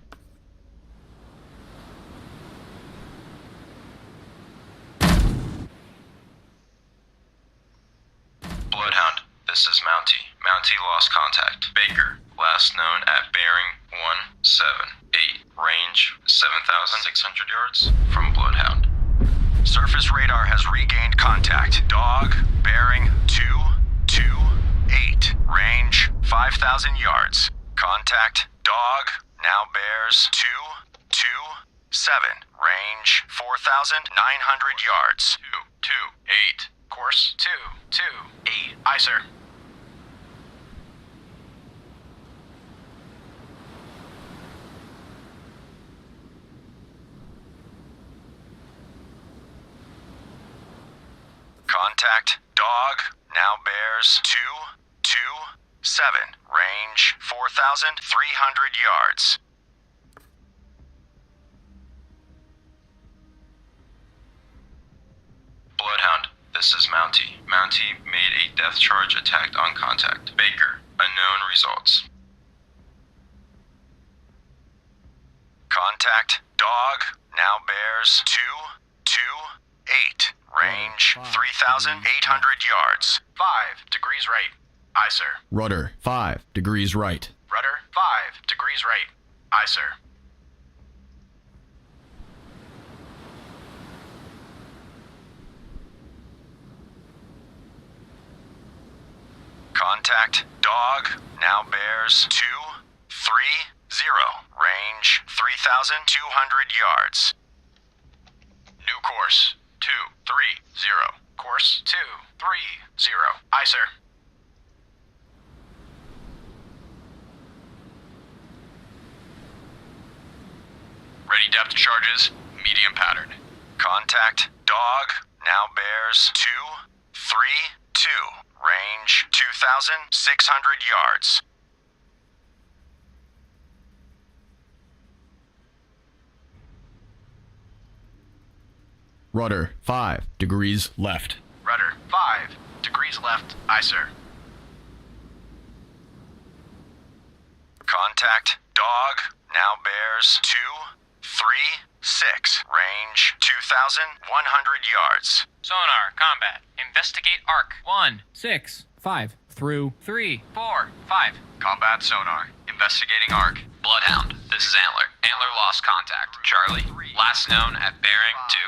Bloodhound, this is Mountie. Mountie lost contact. Baker, last known at bearing 178, range 7,600 yards from Bloodhound. Surface radar has regained contact. Dog, bearing 228, range 5,000 yards. Contact, dog, now bears 227, range 4,900 yards. 228. Course 228. Aye, sir. Contact, dog, now bears 227, range 4,300 yards. Bloodhound, this is Mountie. Mountie made a death charge attack on contact. Baker, unknown results. Contact, dog, now bears 228, range 3,800 yards. 5 degrees right. Aye, sir. Rudder, 5 degrees right. Rudder 5 degrees right. Aye, sir. Contact, dog, now bears 230, range 3,200 yards. New course 230. Course 230. Aye, sir. Ready depth charges, medium pattern. Contact, dog, now bears 232, range 2,600 yards. Rudder, 5 degrees left. Rudder 5 degrees left. Aye, sir. Contact, dog, now bears 236, range 2,100 yards. Sonar, combat. Investigate arc. 1, 6, 5, through 3, 4, 5. Combat sonar. Investigating arc. Bloodhound, this is Antler. Antler lost contact. Charlie, last known at bearing 220,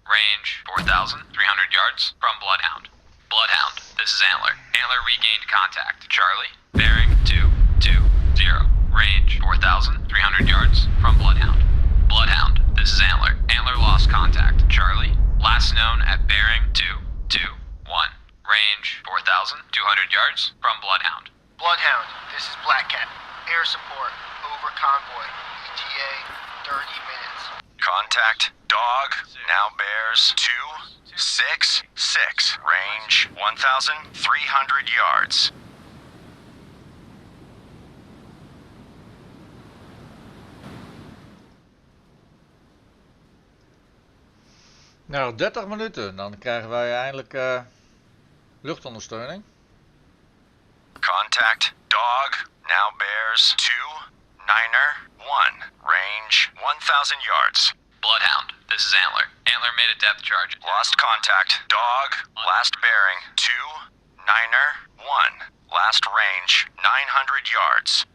range 4,300 yards from Bloodhound. Bloodhound, this is Antler. Antler regained contact. Charlie, bearing 220, range 4,300 yards from Bloodhound. Bloodhound, this is Antler. Antler lost contact. Charlie, last known at bearing 221, range 4,200 yards from Bloodhound. Bloodhound, this is Black Cat. Air support, over convoy. ETA, 30 minutes. Contact, dog, now bears 266, range 1,300 yards. Nou, 30 minuten, dan krijgen wij eindelijk luchtondersteuning. Contact, dog, now bears 291, range 1,000 yards. Bloodhound, this is Antler. Antler made a depth charge. Lost contact, dog, last bearing 291, Niner 1. Last range 900 yards.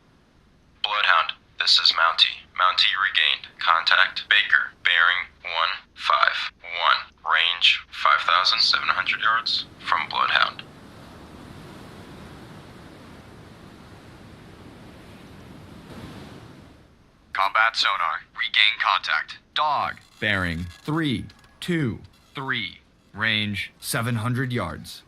Bloodhound, this is Mountie. Mountie regained. Contact Baker. Bearing 151. Range 5,700 yards from Bloodhound. Combat sonar. Regain contact. Dog. Bearing 323. Range 700 yards.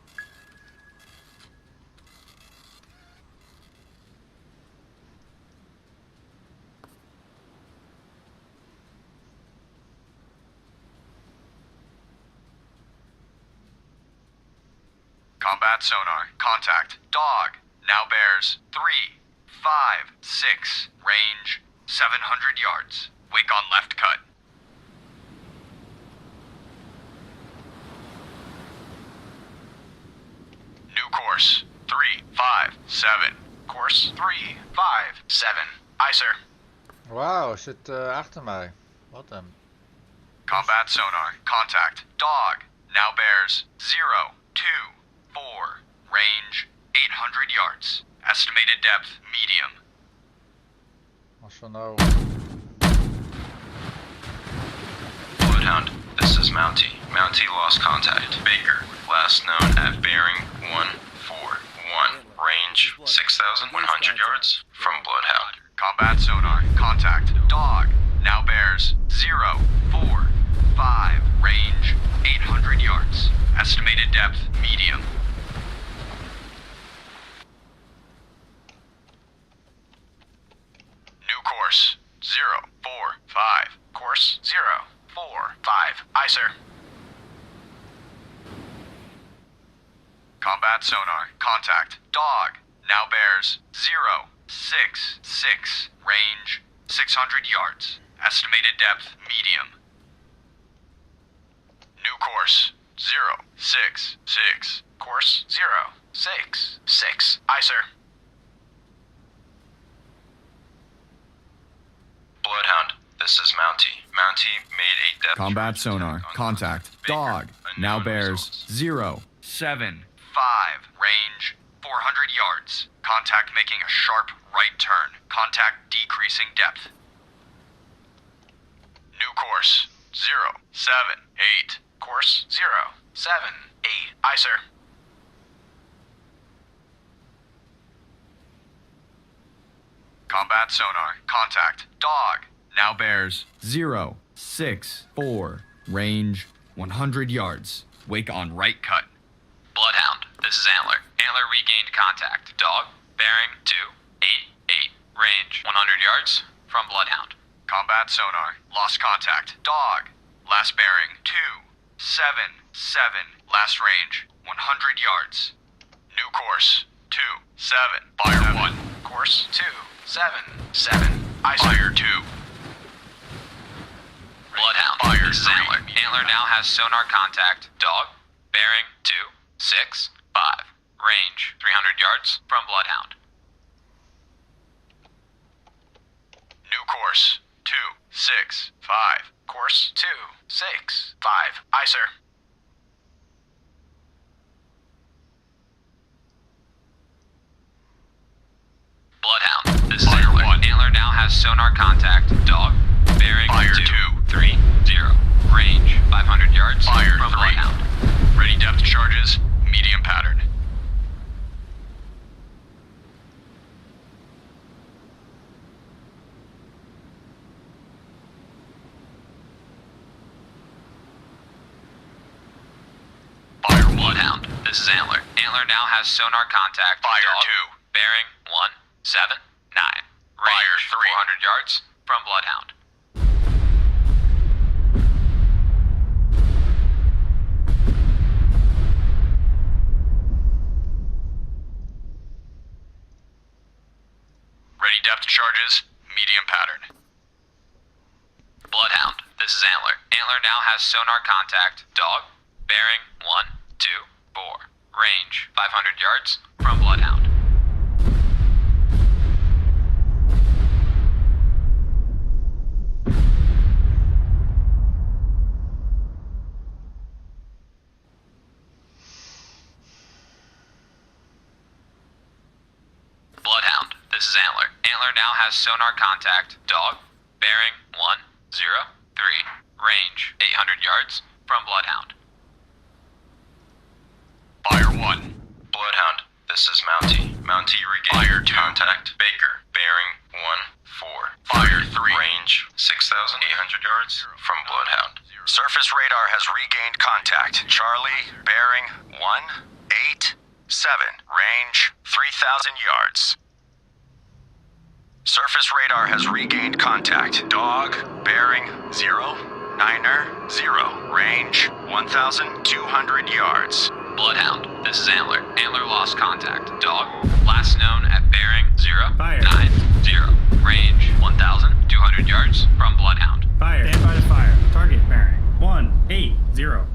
Combat sonar. Contact. Dog. Now bears 356. Range 700 yards. Wake on left cut. New course 357. Course 357. Aye, sir. Wauw, zit achter mij. Wat een. Combat sonar. Contact. Dog. Now bears 024. Range 800 yards. Estimated depth medium. Als we nou. Bloodhound, this is Mountie. Mountie lost contact. Baker, last known at bearing 141. Range 6,100 yards from Bloodhound. Combat sonar. Contact. Dog. Now bears 045. Range 800 yards. Estimated depth medium. New course 045. Course 045. Aye, sir. Combat sonar. Contact. Dog. Now bears 066. Range 600 yards. Estimated depth medium. New course 066. Course 066. Aye, sir. Bloodhound, this is Mountie. Mountie made a depth Combat charge sonar. attack on Contact. Baker. Dog. Now Unknown bears results. 075. Range 400 yards. Contact making a sharp right turn. Contact decreasing depth. New course 078. Course 078. Aye, sir. Combat sonar. Contact. Dog. Now bears 064. Range 100 yards. Wake on right cut. Bloodhound, this is Antler. Antler regained contact. Dog, bearing 288. Range 100 yards from Bloodhound. Combat sonar. Lost contact. Dog. Last bearing 277. Last range 100 yards. New course 27. Fire 1. Course 277. Ice Fire 2. Bloodhound, Fire this is 3. Antler. Antler now has sonar contact. Dog, bearing 265. Range 300 yards from Bloodhound. New course 265. Course 265. Aye, sir. Bloodhound, this is Antler. Antler now has sonar contact. Dog, bearing Fire 230. Range 500 yards Fire from 3. Bloodhound. Ready depth charges. Medium pattern. Fire 1. Bloodhound, this is Antler. Antler now has sonar contact. Fire Dog, 2. bearing 179. Range Fire 3. 400 yards from Bloodhound. Ready depth charges. Medium pattern. Bloodhound, this is Antler. Antler now has sonar contact. Dog, bearing 124. Range 500 yards from Bloodhound. this is Antler. Antler now has sonar contact. Dog, bearing 103. Range 800 yards from Bloodhound. Fire 1. Bloodhound, this is Mountie. Mountie regained Fire 2. contact. Baker, bearing 1-4. Fire 3. Range 6,800 yards from Bloodhound. Surface radar has regained contact. Charlie, bearing 187. Range 3,000 yards. Surface radar has regained contact. Dog, bearing 090. Range 1,200 yards. Bloodhound, this is Antler. Antler lost contact. Dog, last known at bearing 090. Range 1,200 yards from Bloodhound. Fire. Stand by to fire. Target bearing 180.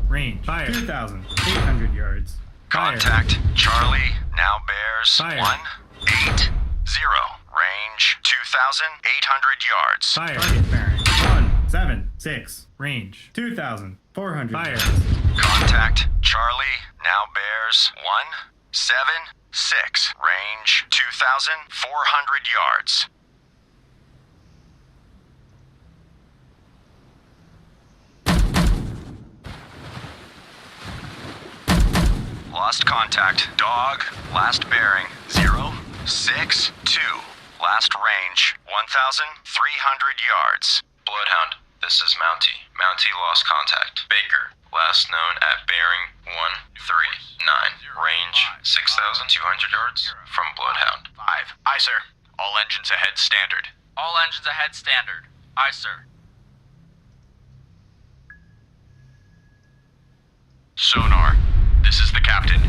Range 2,800 yards. Fire. Contact. Charlie now bears Fire. 180. Range 2,800 yards. Fire. Target bearing 176. Range 2,400 yards. Contact. Charlie now bears 176. Range 2,400 yards. Lost contact. Dog, last bearing 062. Last range 1,300 yards. Bloodhound, this is Mountie. Mountie lost contact. Baker, last known at bearing 139. Range 6,200 yards from Bloodhound. 5. Aye, sir. All engines ahead standard. All engines ahead standard. Aye, sir. Sonar, this is the captain.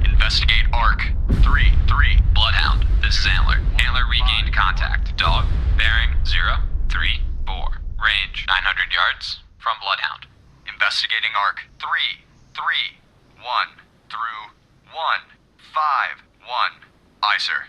Investigate ARC 3-3. Bloodhound, this is Antler. Antler regained contact. Dog, bearing 034. Range 900 yards from Bloodhound. Investigating ARC 3-3-1 through 1-5-1. Aye, sir.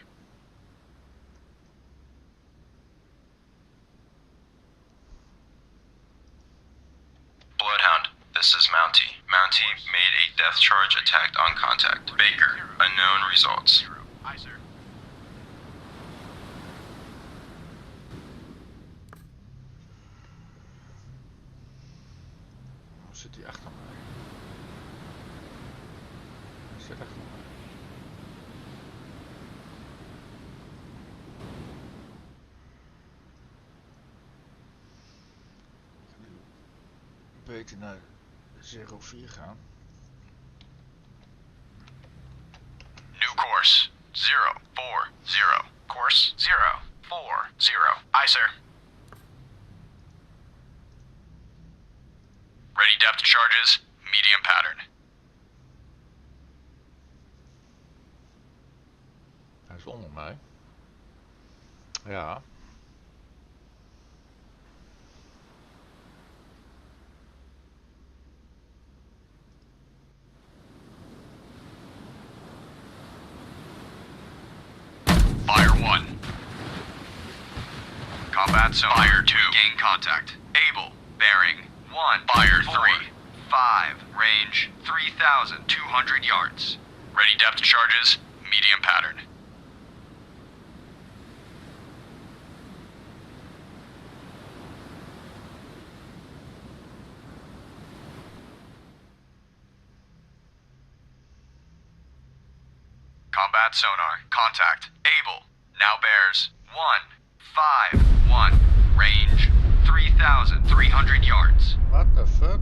Bloodhound, this is Mountie. Mountie made a death charge attack on contact. Baker, unknown results. Aye, sir. Hoe zit hij achter mij? Hij zit achter mij. Ik ga nu beter naar 04 gaan. New course 040. Course 040. Aye, sir. Ready depth charges, medium pattern. Hij is onder mij. Ja. Fire 1. Combat zone. Fire 2. Gain contact. Able. Bearing 1. Fire 3. 5. Range 3,200 yards. Ready depth charges, medium pattern. Combat sonar. Contact. Able. Now bears 151. Range 3,300 yards. What the fuck?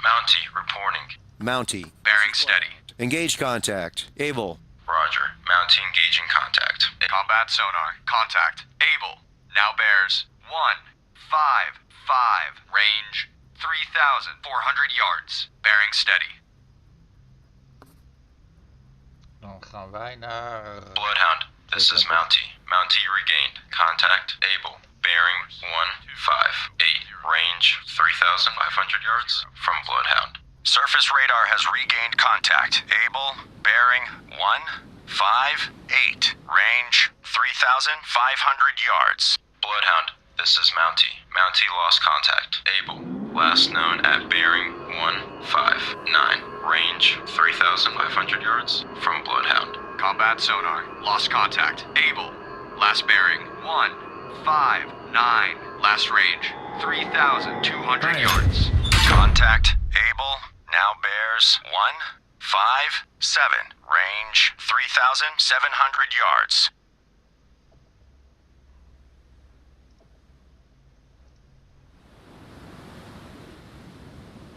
Mountie reporting. Mountie. Bearing steady. Engage contact. Able. Roger. Mountie engaging contact. Combat sonar. Contact. Able. Now bears 155. Range 3,400 yards. Bearing steady. Dan gaan wij naar... Bloodhound, this is Mountie. Mountie regained. Contact able. Bearing 158. Range 3,500 yards from Bloodhound. Surface radar has regained contact. Able. Bearing 158. Range 3,500 yards. Bloodhound, this is Mountie. Mountie lost contact. Able. last known at bearing 159, range 3,500 yards from Bloodhound. Combat sonar. Lost contact. Able. Last bearing 159. Last range 3,200 yards. Contact. Able. Now bears 157. Range 3,700 yards.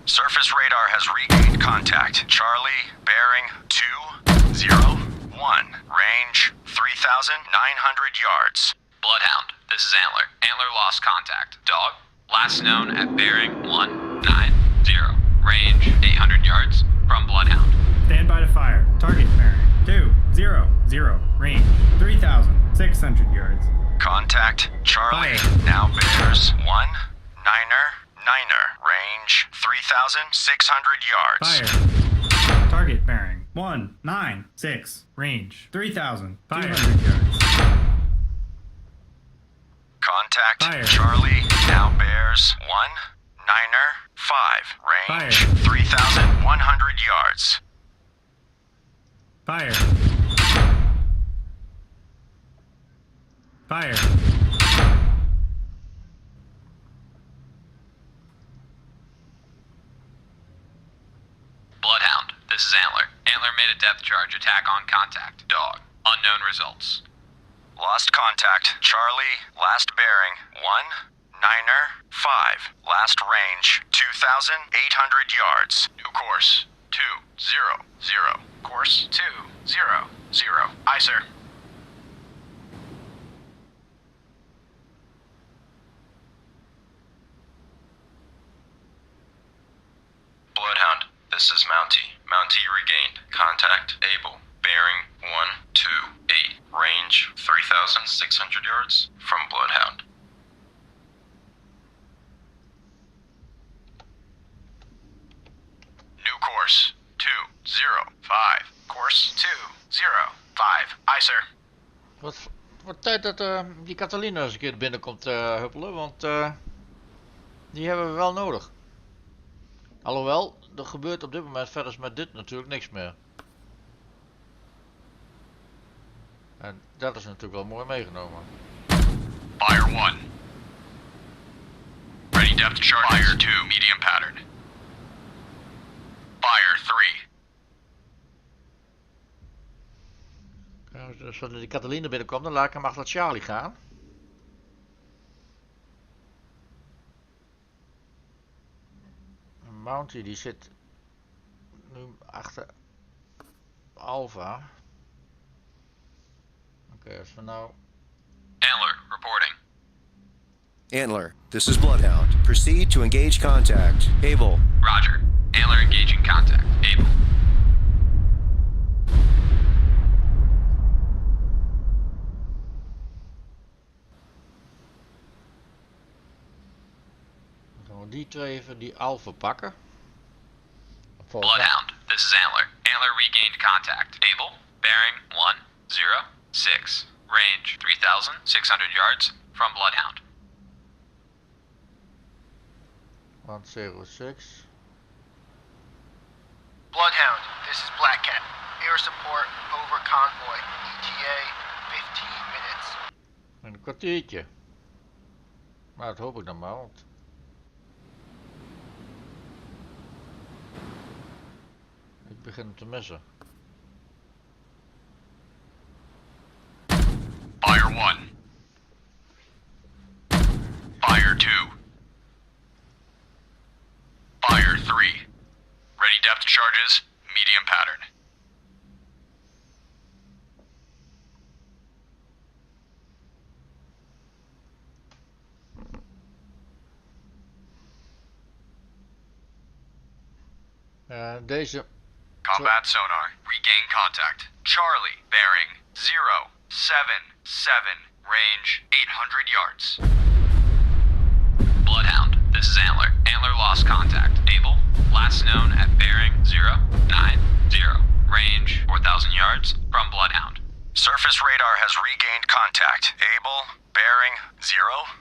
Surface radar has regained contact. Charlie, bearing 201. Range 3,900 yards. Bloodhound, this is Antler. Antler lost contact. Dog, last known at bearing 190. Range 800 yards from Bloodhound. Stand by to fire. Target bearing 200. Range 3,600 yards. Contact. Charlie, Fire. now bears 199. Range 3,600 yards. Fire. Target bearing 196. Range 3,200 yards. Contact. Fire. Charlie, now bears 195. Range Fire. 3,100 yards. Fire. Fire. Bloodhound, this is Antler. Antler made a depth charge attack on contact. Dog, unknown results. Lost contact. Charlie, last bearing 195. Last range 2,800 yards. New course 200. Course 200. Aye, sir. Bloodhound, this is Mountie. Mountie regained contact. Able. Bearing 128. Range 3,600 yards from Bloodhound. New course 205. Course 205. Aye, sir. Wat tijd dat die Catalina eens een keer binnenkomt huppelen, want die hebben we wel nodig. Alhoewel, er gebeurt op dit moment verder met dit natuurlijk niks meer. En dat is natuurlijk wel mooi meegenomen. Fire 1. Ready depth chart. Fire 2, medium pattern. Fire 3. Dus als die Catalina binnenkomt, dan laat ik hem achter Charlie gaan. Mountie die zit nu achter Alpha. Oké, als we nou... Antler, reporting. Antler, this is Bloodhound. Proceed to engage contact. Able. Roger. Antler engaging contact. Able. Dan gaan we die twee even die Alpha pakken. Bloodhound, this is Antler. Antler regained contact. Able. Bearing 106. Range 3,600 yards from Bloodhound. 106. Bloodhound, this is Black Cat. Air support over convoy. ETA 15 minutes. Een kwartiertje. Maar dat hoop ik dan maar, want... ik begin hem te missen. Fire 1. Fire 2. Fire 3. Ready depth charges, medium pattern. Deze... Combat sonar. Regain contact. Charlie, bearing 077. Range 800 yards. Bloodhound, this is Antler. Antler lost contact. Able. Last known at bearing 090. Range 4,000 yards from Bloodhound. Surface radar has regained contact. Able, bearing 089.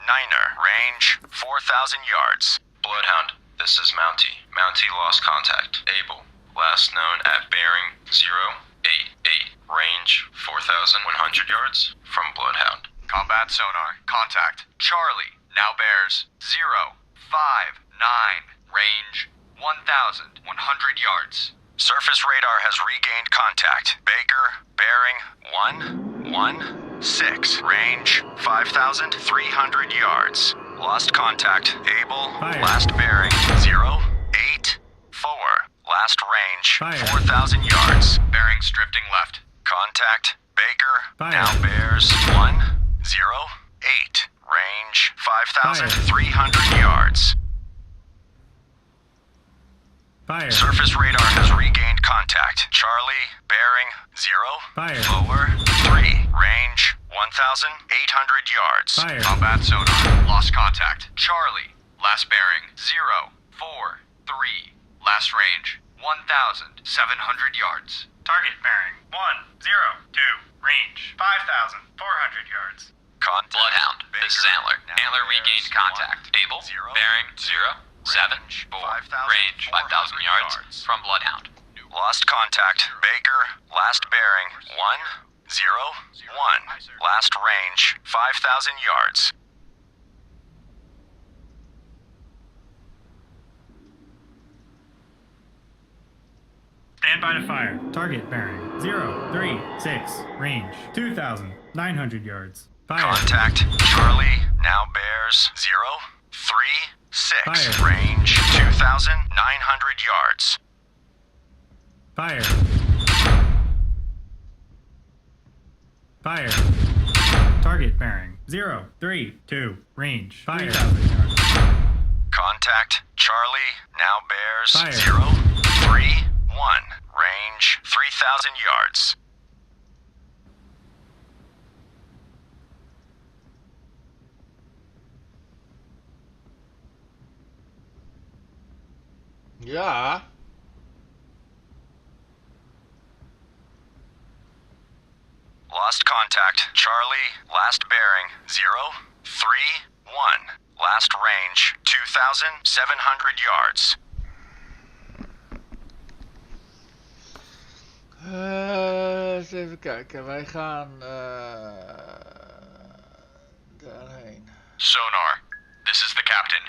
Niner, range 4,000 yards. Bloodhound, this is Mountie. Mountie lost contact. Able. Last known at bearing 088. Range 4,100 yards from Bloodhound. Combat sonar. Contact. Charlie. Now bears 059. Range 1,100 yards. Surface radar has regained contact. Baker, bearing 116. Range 5,300 yards. Lost contact. Able. Fire. Last bearing 084. Last range Fire. 4,000 yards. Bearings drifting left. Contact. Baker. Fire. Now bears 108. Range 5,300 yards. Fire. Surface radar has regained contact. Charlie, bearing 043. Range 1,800 yards. Fire. Combat sonar. Lost contact. Charlie, last bearing 043. Last range 1,700 yards. Target bearing 102. Range 5,400 yards. Contact. Bloodhound, this is Antler. Now Antler bears regained contact. Able, 10, bearing 074. Range 5,000 yards from Bloodhound. Lost contact. Baker, last bearing 101. Last range 5,000 yards. Stand by to fire. Target bearing 036. Range 2,900 yards. Fire. Contact. Charlie now bears 036. Fire. Range 2,900 yards. Fire. Fire. Target bearing 032. Range 5,000 yards. Contact. Charlie now bears Fire. 031. Range 3,000 yards. Ja. Lost contact. Charlie, last bearing 031. Last range 2,700 yards. Eens even kijken. Wij gaan daarheen. Sonar, this is the captain.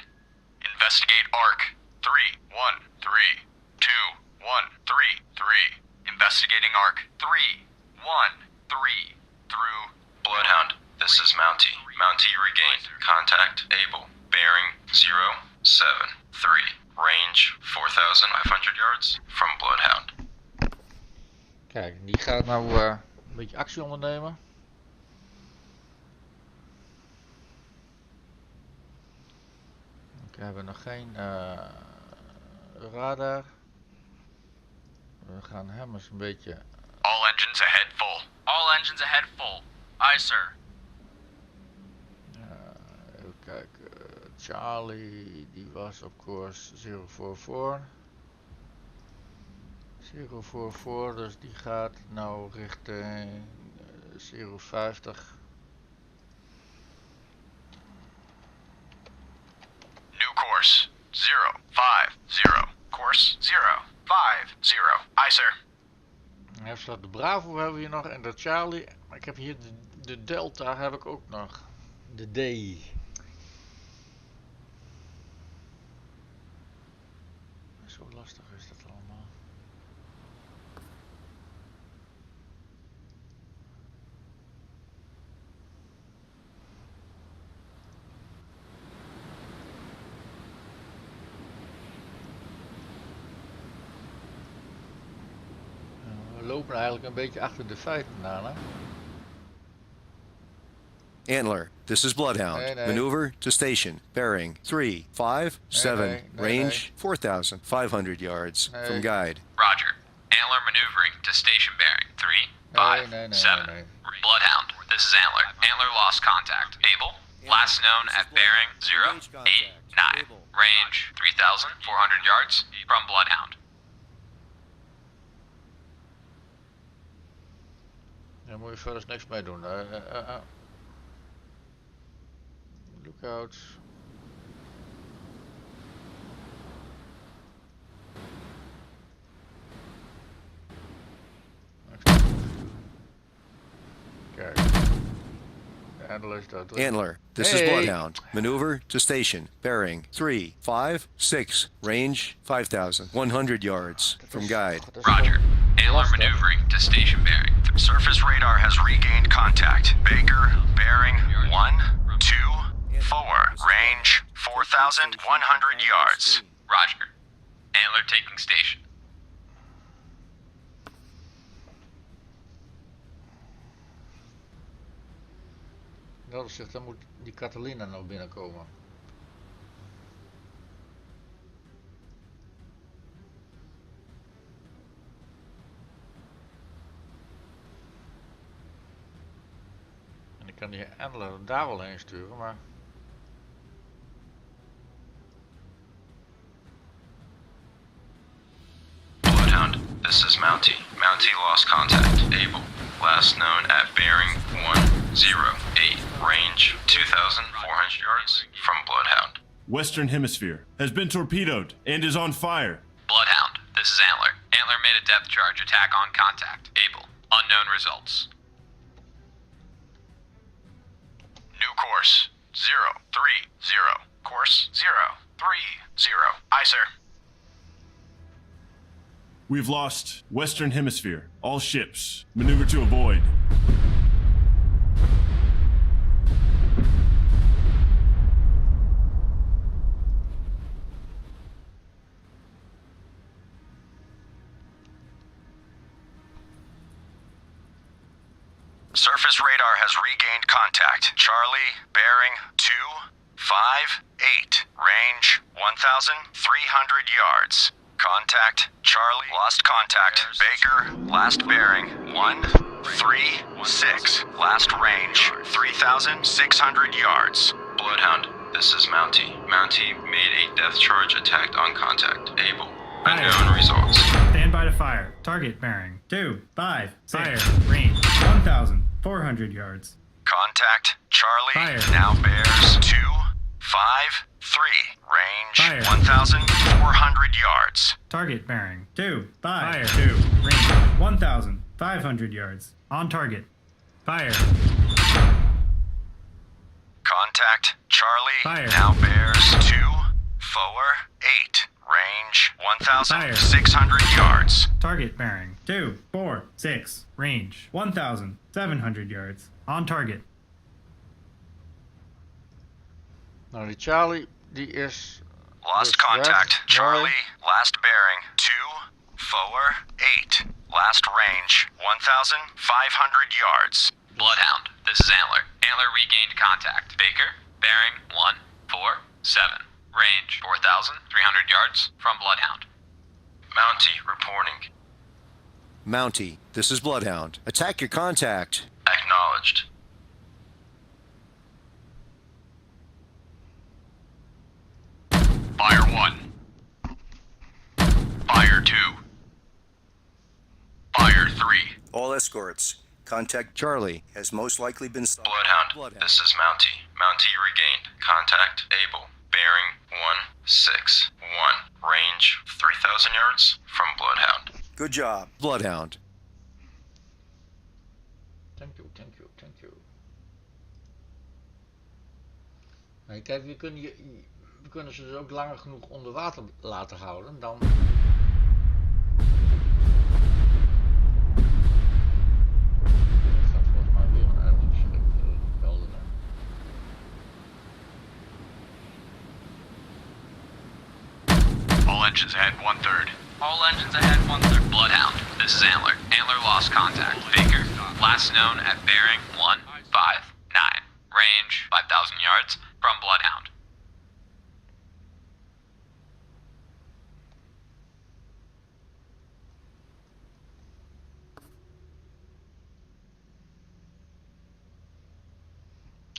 Investigate ARC 313. Investigating ARC 313 through Bloodhound, this is Mountie. Mountie regained contact. Able. Bearing 073. Range 4,500 yards from Bloodhound. Kijk, die gaat nou een beetje actie ondernemen. We hebben nog geen radar. We gaan hem eens een beetje... all engines ahead full. All engines ahead full. Aye, sir. Even kijken. Charlie, die was op koers 044. 044, dus die gaat nou richting 050. New course 050. Course 050. Aye, sir. Even staat de Bravo hebben we hier nog en de Charlie. Maar ik heb hier de Delta heb ik ook nog. De D. Zo lastig is dat allemaal. We lopen eigenlijk een beetje achter de feiten aan, hè? Antler, this is Bloodhound. Nee, nee. Maneuver to station. Bearing 357. Nee, Range 4,500 yards Nee. from guide. Roger. Antler maneuvering to station bearing 357. Bloodhound, this is Antler. Antler lost contact. Able. Last known at bearing 089. Range 3,400 yards from Bloodhound. Daar moet je verder niks mee doen. Look lookouts. Kijk. De Antler is daar druk. Antler, this is Bloodhound. Maneuver to station. Bearing 356. Range 5,100 yards. From guide. Roger. Antler maneuvering to station bearing. Surface radar has regained contact. Baker, bearing 124. Range 4,100 yards. Roger. Antler taking station. Dat is zich, dan moet die Catalina nog binnenkomen. En ik kan die Antler daar wel heen sturen, maar... Bloodhound, this is Mountie. Mountie lost contact. Able. Last known at bearing 108. Range 2,400 yards from Bloodhound. Western Hemisphere has been torpedoed and is on fire. Bloodhound, this is Antler. Antler made a depth charge attack on contact. Able. Unknown results. New course 030. Course 030. Aye, sir. We've lost Western Hemisphere. All ships, maneuver to avoid. Surface radar has regained contact. Charlie, bearing 258. Range 1,300 yards. Contact. Charlie, lost contact. Baker, last bearing 136. Last range 3,600 yards. Bloodhound, this is Mountie. Mountie made a depth charge attack on contact. Able. Unknown results. Stand by to fire. Target bearing 256. Fire. Range 1,400 yards. Contact. Charlie, Fire. now bears 253. Range Fire. 1,400 yards. Target bearing 252. Range 1,500 yards. On target. Fire. Contact. Charlie, Fire. now bears 248. Range 1,600 yards. Target bearing 246. Range 1,700 yards. On target. Nou, die Charlie, die is... Lost dus contact. weg. Charlie, last bearing 248. Last range 1,500 yards. Bloodhound, this is Antler. Antler regained contact. Baker, bearing 147. Range 4,300 yards from Bloodhound. Mountie reporting. Mountie, this is Bloodhound. Attack your contact. Acknowledged. Fire 1. Fire 2. Fire 3. All escorts. Contact Charlie has most likely been... Bloodhound, this is Mountie. Mountie regained. Contact Able. Bearing 161. Range 3,000 yards from Bloodhound. Good job, Bloodhound. Thank you, thank you, thank you. Nee, kijk, we kunnen ze dus ook langer genoeg onder water laten houden, dan... All engines ahead 1/3. All engines ahead 1/3. Bloodhound, this is Antler. Antler lost contact. Baker, last known at bearing 159. Range 5,000 yards from Bloodhound.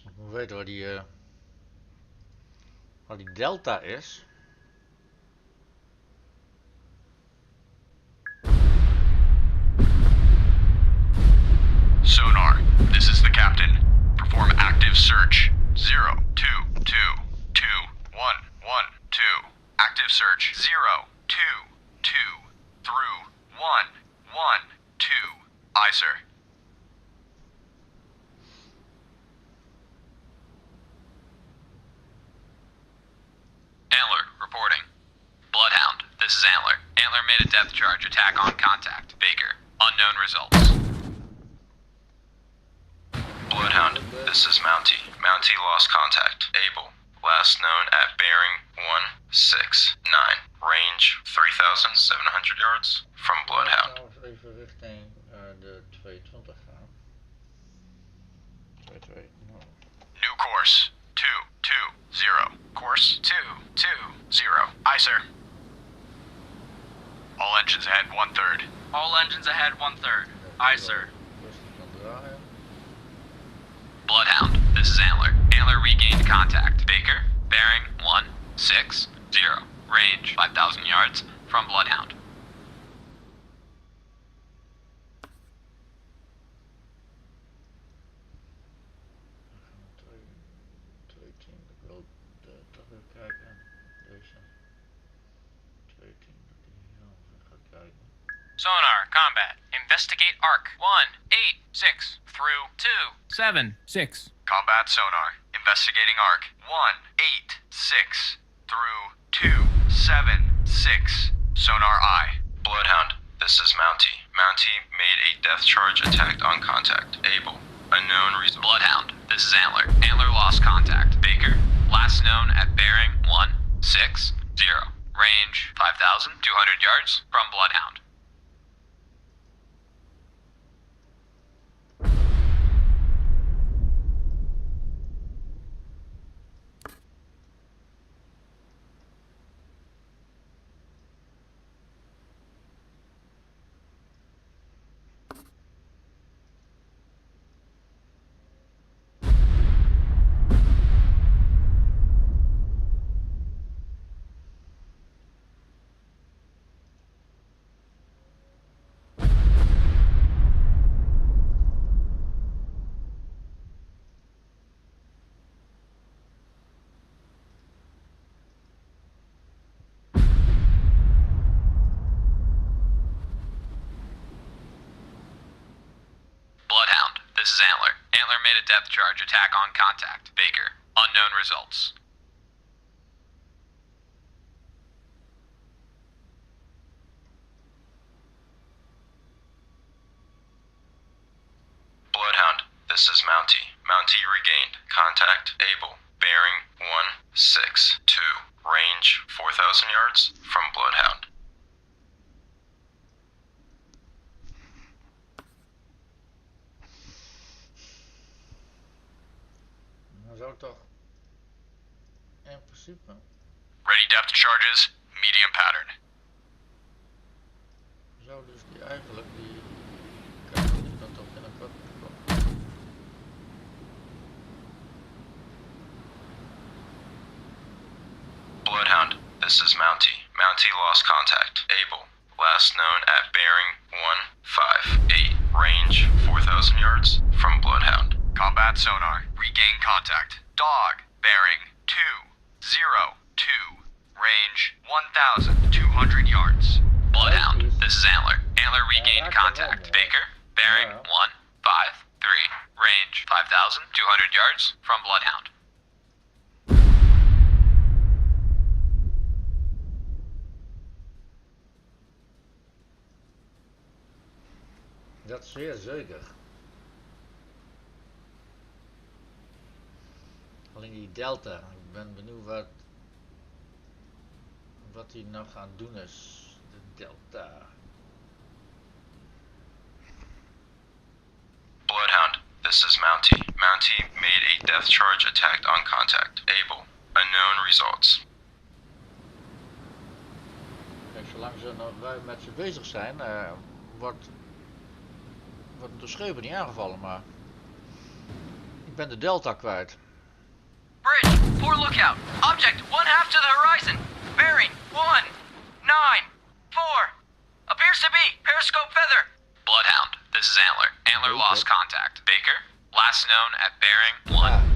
Ik moet weten waar die delta is. Sonar, this is the captain. Perform active search. 022. Aye, sir. Antler, reporting. Bloodhound, this is Antler. Antler made a depth charge attack on contact. Baker, unknown results. Bloodhound, this is Mountie. Mountie lost contact. Able. Last known at bearing 169. Range 3,700 yards from Bloodhound. Nou, even richting de 220 gaan. 220. New course. 220. Course 220. Aye, sir. All engines ahead 1/3. All engines ahead 1/3. Aye, sir. Rustig gaan draaien. Bloodhound, this is Antler. Antler regained contact. Baker, bearing 160. Range 5,000 yards from Bloodhound. Ik wil toch even kijken. Deze 210 dat die heel even gaat kijken. Sonar, combat. Investigate arc 186 through 276. Combat sonar. Investigating arc 186 through 276. Sonar eye. Bloodhound, this is Mountie. Mountie made a depth charge attack on contact. Able. Unknown reason. Bloodhound, this is Antler. Antler lost contact. Baker, last known at bearing 160. Range 5,200 yards from Bloodhound. Bloodhound, this is Antler. Antler made a depth charge attack on contact. Baker, unknown results. Bloodhound, this is Mountie. Mountie regained. Contact able. Bearing 162. Range 4,000 yards from Bloodhound. Nou zou toch in principe Ready depth charges. Medium pattern. zou dus die eigenlijk die kijk die dat toch in een kort komen. Bloodhound, this is Mountie. Mountie lost contact. Able. Last known at bearing 158. Range 4,000 yards from Bloodhound. Combat sonar. Regain contact. Dog. Bearing 202. Range 1,200 yards. Bloodhound, this is Antler. Antler regained contact. Baker, bearing 153. Range 5,200 yards from Bloodhound. Dat is zeer zeker. Alleen die delta, ik ben benieuwd wat hij nou gaat doen is. De delta. Bloodhound, this is Mountie. Mountie made a depth charge attack on contact. Able. Unknown results. Kijk, zolang wij met ze bezig zijn, wordt de schepen niet aangevallen, maar ik ben de delta kwijt. Bridge, 4 lookout. Object, 1/2 to the horizon. Bearing, 194. Appears to be periscope feather. Bloodhound, this is Antler. Antler lost contact. Baker, last known at bearing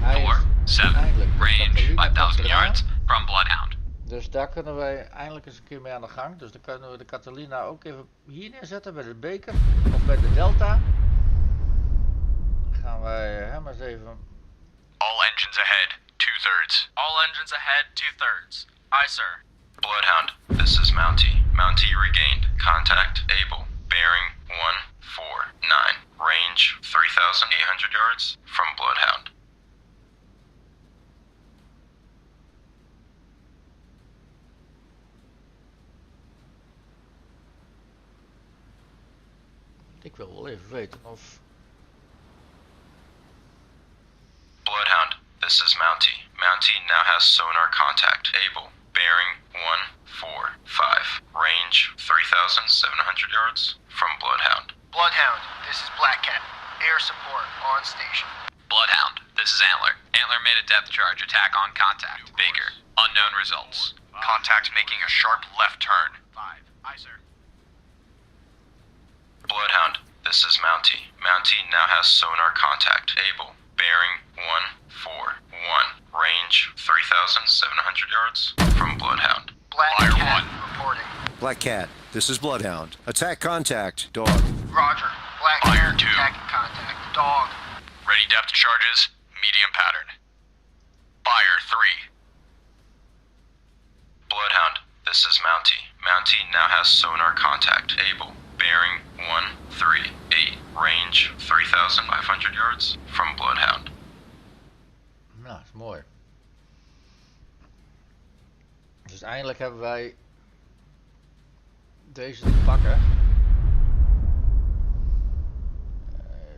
hij is 147. eindelijk. Range Gaat de 5,000 linie yards from Bloodhound. Dus daar kunnen wij eindelijk eens een keer mee aan de gang. Dus dan kunnen we de Catalina ook even hier neerzetten bij de beker of bij de Delta. Dan gaan wij hem eens even. All engines ahead, 2/3. All engines ahead, 2/3. Aye, sir. Bloodhound, this is Mountie. Mountie regained. Contact able. Bearing 149. Range 3,800 yards from Bloodhound. Ik wil wel even weten of. Bloodhound, this is Mountie. Mountie now has sonar contact able. Bearing 145. Range 3,700 yards from Bloodhound. Bloodhound, this is Black Cat. Air support on station. Bloodhound, this is Antler. Antler made a depth charge attack on contact. Baker, unknown results. Contact making a sharp left turn. 5. Aye, sir. Bloodhound, this is Mountie. Mountie now has sonar contact able. Bearing 141. Range 3,700 yards from Bloodhound. Black Fire Cat 1. reporting. Black Cat, this is Bloodhound. Attack contact. Dog. Roger. Black Fire Cat 2. attacking contact. Dog. Ready depth charges, medium pattern. Fire 3. Bloodhound, this is Mountie. Mountie now has sonar contact able. Bearing 138. Range 3,500 yards from Bloodhound. Nou, dat is mooi. Dus eindelijk hebben wij deze te pakken.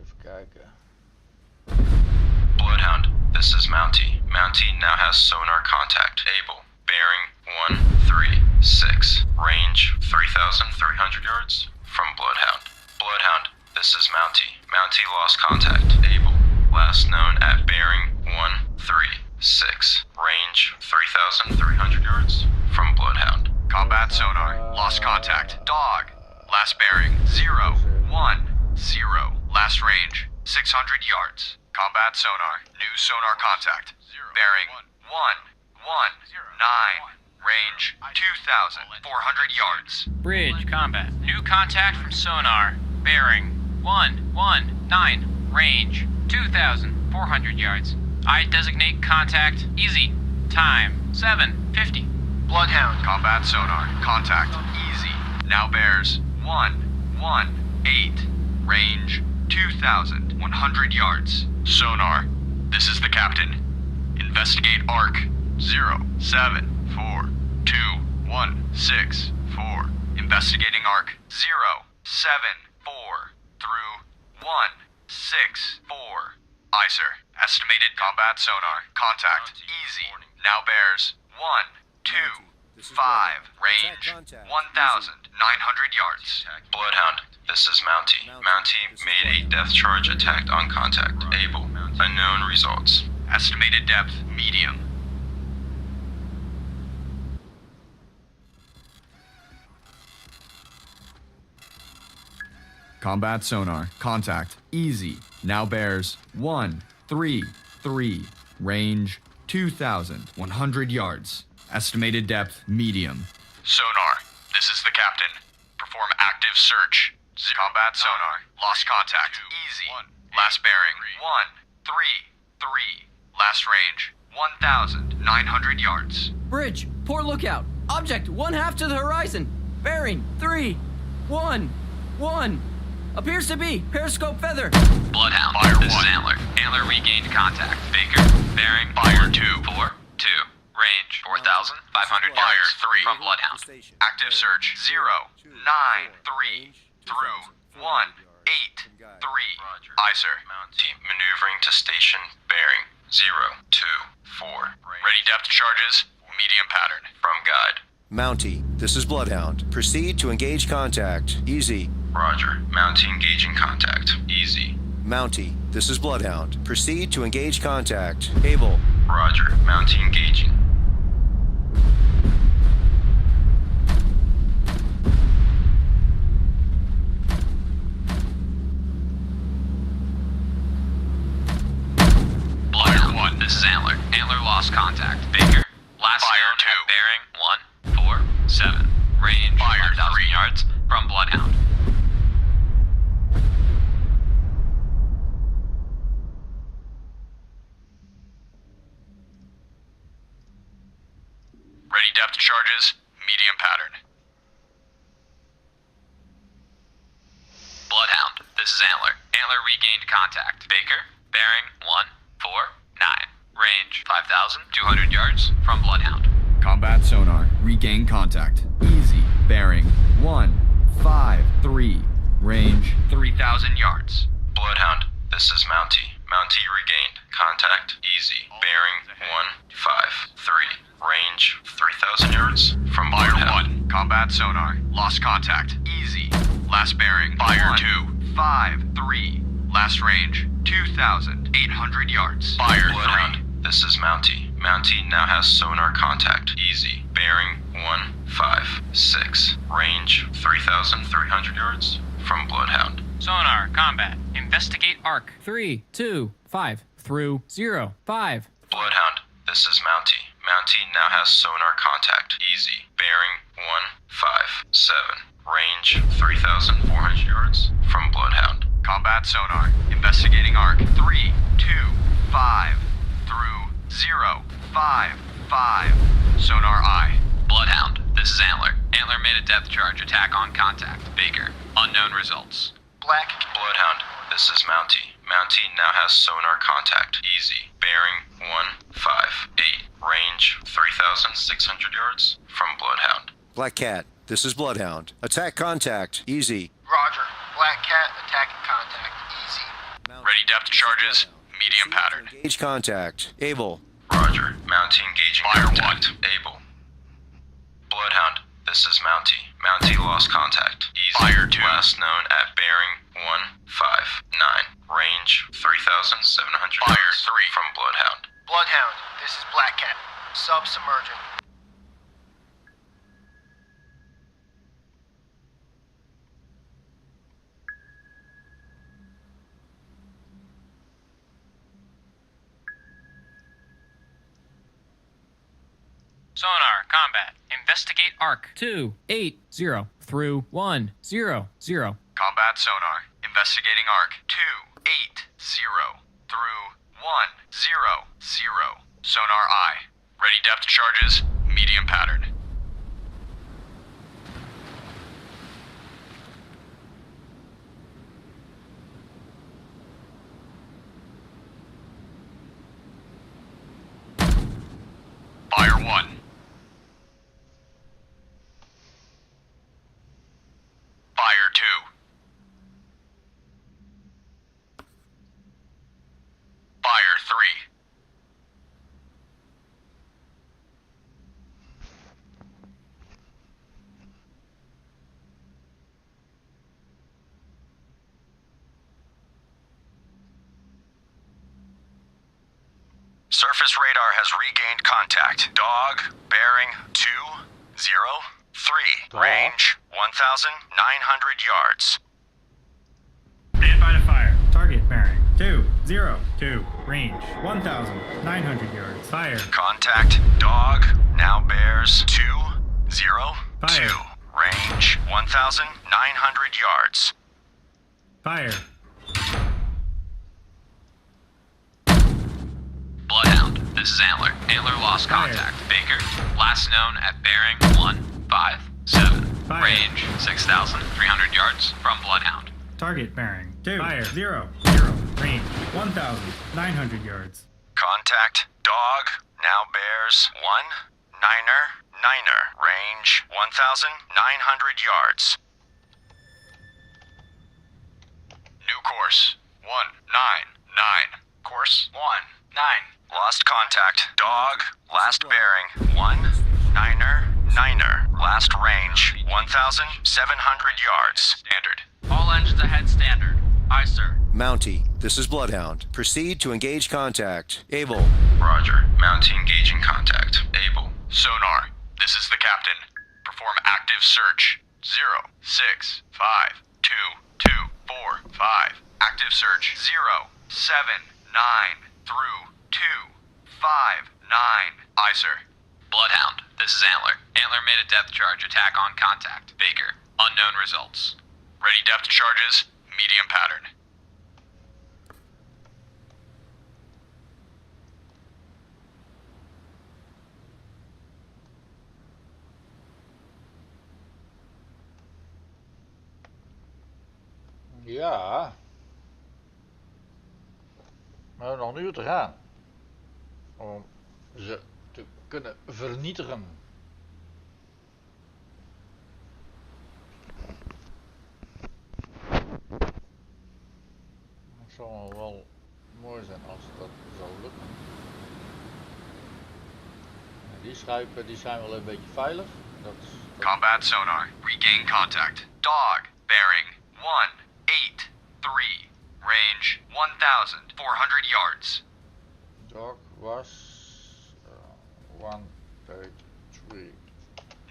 Even kijken. Bloodhound, this is Mountie. Mountie now has sonar contact able. Bearing 136. Range 3,300 yards from Bloodhound. Bloodhound, this is Mountie. Mountie lost contact able. Last known at bearing 136. Range 3,300 yards from Bloodhound. Combat sonar, lost contact. Dog. Last bearing, 010. Last range, 600 yards. Combat sonar, new sonar contact. Bearing 119. Range 2,400 yards. Bridge combat. New contact from sonar. Bearing 119. Range 2,400 yards. I designate contact easy. Time 7:50. Bloodhound. Combat sonar, contact, easy. Now bears 118. Range 2,100 yards. Sonar, this is the captain. Investigate arc 0742164. Investigating arc 074 through 164. Aye, sir. Estimated combat sonar. Contact. Easy. Now bears 125. Range 1,900 yards. Bloodhound, this is Mountie. Mountie made a depth charge attack on contact able. Unknown results. Estimated depth. Medium. Combat sonar. Contact. Easy. Now bears 133. Range 2,100 yards. Estimated depth. Medium. Sonar, this is the captain. Perform active search. Combat sonar. Lost contact. Easy. Last bearing. 133. Last range. 1,900 yards. Bridge, poor lookout. Object 1/2 to the horizon. Bearing 311. Appears to be periscope feather. Bloodhound, Fire this 1. is Antler. Antler regained contact. Baker, bearing Fire 2. 4-2. Range 4,500 Fire yards 3. from Bloodhound. Active search. 093 through 183. Aye, sir. Mountie maneuvering to station bearing 024. Ready depth charges. Medium pattern. From guide. Mountie, this is Bloodhound. Proceed to engage contact. Easy. Roger. Mountie engaging contact. Easy. Mountie, this is Bloodhound. Proceed to engage contact. Able. Roger. Mountie engaging. Bloodhound, this is Antler. Antler lost contact. Baker, last Fire known 2. at bearing yards from Bloodhound. Ready depth charges, medium pattern. Bloodhound, this is Antler. Antler regained contact. Baker, bearing 149. Range 5,200 yards from Bloodhound. Combat sonar. Regain contact. Easy. Bearing 153. Range 3,000 yards. Bloodhound, this is Mountie. Mountie regained. Contact easy. Bearing 153. Range 3,000 yards from Fire Bloodhound. 1. Combat sonar. Lost contact. Easy. Last bearing. Fire 253. Last range 2,800 yards. Fire Bloodhound, 3. this is Mountie. Mountie now has sonar contact. Easy. Bearing 156. Range 3,300 yards from Bloodhound. Sonar, combat. Investigate arc. 3, 2, 5, through 0, 5. Bloodhound, this is Mountie. Mountie now has sonar contact. Easy. Bearing 157. Range 3,400 yards from Bloodhound. Combat sonar. Investigating arc. 3, 2, 5 through 0, 5, 5. Sonar eye. Bloodhound, this is Antler. Antler made a depth charge attack on contact. Baker, unknown results. Black. Bloodhound, this is Mountie. Mountie now has sonar contact. Easy. Bearing 158. Range 3,600 yards from Bloodhound. Black Cat, this is Bloodhound. Attack contact. Easy. Roger. Black Cat attacking contact. Easy. Ready depth charges, medium pattern. Engage contact. Able. Roger. Mountie engaging Fire contact. Able. Bloodhound, this is Mountie. Mountie lost contact. Easy. Fire 2. Last known at bearing 159. Range 3,700 Fire yards 3. from Bloodhound. Bloodhound, this is Black Cat. Submerging. Sonar, combat. Investigate arc. 2, 8, 0, through 1, 0, 0. Combat sonar. Investigating arc. 2, 8, 0 through 1, 0, 0. Sonar eye. Ready depth charges, medium pattern. Fire 1. Fire 2. Fire 3. Surface radar has regained contact. Dog, bearing 203. Range 1,900 yards. Stand by to fire. Target bearing 202. Range 1,900 yards. Fire. Contact. Dog now bears 202. Fire. Range 1,900 yards. Fire. Bloodhound, this is Antler. Antler lost Fire. contact. Baker, last known at bearing 157. Fire. Range 6,300 yards from Bloodhound. Target bearing 2 Fire. 0 Range 1,900 yards. Contact. Dog now bears 199er. Range 1,900 yards. New course 199. Course 19. Lost contact. Dog last bearing 199er. Last range 1,700 yards. Standard. All engines ahead standard. Aye, sir. Mountie, this is Bloodhound. Proceed to engage contact. Able. Roger. Mountie engaging contact. Able. Sonar, this is the captain. Perform active search. 0, 6, 5, 2, 2, 4, 5. Active search. 0, 7, 9 through 2, 5, 9. Aye, sir. Bloodhound, this is Antler. Antler made a depth charge attack on contact. Baker, Unknown results. Ready depth charges, medium pattern. Ja. We hebben nog een uur te gaan. Om ze te kunnen vernietigen. Het zal wel mooi zijn als dat zou lukken. Die schuipen die zijn wel een beetje veilig. Combat sonar. Regain contact. Dog. Bearing 183. Range 1,400 yards. Dog was 183.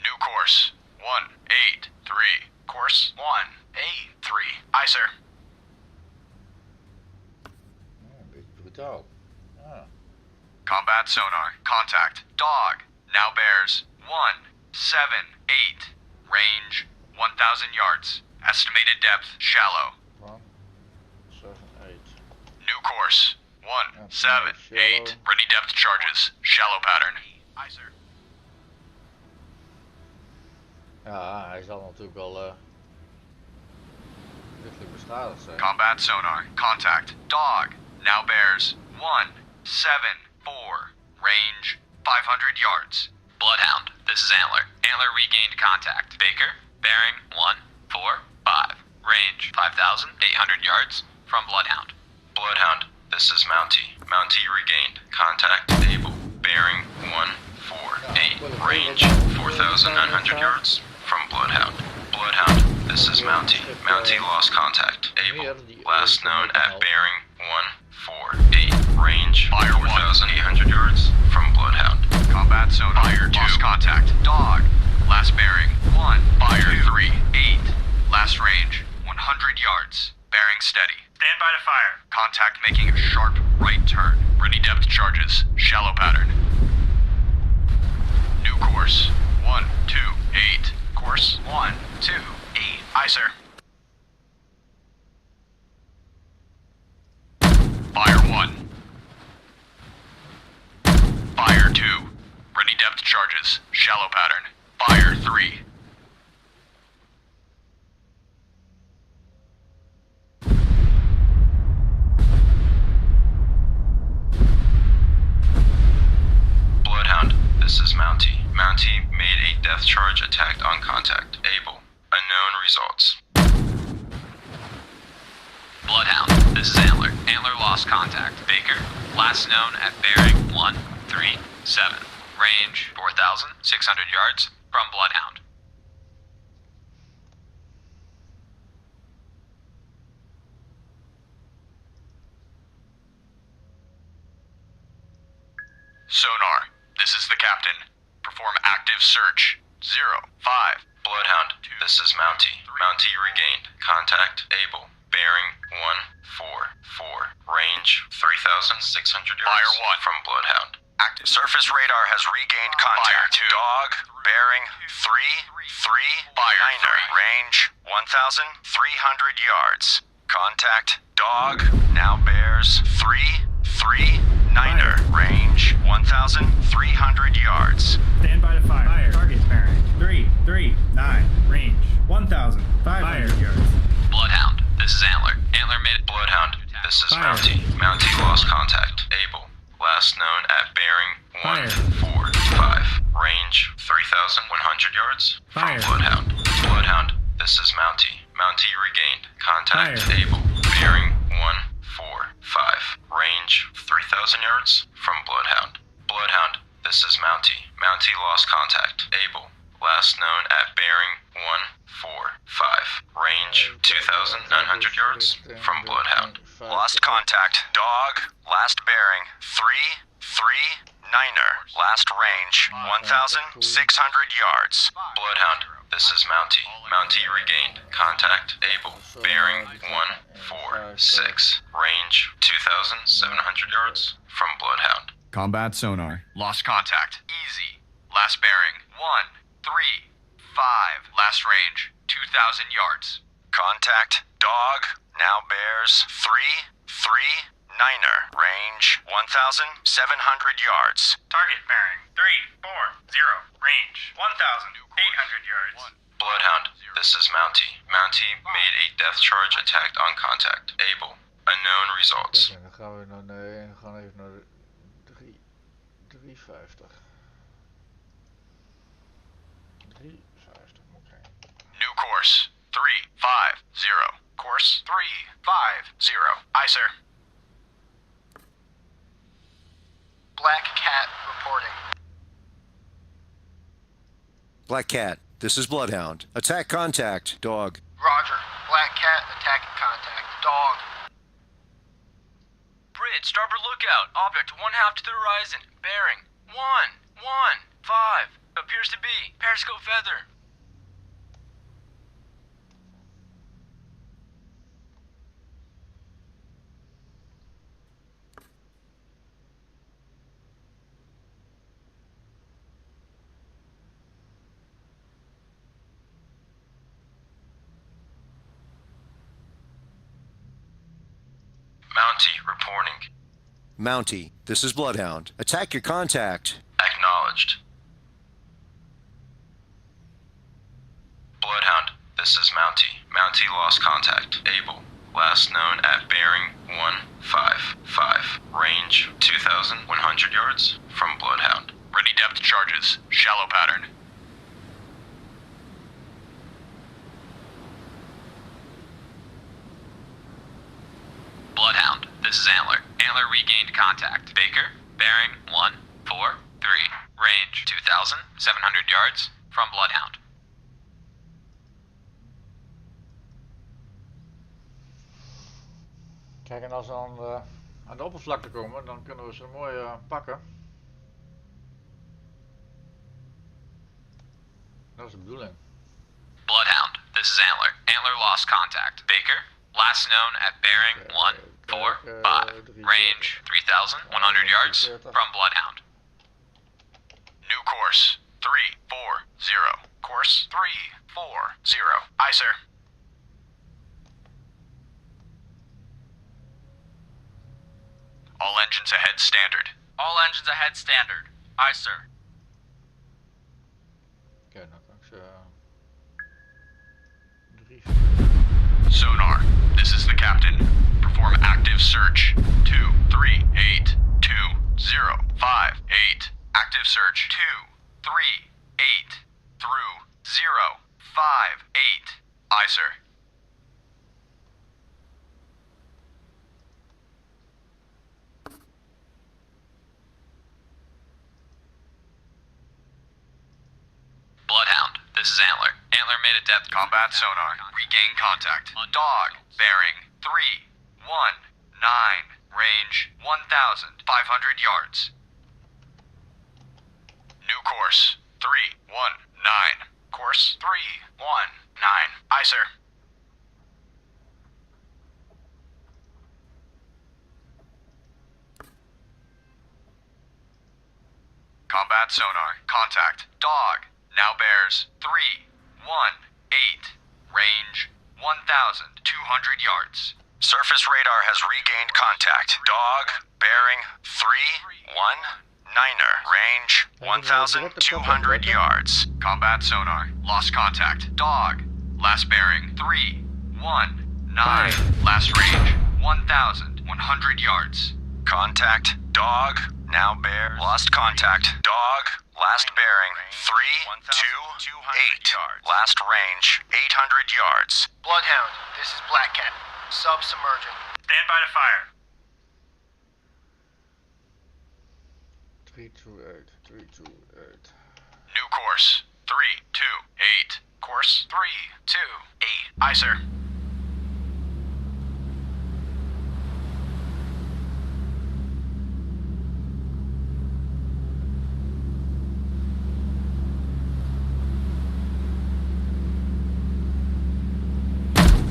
New course 183. Course 183. Aye, sir. Een beetje brutaal. Ah. Combat sonar. Contact. Dog. Now bears 178. Range 1,000 yards. Estimated depth shallow. 178. New course 178. Ready depth charges. Shallow pattern. Aye, sir. Ja, hij zal natuurlijk wel lichtelijk beschadigd zijn. Combat sonar. Contact. Dog. Now bears 174. Range 500 yards. Bloodhound, this is Antler. Antler regained contact. Baker, bearing 145. Range 5,800 yards from Bloodhound. Bloodhound, this is Mountie. Mountie regained. Contact able. Bearing 148. Range 4,900 yards from Bloodhound. Bloodhound, this is Mountie. Mountie lost contact. Able. Last known at bearing 148. Range 4,800 yards from Bloodhound. Combat sonar. Fire 2. Lost contact. Dog. Last bearing 1. Fire 3. 8. Last range 100 yards. Bearing steady. Stand by to fire. Contact making a sharp right turn. Ready depth charges. Shallow pattern. New course 128. Course 128. Aye, sir. Fire 1. Fire 2. Ready depth charges. Shallow pattern. Fire 3. Bloodhound, this is Mountie. Mountie made a depth charge attack on contact. Able. Unknown results. Bloodhound, this is Antler. Antler lost contact. Baker, last known at bearing 137. Range 4,600 yards from Bloodhound. Sonar, this is the captain. Perform active search. 05. Bloodhound, this is Mountie. Mountie regained. Contact able. Bearing 144. Range 3,600 yards Fire 1 from Bloodhound. Active surface radar has regained contact. Fire 2. Dog, bearing 339er. Range 1,300 yards. Contact. Dog, now bears 339er. Range 1,300 yards. Stand by to fire. Fire. Target bearing 339. Range 1,500 yards. Bloodhound, this is Antler. Antler made it. Bloodhound, this is Fire. Mountie. Mountie lost contact. Able. Last known at bearing Fire. 145. Range 3,100 yards from Fire. Bloodhound. Bloodhound, this is Mountie. Mountie regained. Contact Fire. able. Bearing 145. Range 3,000 yards from Bloodhound. Bloodhound, this is Mountie. Mountie lost contact. Able. Last known at bearing 145. Range 2,900 yards from Bloodhound. Lost contact. Dog, last bearing 339er. Last range 1,600 yards. Bloodhound, this is Mountie. Mountie regained. Contact able. Bearing 146. Range 2,700 yards from Bloodhound. Combat sonar. Lost contact. Easy. Last bearing 135. 5. Last range, 2,000 yards. Contact, dog, now bears 339er. Range 1,700 yards. Target bearing 340. Range 1,800 yards. Bloodhound, this is Mountie. Mountie made a death charge attack on contact. Able. Unknown results. Kijk, en dan gaan we naar, nee, we gaan even naar de 350. 350, oké. New course 350. Course 350. Aye, sir. Black Cat reporting. Black Cat, this is Bloodhound. Attack contact, dog. Roger. Black Cat attacking contact. Dog. Bridge, starboard lookout. Object 1/2 to the horizon. Bearing 115. Appears to be periscope feather. Mountie reporting. Mountie, this is Bloodhound. Attack your contact. Acknowledged. Bloodhound, this is Mountie. Mountie lost contact. Able. Last known at bearing 155. Range 2,100 yards from Bloodhound. Ready depth charges. Shallow pattern. Bloodhound, this is Antler. Antler regained contact. Baker, bearing 143. Range 2,700 yards from Bloodhound. Kijk, en als we aan de oppervlakte komen, dan kunnen we ze mooi pakken. Dat is de bedoeling. Bloodhound, this is Antler. Antler lost contact. Baker, last known at bearing 145. Range 3,100 yards from Bloodhound. New course 340. Course 340. Aye, sir. All engines ahead standard. All engines ahead standard. Aye, sir. Kijk, dan kan ik ze... Sonar, this is the captain. Perform active search. 2382058. Active search. 238 through 058. Aye, sir. Bloodhound, this is Antler. Antler made a depth Combat sonar. Regain contact. Dog. Bearing 319. Range 1,500 yards. New course 319. Course 319. Aye, sir. Combat sonar. Contact. Dog. Now bears 318. Range 1,200 yards. Surface radar has regained contact. Dog. Bearing 319er. Range 1,200 yards. Combat sonar. Lost contact. Dog. Last bearing 319. Last range 1,100 yards. Contact. Dog. Now bears. Lost contact. Dog. Last bearing 328. Last range 800 yards. Bloodhound, this is Black Cat. Submerging. Stand by to fire. 328, 328. New course 328. Course 328. Aye, sir.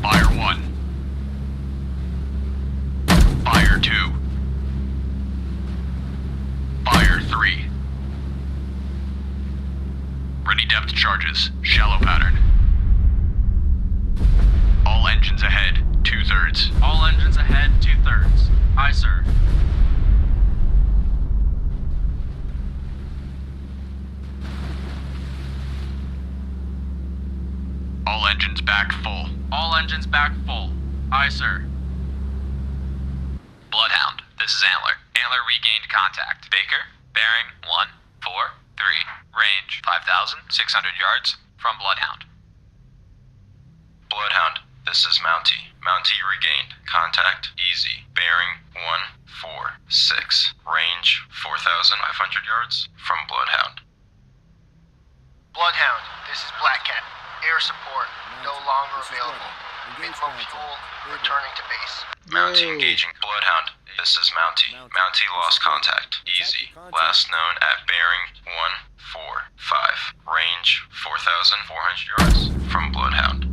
Fire 1. Fire 2. Fire 3. Ready Ready depth charges. Shallow pattern. All engines ahead. 2/3. All engines ahead, 2/3. Aye, sir. All engines back full. All engines back full. Aye, sir. Bloodhound, this is Antler. Antler regained contact. Baker, bearing 143. Range 5,600 yards from Bloodhound. Bloodhound, this is Mountie. Mountie regained. Contact easy. Bearing 146. Range 4,500 yards from Bloodhound. Bloodhound, this is Black Cat. Air support no longer available. Minimum fuel returning to base. Mountie engaging. Bloodhound, this is Mountie. Mountie lost contact. Easy. Last known at bearing 145. Range 4,400 yards from Bloodhound.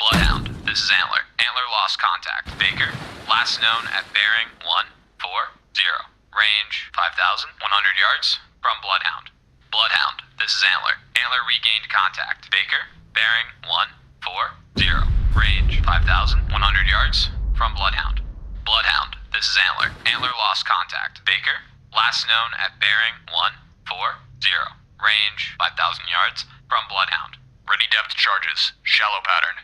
Bloodhound, this is Antler. Antler lost contact. Baker, last known at bearing 140. Range 5,100 yards from Bloodhound. Bloodhound, this is Antler. Antler regained contact. Baker, bearing 140. Range 5,100 yards from Bloodhound. Bloodhound, this is Antler. Antler lost contact. Baker, last known at bearing 140. Range 5,000 yards from Bloodhound. Ready depth charges. Shallow pattern.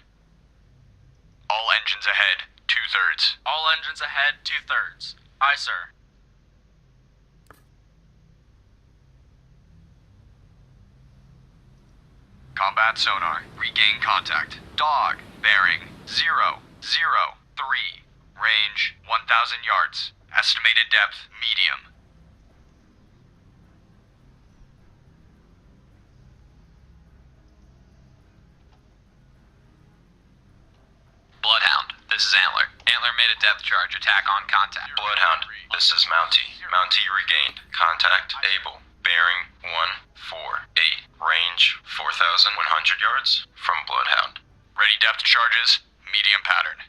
All engines ahead. 2/3. All engines ahead, 2/3. Aye, sir. Combat sonar. Regain contact. Dog. Bearing 003. Range 1,000 yards. Estimated depth medium. Bloodhound, this is Antler. Antler made a depth charge attack on contact. Bloodhound, this is Mountie. Mountie regained. Contact able. Bearing 148. Range 4,100 yards from Bloodhound. Ready depth charges. Medium pattern.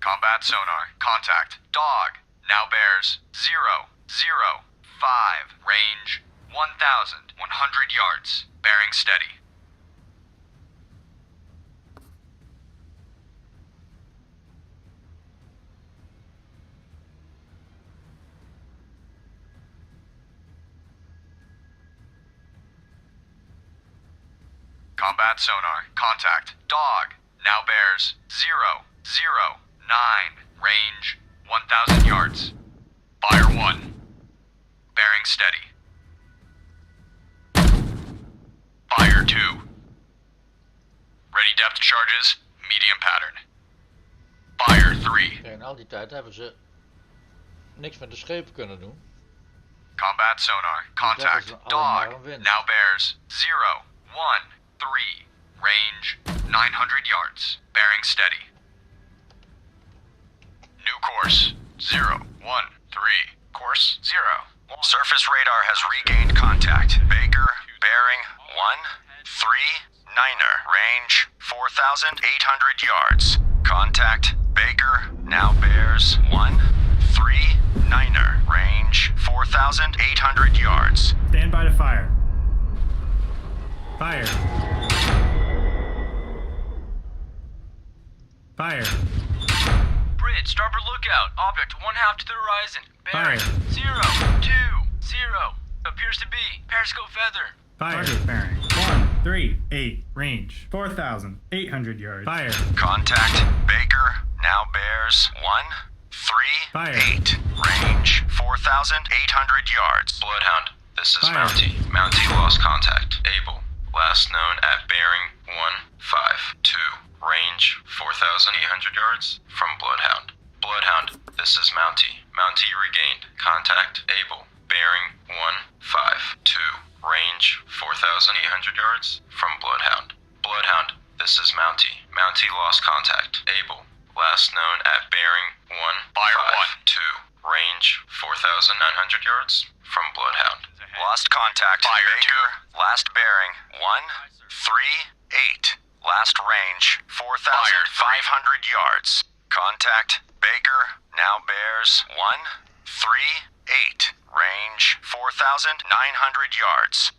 Combat sonar. Contact. Dog. Now bears 005. Range 1,100 yards. Bearing steady. Combat sonar. Contact. Dog. Now bears 009. Range 1,000 yards. Fire 1. Bearing steady. Fire 2. Ready depth charges. Medium pattern. Fire 3. En al die tijd hebben ze niks met de schepen kunnen doen. Combat sonar. Contact. Dog. Now bears 013. Range 900 yards. Bearing steady. New course 013. Course 0. Surface radar has regained contact. Baker, bearing 139er. Range 4,800 yards. Contact. Baker now bears 139er. Range 4,800 yards. Stand by to fire. Fire. Fire. Bridge, starboard lookout. Object 1/2 to the horizon. Bearing Fire. 020. Appears to be. Periscope feather. Fire. Target bearing 138. Range 4,800 yards. Fire. Contact. Baker now bears 138. Range 4,800 yards. Bloodhound, this is Fire. Mountie. Mountie lost contact. Able. Last known at bearing 152. Range 4,800 yards from Bloodhound. Bloodhound, this is Mountie. Mountie regained. Contact Able. Bearing 152. Range 4,800 yards from Bloodhound. Bloodhound, this is Mountie. Mountie lost contact. Able. Last known at bearing 152. Range 4,900 yards from Bloodhound. Lost contact. Baker. Last bearing 138. Last range 4,500 yards. Contact Baker. Now bears 138. Range 4,900 yards.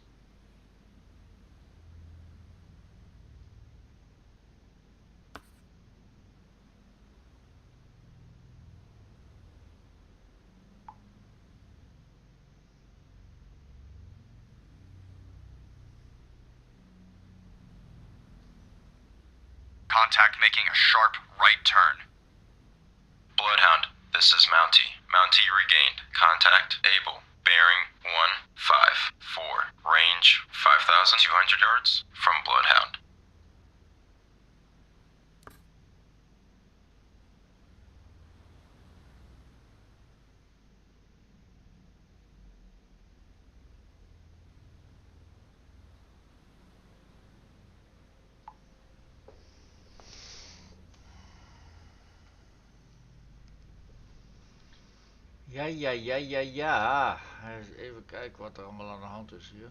Contact making a sharp right turn. Bloodhound, this is Mountie. Mountie regained. Contact Able. Bearing 154. Range 5,200 yards from Bloodhound. Ja. Even kijken wat er allemaal aan de hand is hier.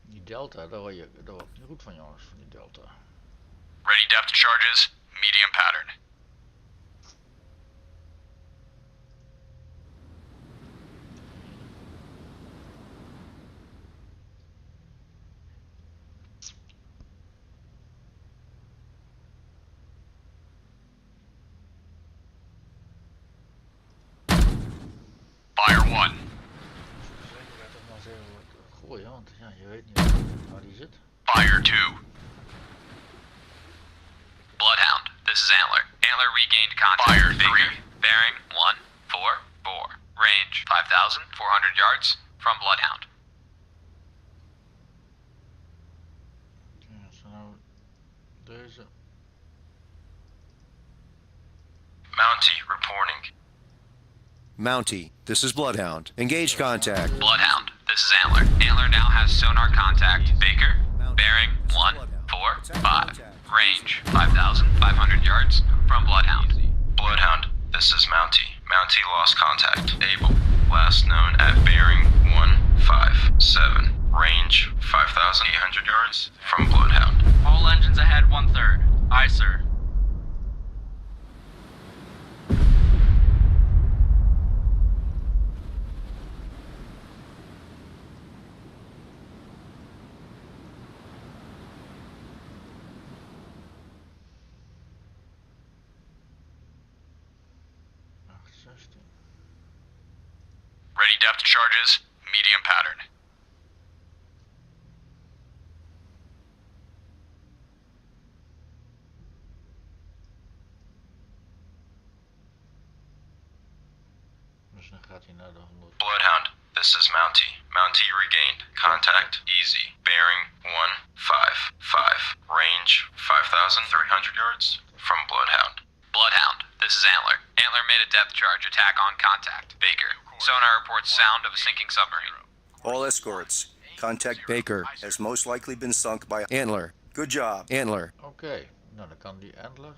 Die delta, daar word je niet goed van, jongens, van die delta. Ready depth charges, medium pattern. Fire 1. Gooien, want ja, je weet niet waar die zit. Fire 2. Bloodhound, this is Antler. Antler regained contact. Fire Baker, 3. bearing 144. Range 5,400 yards from Bloodhound. Ja, zo nou deze. Mountie reporting. Mountie, this is Bloodhound. Engage contact. Bloodhound, this is Antler. Antler now has sonar contact. Baker, bearing 145. Range 5,500 yards from Bloodhound. Bloodhound, this is Mountie. Mountie lost contact. Able. Last known at bearing 157. Range 5,800 yards from Bloodhound. All engines ahead 1/3. Aye, sir. Ready depth charges, medium pattern. Dus dan gaat hij naar de 100. Bloodhound, this is Mountie. Mountie regained. Contact easy. Bearing 155. Range 5,300 yards from Bloodhound. Bloodhound, this is Antler. Antler made a depth charge attack on contact. Baker, sonar reports sound of a sinking submarine. All escorts. Contact Baker has most likely been sunk by Antler. Good job, Antler. Oké, nou dan kan die Antler.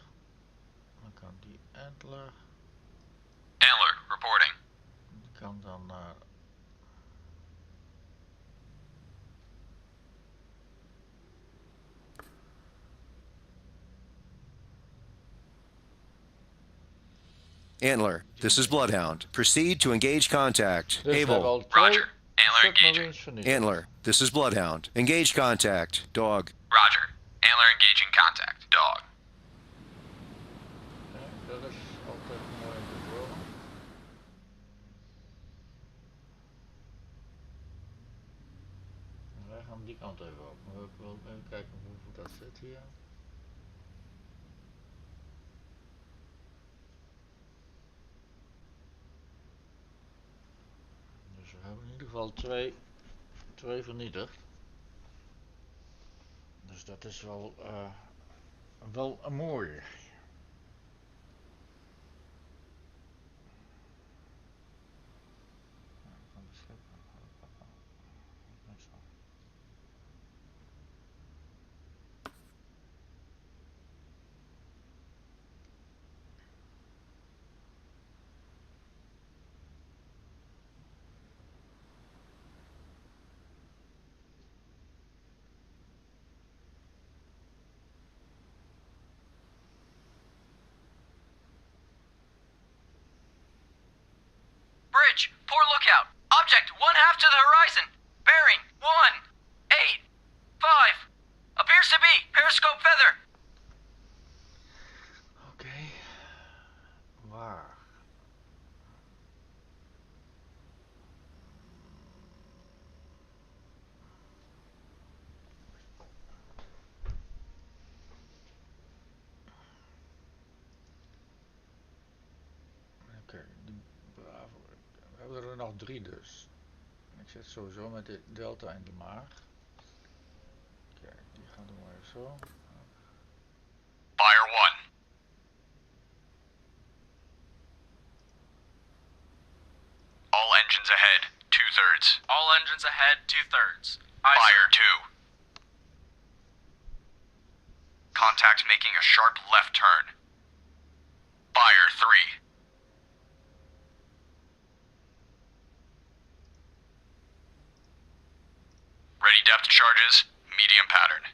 Antler, reporting. Die kan dan naar... Antler, this is Bloodhound. Proceed to engage contact. Dus Able. Roger. Antler engaging. Antler, this is Bloodhound. Engage contact. Dog. Roger. Antler engaging contact. Dog. Dat is altijd mooi om te horen. Wij gaan die kant even op. Maar ik wil even kijken hoe dat zit hier. Dus we hebben in ieder geval twee vernietigd. Dus dat is wel Wel mooi. Bridge, poor lookout. Object 1/2 to the horizon. Bearing 185. Appears to be periscope feather. Oké. Waar? Oké, die Bravo. We hebben er nog 3 dus. Ik zit sowieso met de delta in de maag. Kijk, die gaan doen we even zo. Fire 1. All engines ahead, 2/3. All engines ahead, 2/3. Fire 2. Contact making a sharp left turn. Fire 3. Ready depth charges, medium pattern.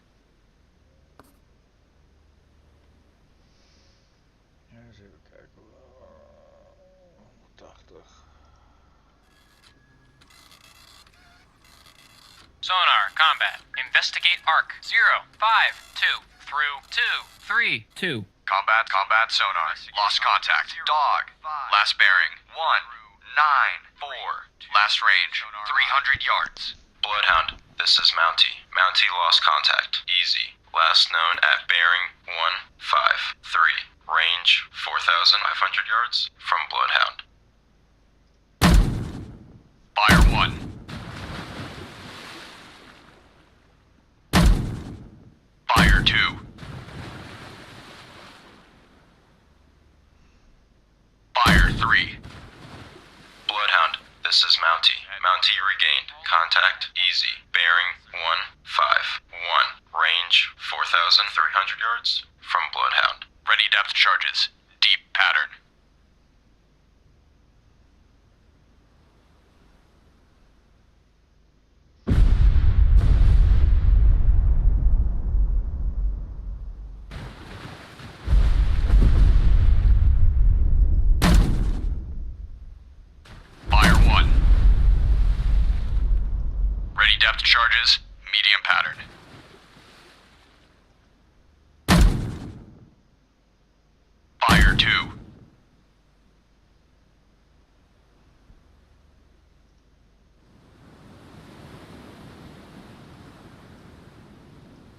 Ja, eens even kijken. 80. Sonar, combat. Investigate arc. 0, 5, 2, through 2, 3, 2. Combat sonar. Lost contact. Dog. Last bearing. 194. Last range. 300 yards. Bloodhound, this is Mountie. Mountie lost contact. Easy. Last known at bearing 153. Range 4,500 yards from Bloodhound. Fire 1. Fire 2. Fire 3. Bloodhound, this is Mountie. Mountie regained. Contact easy. Bearing 151. Range 4,300 yards from Bloodhound. Ready depth charges. Deep pattern. Fire 1. Ready depth charges. Medium pattern. Fire 2.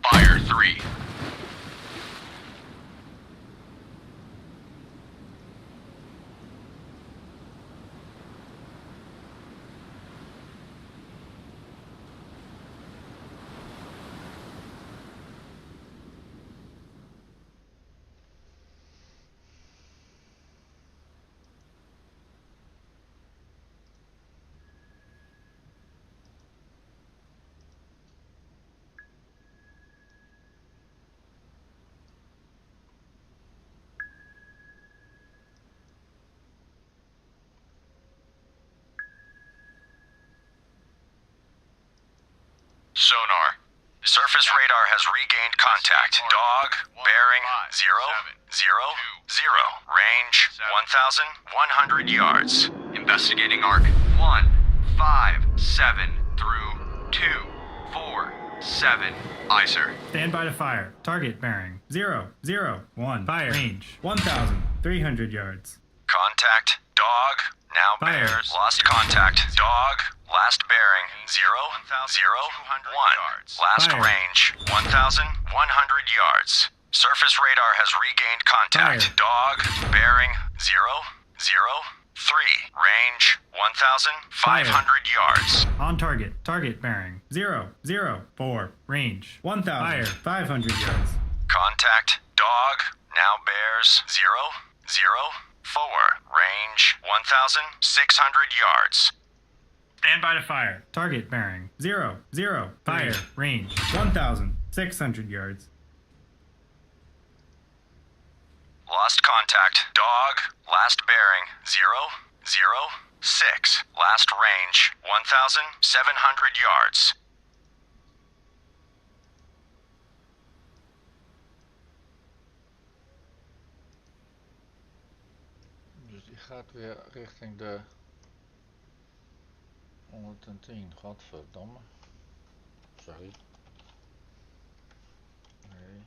Fire 3. Sonar. Surface radar has regained contact. Dog, bearing 000. Range 1,100 yards. Investigating arc 157 through 247. Aye, sir. Stand by to fire. Target bearing 001. Fire. Range 1,300 yards. Contact. Dog. Now Fire. bears. Lost contact. Dog. Last bearing 001. Last Fire. range 1,100 yards. Surface radar has regained contact. Fire. Dog. Bearing 003. Range 1,500 yards. On target. Target bearing 004. Range 1,500 yards. Contact. Dog. Now bears 004. Range 1,600 yards. Stand by to fire. Target bearing 0, 0. Fire. Range 1,600 yards. Lost contact. Dog. Last bearing 006. Last range 1,700 yards. Dus die gaat weer richting de 110. Godverdomme. Sorry. Nee.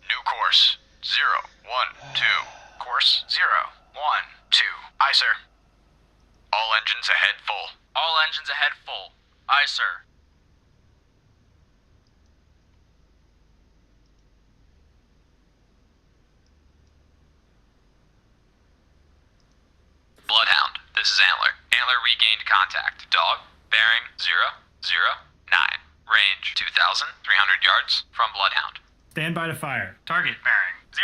New course 012. Course 012. Aye, sir. All engines ahead full. All engines ahead full. Aye, sir. Bloodhound, this is Antler. Antler regained contact. Dog, bearing 009. Range 2,300 yards from Bloodhound. Stand by to fire. Target bearing 008.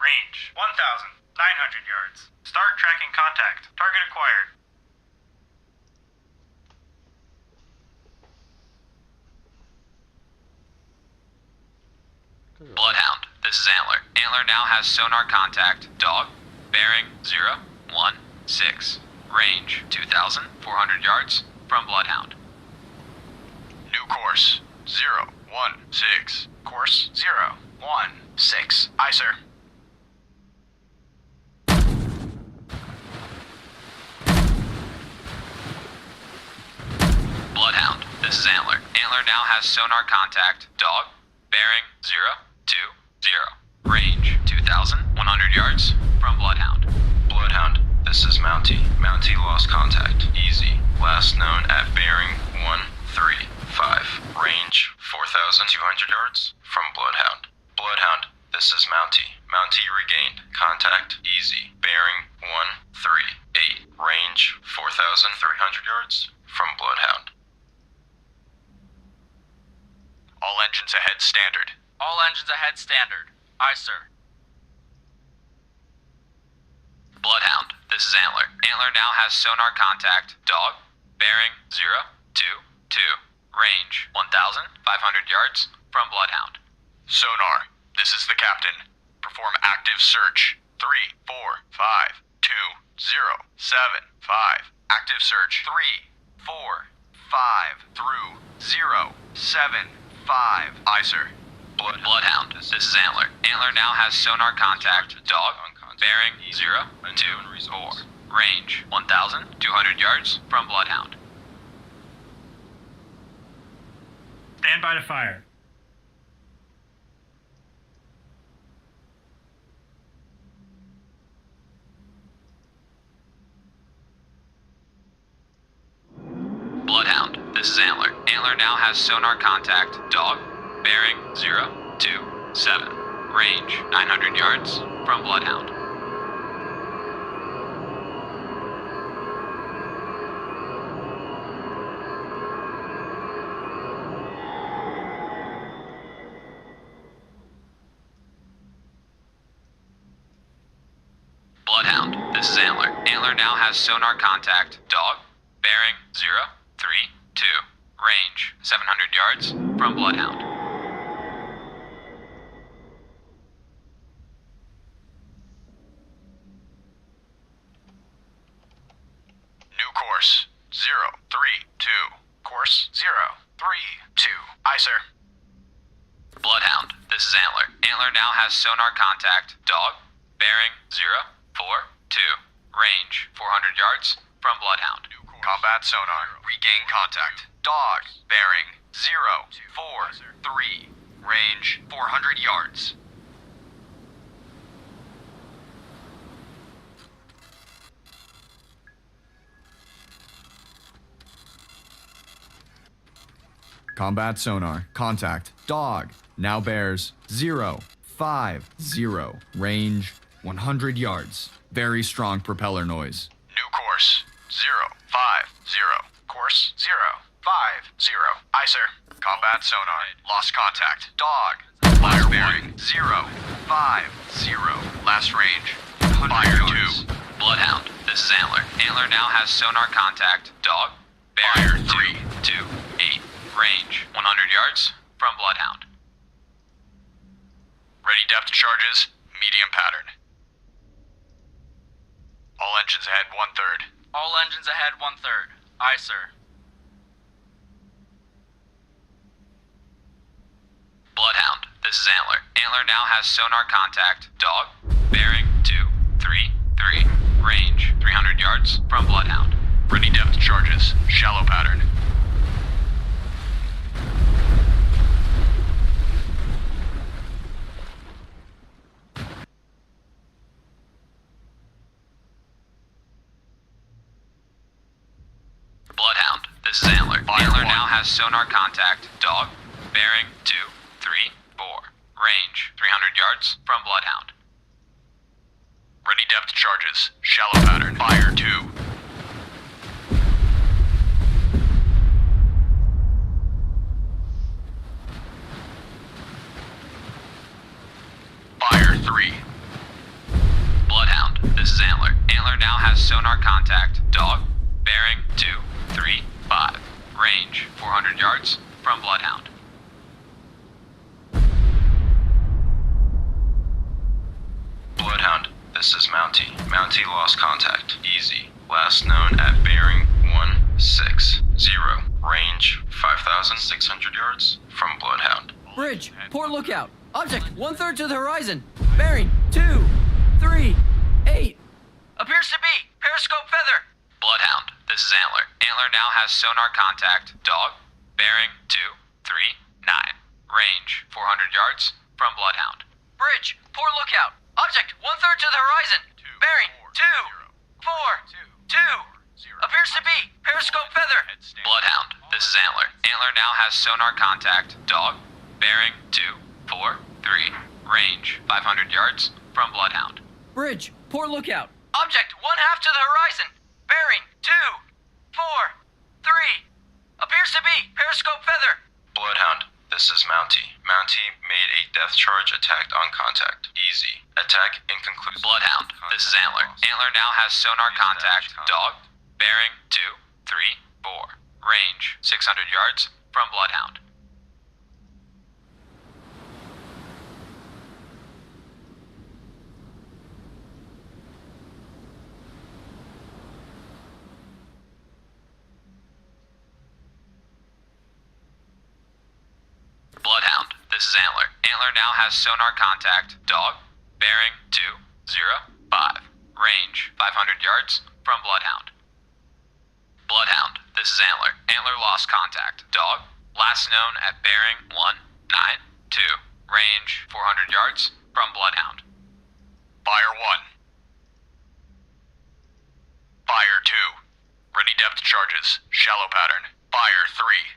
Range 1,900 yards. Start tracking contact. Target acquired. Bloodhound, this is Antler. Antler now has sonar contact. Dog, bearing 016. Range 2,400 yards from Bloodhound. New course 016. Course 016. Aye, sir. Bloodhound, this is Antler. Antler now has sonar contact. Dog, bearing 020. Range 2,100 yards from Bloodhound. Bloodhound, this is Mountie. Mountie lost contact. Easy. Last known at bearing 135. Range 4,200 yards from Bloodhound. Bloodhound, this is Mountie. Mountie regained contact. Easy. Bearing 138. Range 4,300 yards from Bloodhound. All engines ahead standard. All engines ahead standard. Aye, sir. Bloodhound, this is Antler. Antler now has sonar contact. Dog, bearing 022. Range 1,500 yards from Bloodhound. Sonar, this is the captain. Perform active search. 3, 4, 5, 2, 0, 7, 5. Active search. 3, 4, 5 through 0, 7, 5. Aye, sir. Bloodhound, this is Antler. Antler now has sonar contact. Dog, bearing 024. Range 1,200 yards from Bloodhound. Stand by to fire. Bloodhound, this is Antler. Antler now has sonar contact. Dog, bearing 027. Range 900 yards from Bloodhound. Bloodhound, this is Antler. Antler now has sonar contact. Dog, bearing 032. Range 700 yards from Bloodhound. New course 032. Course 032. Aye, sir. Bloodhound, this is Antler. Antler now has sonar contact. Dog, bearing 042. Range 400 yards from Bloodhound. Combat sonar. Regain contact. Dog. Bearing 043. Range 400 yards. Combat sonar. Contact. Dog. Now bears 050. Range 100 yards. Very strong propeller noise. New course 050. Course 050. Aye, sir. Combat sonar. Lost contact. Dog. Last bearing. 050. Last range. Fire 2. Bloodhound, this is Antler. Antler now has sonar contact. Dog. Fire Bearing 3. 228. Range 100 yards from Bloodhound. Ready depth charges. Medium pattern. All engines ahead 1/3. All engines ahead 1/3. Aye, sir. Bloodhound, this is Antler. Antler now has sonar contact. Dog. Bearing 233. Range 300 yards from Bloodhound. Ready depth charges. Shallow pattern. Bloodhound, this is Antler. Antler now has sonar contact. Dog. Bearing 234. Range 300 yards from Bloodhound. Ready depth charges. Shallow pattern. Fire 2. Fire 3. Bloodhound, this is Antler. Antler now has sonar contact. Dog. Bearing 235. Range 400 yards from Bloodhound. Bloodhound, this is Mountie. Mountie lost contact. Easy. Last known at bearing 160. Range 5,600 yards from Bloodhound. Bridge, port lookout. Object 1/3 to the horizon. Bearing 238. Appears to be periscope feather. Bloodhound, this is Antler. Antler now has sonar contact. Dog. Bearing 239. Range 400 yards from Bloodhound. Bridge, port lookout. Object 1/3 to the horizon. Bearing 242. Appears to be periscope feather. Bloodhound, this is Antler. Antler now has sonar contact. Dog. Bearing 243. Range 500 yards from Bloodhound. Bridge, port lookout. Object 1/2 to the horizon. Bearing 243. Appears to be periscope feather. Bloodhound, this is Mountie. Mountie made a depth charge attack on contact. Easy. Attack inconclusive. Bloodhound, this is Antler. Antler now has sonar contact. Dog. Bearing 234. Range 600 yards from Bloodhound. Bloodhound, this is Antler. Antler now has sonar contact. Dog. Bearing 205. Range 500 yards from Bloodhound. Bloodhound, this is Antler. Antler lost contact. Dog. Last known at bearing 192. Range 400 yards from Bloodhound. Fire 1. Fire 2. Ready depth charges. Shallow pattern. Fire 3.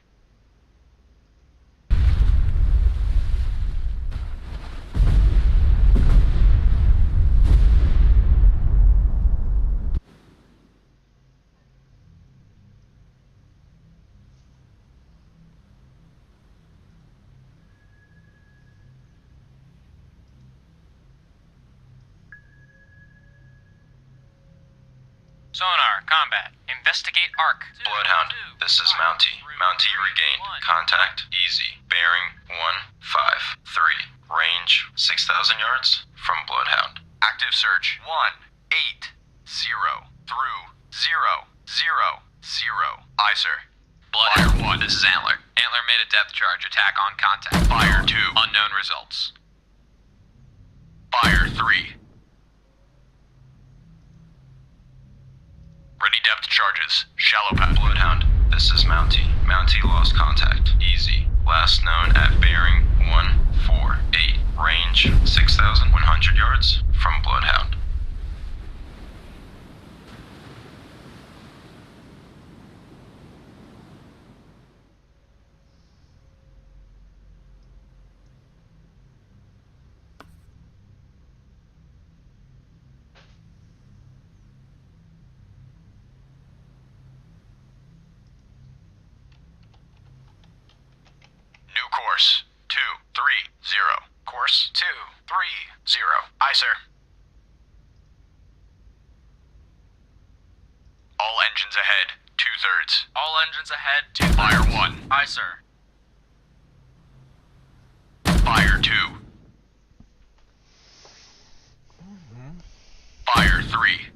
Sonar, combat. Investigate arc. Bloodhound, this is Mountie. Mountie regained. Contact easy. Bearing 153. Range 6,000 yards from Bloodhound. Active search. 180 through 000. Aye, sir. Bloodhound, Fire 1. this is Antler. Antler made a depth charge attack on contact. Fire 2. Unknown results. Fire 3. Ready depth charges. Shallow pattern. Bloodhound, this is Mountie. Mountie lost contact. Easy. Last known at bearing 148. Range 6,100 yards from Bloodhound. course 230. Course 230. Aye, sir. All engines ahead, 2/3. All engines ahead, Fire 1. Aye, sir. Fire 2. Fire 3.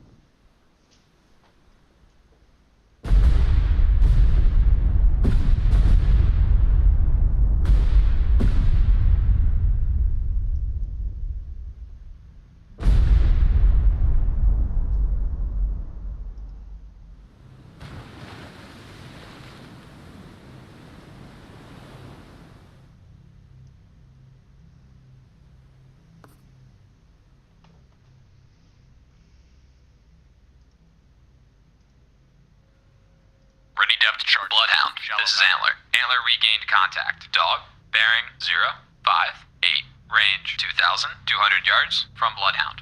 Ready depth chart. Bloodhound, this is Antler. Antler regained contact. Dog, bearing 058. Range 2,200 yards from Bloodhound.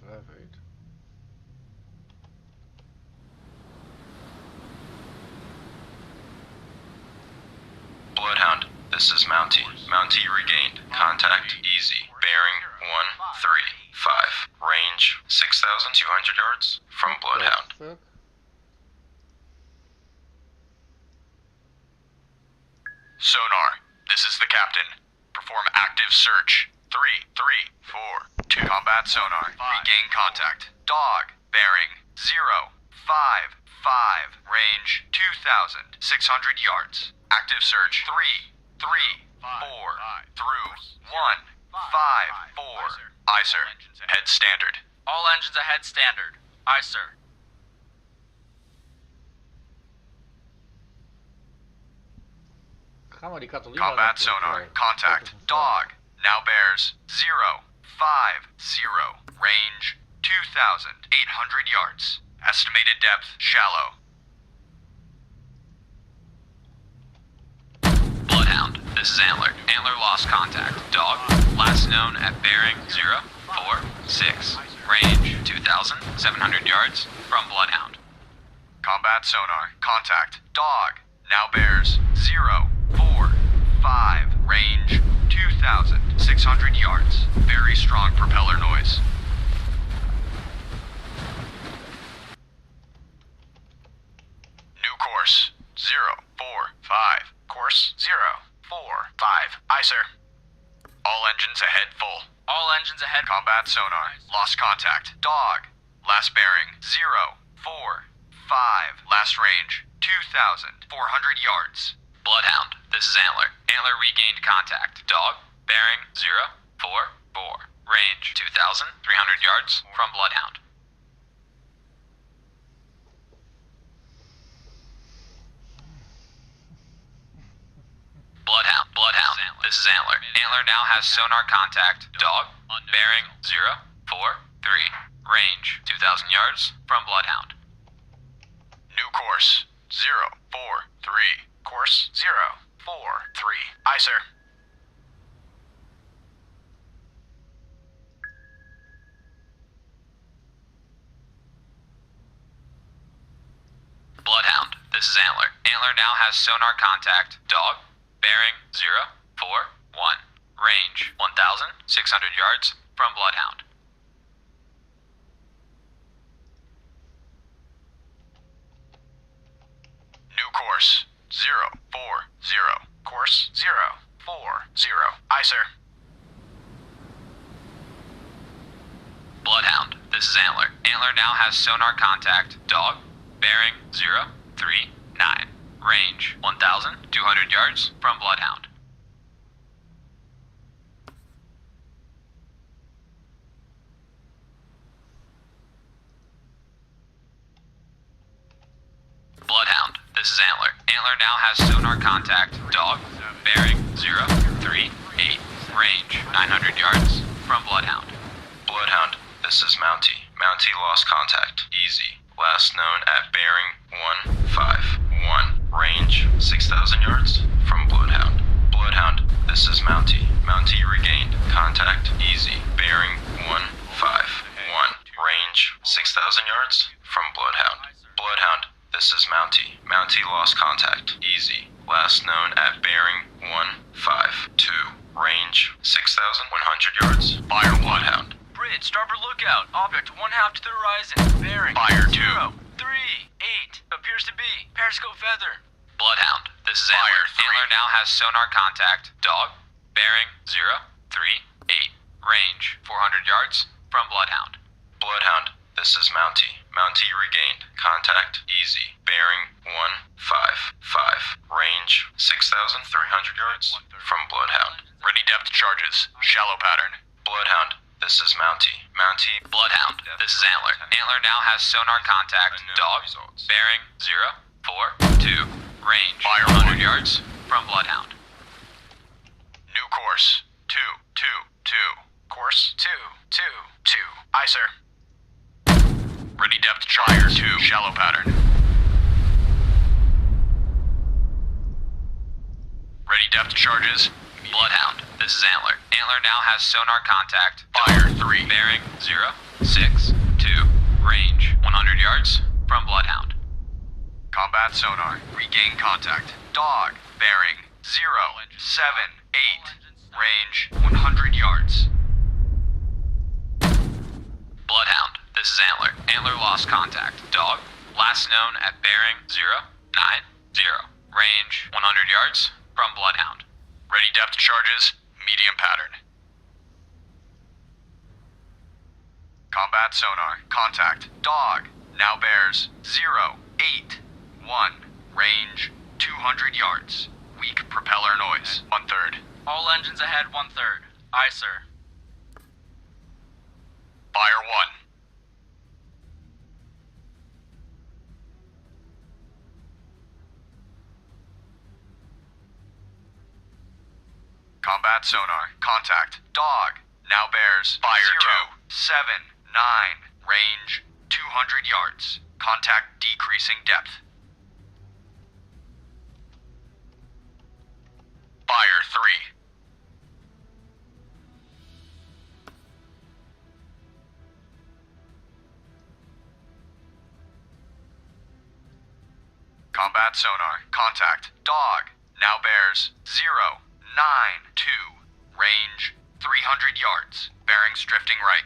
058. Bloodhound, this is Mountie. Mountie regained. Contact easy. Bearing 135. Range 6,200 yards from Bloodhound. Fuck. Sonar, this is the captain. Perform active search. 3, 3, 4, 2. Combat sonar. Regain contact. Dog, bearing 055. Range 2,600 yards. Active search. 3, 3, 4 through 1, 5, 4. Aye, sir. Head standard. All engines ahead, standard. Aye, sir. Gaan we die Catalina Combat naartoe sonar. krijgen? Contact. Dog. Now bears 050. Range 2,800 yards. Estimated depth shallow. Bloodhound, this is Antler. Antler lost contact. Dog, last known at bearing 046. Range 2,700 yards from Bloodhound. Combat sonar. Contact. Dog. Now bears 045. Range 2,600 yards. Very strong propeller noise. New course 045. Course 045. Aye, sir. All engines ahead full. All engines ahead. Combat sonar. Lost contact. Dog. Last bearing 045. Last range 2,400 yards. Bloodhound, this is Antler. Antler regained contact. Dog, bearing 044. Range 2,300 yards from Bloodhound. Bloodhound, this is Antler. Antler now has sonar contact. Dog, bearing 043. Range 2,000 yards from Bloodhound. New course 043. Course 043. Aye, sir. Bloodhound, this is Antler. Antler now has sonar contact. Dog, bearing 041. Range 1,600 yards from Bloodhound. New course 040. Course 040. Aye, sir. Bloodhound, this is Antler. Antler now has sonar contact. Dog, bearing 039. Range 1,200 yards from Bloodhound. Bloodhound, this is Antler. Antler now has sonar contact. Dog, bearing 038. Range 900 yards from Bloodhound. Bloodhound, this is Mountie. Mountie lost contact. Easy. Last known at bearing 151. Range 6,000 yards from Bloodhound. Bloodhound, this is Mountie. Mountie regained. Contact easy. Bearing 151. Range 6,000 yards from Bloodhound. Bloodhound, this is Mountie. Mountie lost contact. Easy. Last known at bearing 152. Range 6,100 yards. Fire 1. Bloodhound. Bridge, starboard lookout. Object 1/2 to the horizon. Bearing. Fire 2. 0, 3, 8. Appears to be. Periscope feather. Bloodhound, this is Fire Antler. 3. Antler now has sonar contact. Dog, bearing 0, 3, 8. Range 400 yards from Bloodhound. Bloodhound, this is Mountie. Mountie regained. Contact easy. Bearing 155. Range 6,300 yards from Bloodhound. Ready depth charges. Shallow pattern. Bloodhound, this is Mountie. Mountie. Bloodhound, this is Antler. Antler now has sonar contact. Dog, bearing 0, 4, 2. Range Fire 100 1. yards from Bloodhound. New course. 2, 2, 2. Course 2, 2, 2. Aye, sir. Ready depth charge. 2. Shallow pattern. Ready depth charges. Bloodhound, this is Antler. Antler now has sonar contact. Fire 3. Bearing 0, 6, 2. Range 100 yards from Bloodhound. Combat sonar. Regain contact. Dog. Bearing 0, 7, 8. Range 100 yards. Bloodhound, this is Antler. Antler lost contact. Dog, last known at bearing 0, 9, 0. Range 100 yards from Bloodhound. Ready depth charges. Medium pattern. Combat sonar. Contact. Dog. Now bears 0, 8, 1. Range 200 yards. Weak propeller noise. 1/3. All engines ahead 1/3. Aye, sir. Fire 1. Combat sonar. Contact. Dog. Now bears. Fire 2. 7, 9. Range 200 yards. Contact decreasing depth. Fire 3. Combat sonar. Contact. Dog. Now bears 0, 9, 2. Range 300 yards. Bearings drifting right.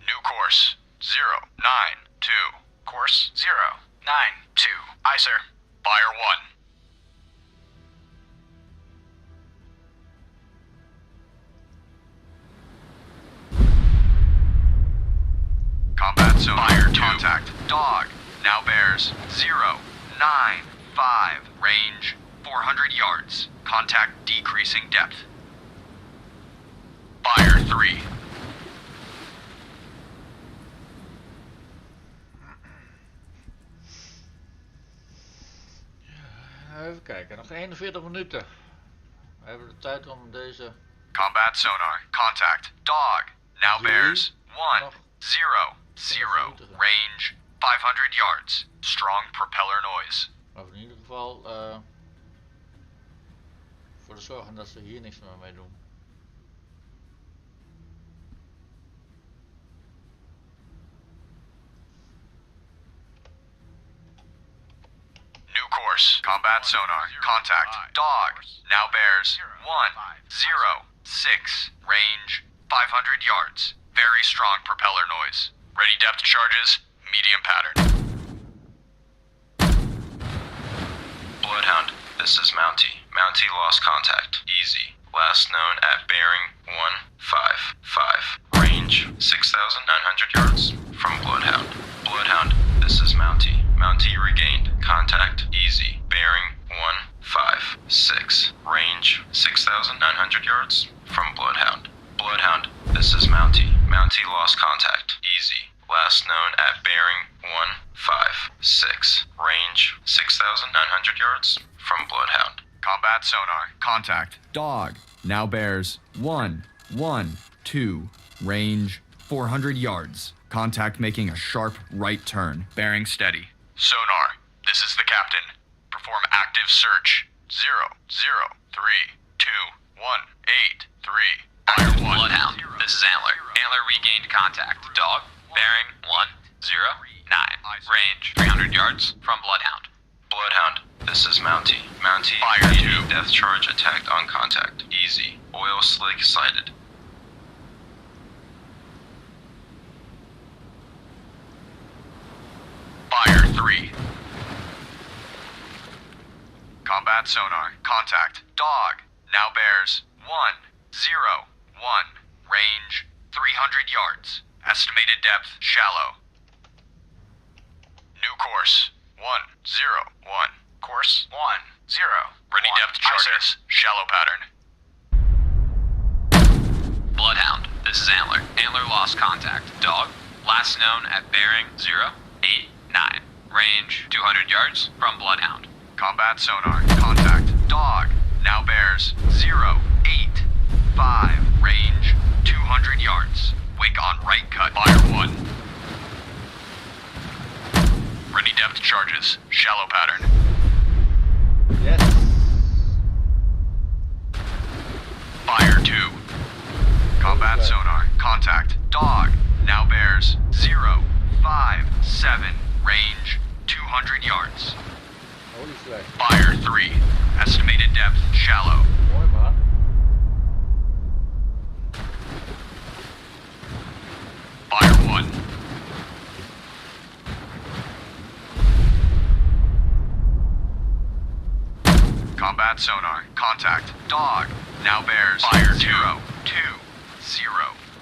New course 0, 9, 2. Course 0, 9, 2. Aye, sir. Fire 1. Combat sonar. Fire 2. Contact. Dog. Now bears 0, 9, 5. Range 400 yards. Contact decreasing depth. Fire 3. Even kijken, nog 41 minuten. We hebben de tijd om deze... Combat sonar. Contact. Dog. Now bears 1, 0, 0. Range 500 yards. Strong propeller noise. Of in ieder geval voor te zorgen dat ze hier niks meer mee doen. New course. Combat sonar. Contact. Dog. Now bears 1, 0, 6. Range 500 yards. Very strong propeller noise. Ready depth charges. Medium pattern. Bloodhound, this is Mountie. Mountie lost contact. Easy. Last known at bearing 155. Range 6,900 yards from Bloodhound. Bloodhound, this is Mountie. Mountie regained. Contact easy. Bearing 156. Range 6,900 yards from Bloodhound. Bloodhound, this is Mountie. Mountie lost contact. Easy. Last known at bearing 156. Range 6,900 yards from Bloodhound. Combat sonar. Contact. Dog. Now bears 1, 1, 2. Range 400 yards. Contact making a sharp right turn. Bearing steady. Sonar. This is the captain. Perform active search. 0, 0, 3, 2, 1, 8, 3. Fire 1. Bloodhound, this is Antler. Antler regained contact. Dog, bearing 1, 0, 9. Range 300 yards from Bloodhound. Bloodhound, this this is Mountie. Mountie, Fire made 2. a depth charge attack on contact. Easy. Oil slick sighted. Fire 3. Combat sonar. Contact. Dog. Now bears 101. Range 300 yards. Estimated depth shallow. New course 101. Course 10. Ready depth charges. Shallow pattern. Bloodhound, this is Antler. Antler lost contact. Dog, last known at bearing 089. Range 200 yards from Bloodhound. Combat sonar. Contact. Dog. Now bears 085. Range 200 yards. Wake on right cut. Fire 1. Ready depth charges. Shallow pattern. Yes. Fire 2. Combat sonar. Contact. Dog. Now bears 057. Range 200 yards. Holy slack. Fire 3. Estimated depth shallow. Mooi man. Fire 1. Combat sonar. Contact. Dog. Now bears fire 020.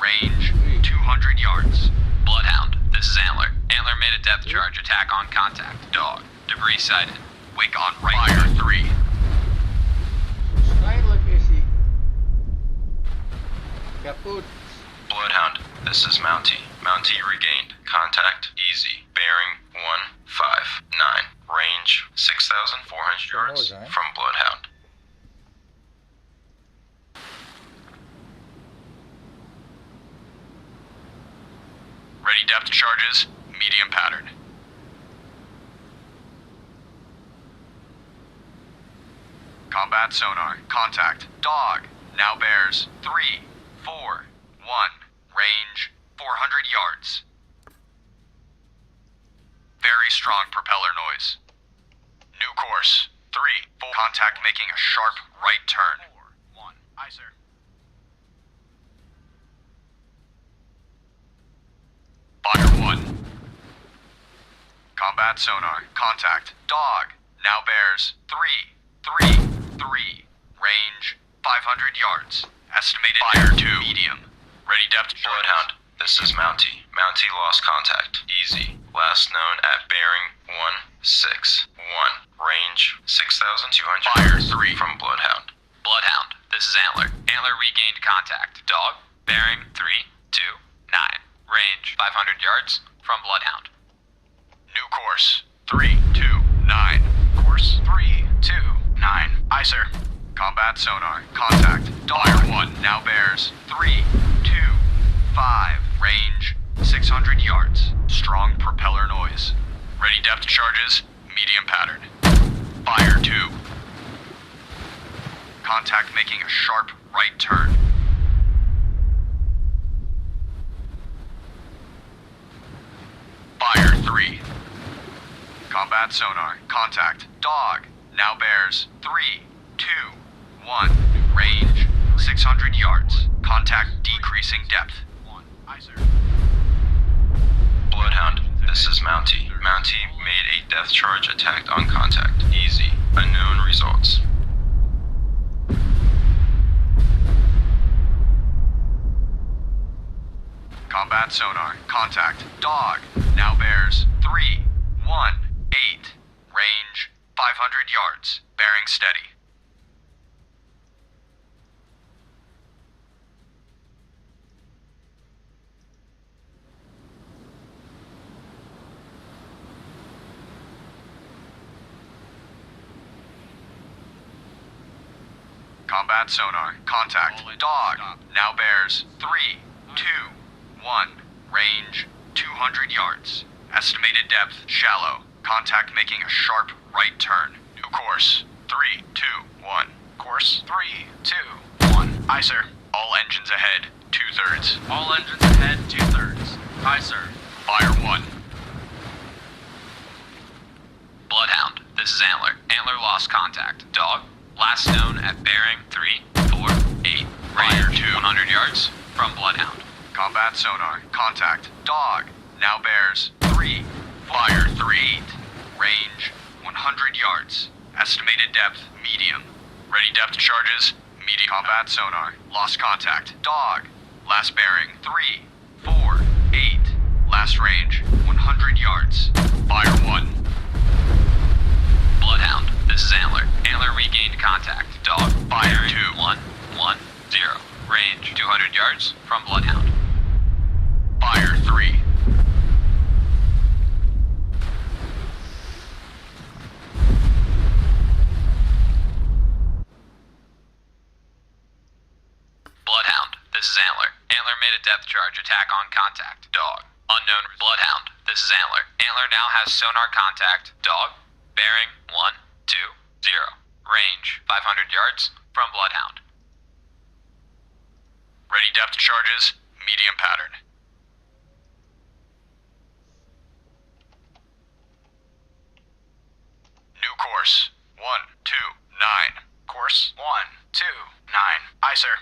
Range 200 yards. Bloodhound, this is Antler. Antler made a depth charge attack on contact. Dog, debris sighted. Wake on right fire 3. Waarschijnlijk is hij kapot. Bloodhound, this is Mountie. Mountie regained. Contact easy. Bearing 159. Range 6,400 yards from Bloodhound. Ready depth charges. Medium pattern. Combat sonar. Contact. Dog. Now bears 341. Range 400 yards. Very strong propeller noise. New course. 3. Full contact making a sharp right turn. 4-1. Aye, sir. Fire 1. Combat sonar. Contact. Dog. Now bears 333. Range 500 yards. Estimated fire 2. Medium. Ready depth Bloodhound, this is Mountie. Mountie lost contact. Easy. Last known at bearing 161. Range 6,200 Fire yards 3 from Bloodhound. Bloodhound, this is Antler. Antler regained contact. Dog, bearing 329. Range 500 yards from Bloodhound. New course. 329. Course 329. Aye, sir. Combat sonar. Contact. Fire 1. Now bears 325. Range 600 yards. Strong propeller noise. Ready depth charges. Medium pattern. Fire 2. Contact making a sharp right turn. Fire 3. Combat sonar. Contact. Dog. Now bears 321. Range 600 yards. Contact decreasing depth. 1. Aye, sir. Bloodhound, this is Mountie. Mountie made a depth charge attack on contact. Easy. Unknown results. Combat sonar. Contact. Dog. Now bears 318. Range 500 yards. Bearing steady. Combat sonar. Contact. Dog. Now bears 321. Range 200 yards. Estimated depth shallow. Contact making a sharp right turn. New course. 321. Course 321. Aye, sir. All engines ahead. 2/3. All engines ahead, 2/3. Aye, sir. Fire 1. Bloodhound, This is Antler. Antler lost contact. Dog, last known at bearing 348. Range 100 yards from Bloodhound. Combat sonar. Contact. Dog. Now bears 3. Fire 38. Range 100 yards. Estimated depth medium. Ready depth charges. Medium. Combat sonar. Lost contact. Dog. Last bearing 348. Last range 100 yards. Fire 1. Bloodhound, this is Antler. Antler regained contact. Dog, Fire 2. 110. Range 200 yards from Bloodhound. Fire 3. Bloodhound, this is Antler. Antler made a depth charge attack on contact. Dog, unknown. Bloodhound, this is Antler. Antler now has sonar contact. Dog, bearing 120. Range 500 yards from Bloodhound. Ready depth charges. Medium pattern. New course. 129. Course 129. Aye, sir.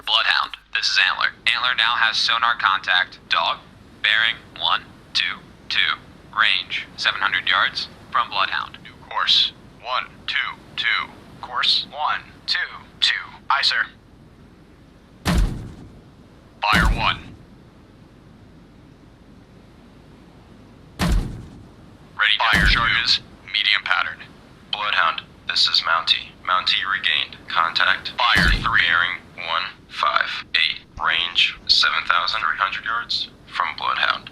Bloodhound, this is Antler. Antler now has sonar contact. Dog, bearing 122. Range 700 yards from Bloodhound. New course. 122. Course 122. Aye, sir. Fire 1. Ready fire charges. Medium pattern. Bloodhound, this is Mountie. Mountie regained contact. Fire 3. Bearing 158. Range 7,300 yards from Bloodhound.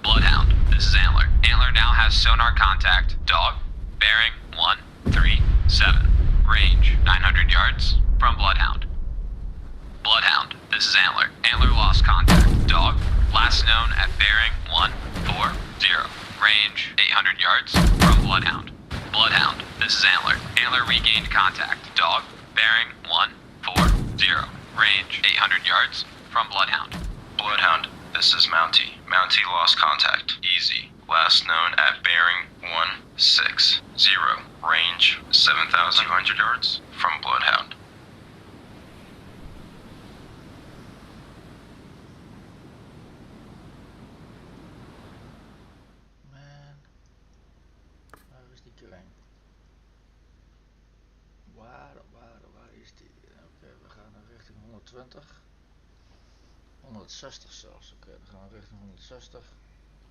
Bloodhound, this is Antler. Antler now has sonar contact. Dog, bearing 137. Range 900 yards from Bloodhound. Bloodhound, this is Antler. Antler lost contact. Dog, last known at bearing 140. Range 800 yards from Bloodhound. Bloodhound, this is Antler. Antler regained contact. Dog, bearing 140. Range 800 yards from Bloodhound. Bloodhound, this is Mountie. Mountie lost contact. Easy. Last known at bearing 160. Range 7,200 yards from Bloodhound. Man, waar is die kring? Waar is die? Oké, we gaan richting 120. 160 zelfs. Oké, dan gaan we richting 160.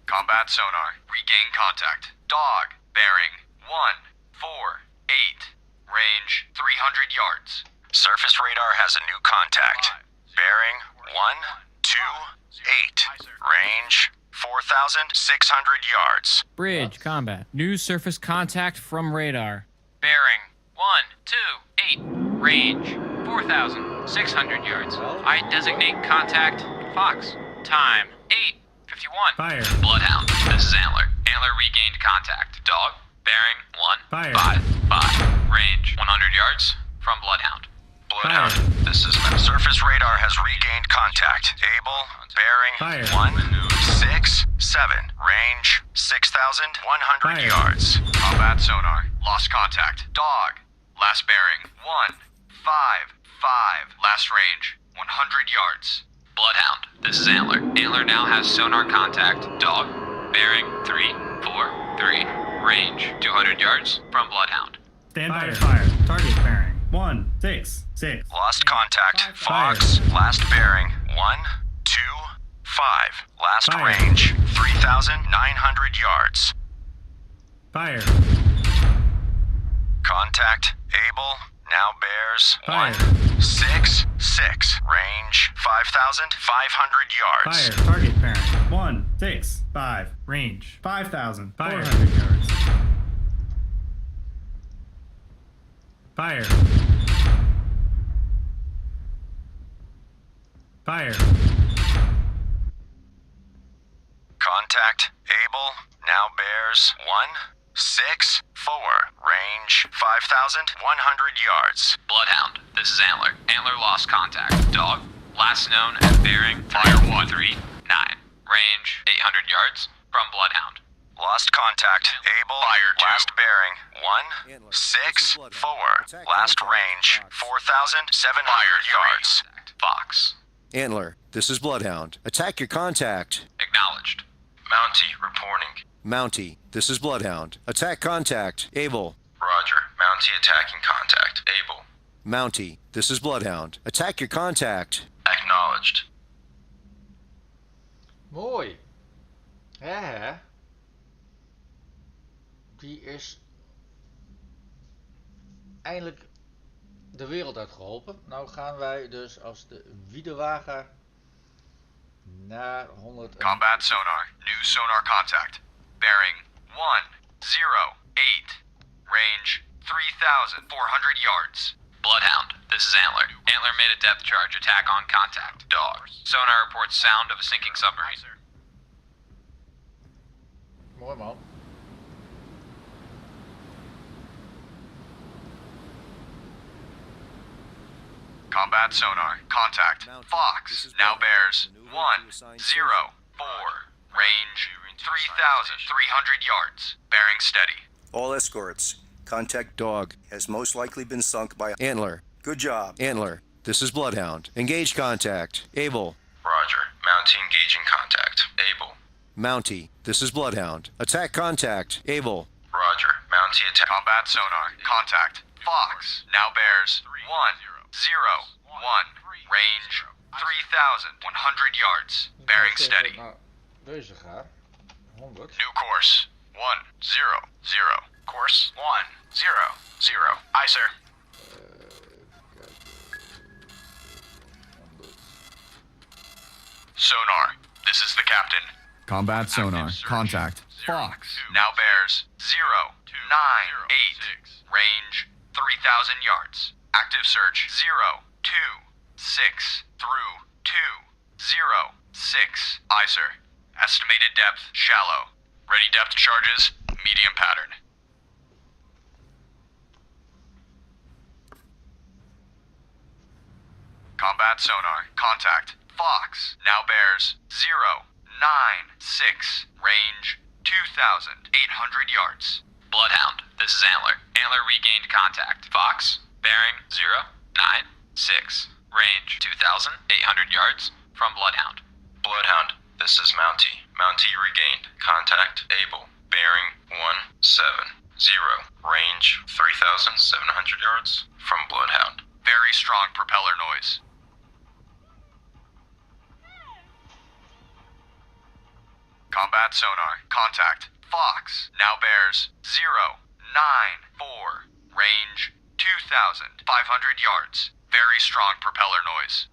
Combat sonar. Regain contact. Dog. Bearing 148. Range 300 yards. Surface radar has a new contact. Bearing 128. Range 4,600 yards. Bridge combat. New surface contact from radar. Bearing 128. Range 4,600 yards. I designate contact Fox. Time 8:51. Fire. Bloodhound, this is Antler. Antler regained contact. Dog, bearing 155. Range 100 yards from Bloodhound. Bloodhound, this is surface radar has regained contact. Able, bearing 167. Range 6,100 yards. Combat sonar, lost contact. Dog, last bearing 155. Last range 100 yards. Bloodhound, this is Antler. Antler now has sonar contact. Dog, bearing 343. Range 200 yards from Bloodhound. Stand by to fire. Target bearing 166. Lost contact. Fox. Last bearing 125. Last range 3,900 yards. Fire. Contact. Able. Now bears Fire. 166. Range 5,500 yards. Fire. Target bearing 165. Range 5,400 yards. Fire. Fire. Contact. Able. Now bears 064, range 5,100 yards. Bloodhound, this is Antler. Antler lost contact. Dog, last known at bearing Fire 139. Range 800 yards from Bloodhound. Lost contact. Able. Fire 2. Last bearing 164. Last range 4,700 yards. Fox. Antler, this is Bloodhound. Attack your contact. Acknowledged. Mountie reporting. Mountie, this is Bloodhound. Attack contact. Able. Roger. Mountie attacking contact. Able. Mountie, this is Bloodhound. Attack your contact. Acknowledged. Mooi. Hè? Die is eindelijk de wereld uitgeholpen. Nou gaan wij dus als de Wiedewagen naar 100. Combat sonar. New sonar contact. Bearing 108. Range 3,400 yards. Bloodhound, this is Antler. Antler made a depth charge attack on contact. Dog. Sonar reports sound of a sinking submarine. Mooi man. Combat sonar. Contact. Fox. Now bears 104. Range 3,300 yards. Bearing steady. All escorts. Contact dog has most likely been sunk by Antler. Good job. Antler, this is Bloodhound. Engage contact. Able. Roger. Mountie engaging contact. Able. Mountie, this is Bloodhound. Attack contact. Able. Roger. Mountie attack. Combat sonar. Contact. Fox. Now bears 101. Range 3,100 yards. Bearing steady. Deze gaat 100. New course. 100. Course 100. Aye, sir. Sonar. This is the captain. Combat sonar. Contact. Fox. Now bears 098. Range 3,000 yards. Active search 026 through 206. Aye, sir. Estimated depth shallow. Ready depth charges medium pattern. Combat sonar. Contact. Fox. Now bears 096. Range 2,800 yards. Bloodhound, this is Antler. Antler regained contact. Fox, bearing 096. Range 2,800 yards from Bloodhound. Bloodhound, this is Mountie. Mountie regained. Contact. Able. Bearing 170. Range 3,700 yards from Bloodhound. Very strong propeller noise. Combat sonar. Contact. Fox. Now bears 094. Range 2,500 yards. Very strong propeller noise.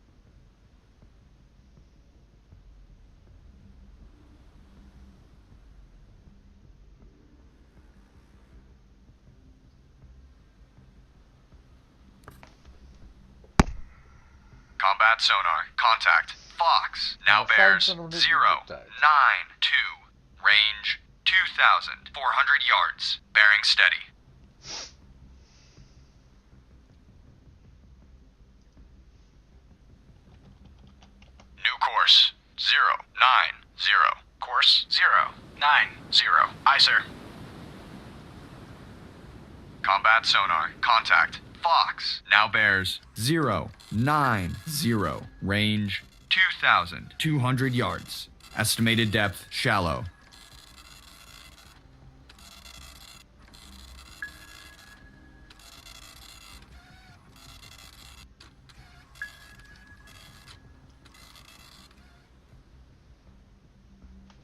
Combat sonar. Contact. Fox. Now bears 092. Range 2,400 yards. Bearing steady. New course 090. Course 090. Aye, sir. Combat sonar. Contact. Fox. Now bears 090. Range 2,200 yards. Estimated depth shallow.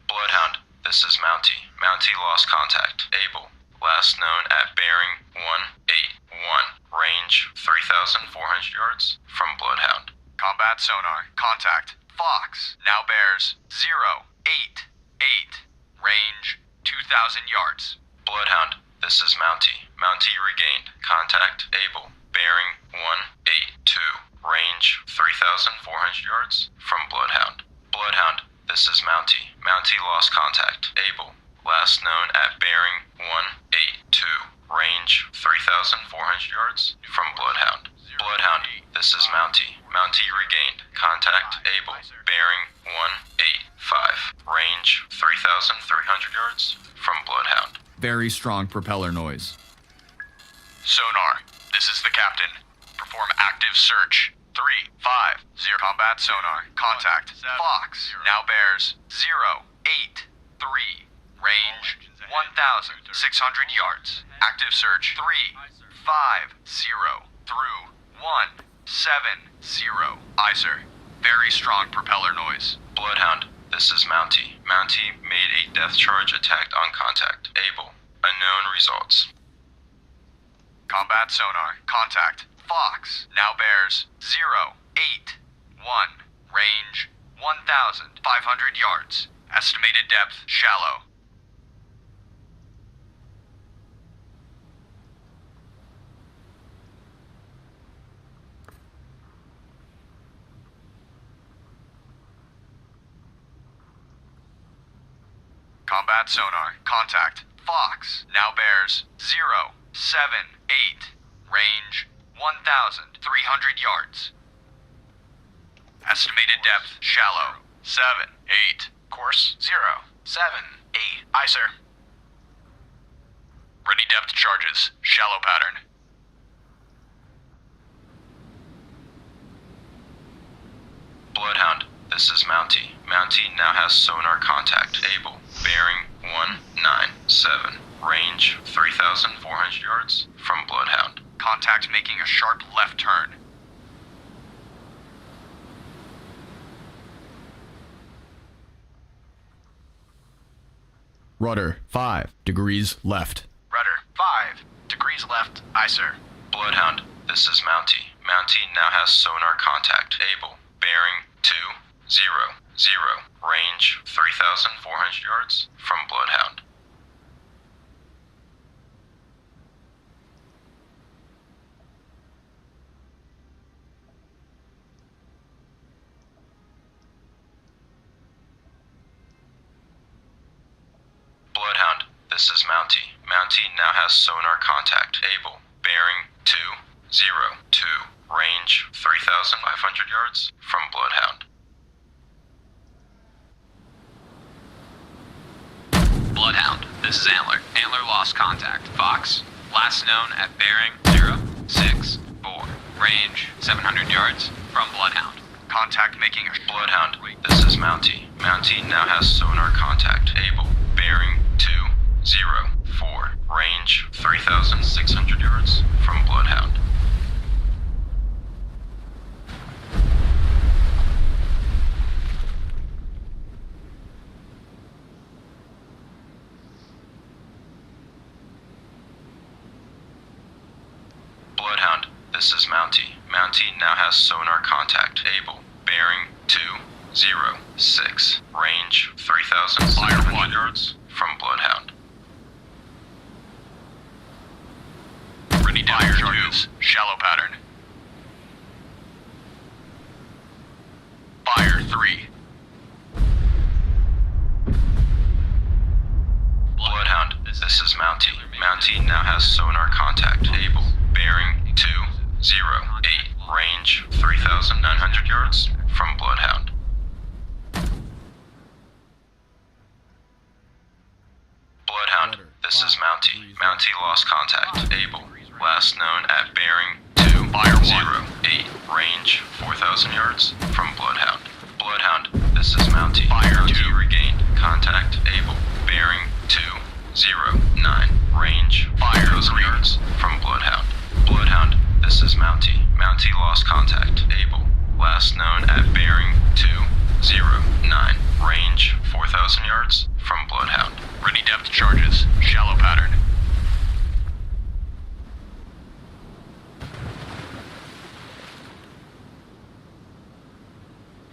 Bloodhound, this is Mountie. Mountie lost contact. Able. Last known at bearing 181. Range 3,400 yards from Bloodhound. Combat sonar. Contact. Fox. Now bears 088. Range 2,000 yards. Bloodhound, this is Mountie. Mountie regained. Contact. Able. Bearing 182. Range 3,400 yards from Bloodhound. Bloodhound, this is Mountie. Mountie lost contact. Able. Last known at bearing 182. Range 3,400 yards from Bloodhound. Bloodhound, this is Mountie. Mountie regained. Contact able. Bearing 185. Range 3,300 yards from Bloodhound. Very strong propeller noise. Sonar, this is the captain. Perform active search. 350 combat sonar. Contact. Fox. Now bears 083. Range 1,600 yards. Active search 350 through 170. Aye, sir. Very strong propeller noise. Bloodhound, this is Mountie. Mountie made a death charge attack on contact. Able. Unknown results. Combat sonar. Contact. Fox. Now bears 081. Range 1,500 yards. Estimated depth shallow. Combat sonar. Contact. Fox. Now bears 078. Range 1,300 yards. Estimated depth shallow. 78. Course 078. Aye, sir. Ready depth charges. Shallow pattern. Bloodhound, this is Mountie. Mountie now has sonar contact. Able. Bearing 197. Range 3,400 yards from Bloodhound. Contact making a sharp left turn. Rudder 5 degrees left. Rudder 5 degrees left. Aye, sir. Bloodhound, this is Mountie. Mountie now has sonar contact. Able. Bearing 200. Range 3,400 yards from Bloodhound. Bloodhound, this is Mountie. Mountie now has sonar contact. Able. Bearing 202. Range 3,500 yards from Bloodhound. Bloodhound, this is Antler. Antler lost contact. Fox, last known at bearing 064. Range 700 yards from Bloodhound. Contact making a... Bloodhound, this is Mountie. Mountie now has sonar contact. Able. Bearing 204. Range 3,600 yards from Bloodhound. Bloodhound, this is Mountie. Mountie now has sonar contact. Able. Bearing 206. Range 3,600 yards from Bloodhound. Ready depth charges. Shallow pattern. Fire 3. Bloodhound, this is Mountie. Mountie now has sonar contact. Able. Bearing 208. Range 3,900 yards from Bloodhound. Bloodhound, this is Mountie. Mountie lost contact. Able. Last known at bearing 208. Range 4,000 yards from Bloodhound. Bloodhound, this is Mountie. Mountie regained. Contact. Able. Bearing 209. Range 5,000 yards from Bloodhound. Bloodhound, this is Mountie. Mountie lost contact. Able. Last known at bearing 209. Range 4,000 yards from Bloodhound. Ready depth charges. Shallow pattern.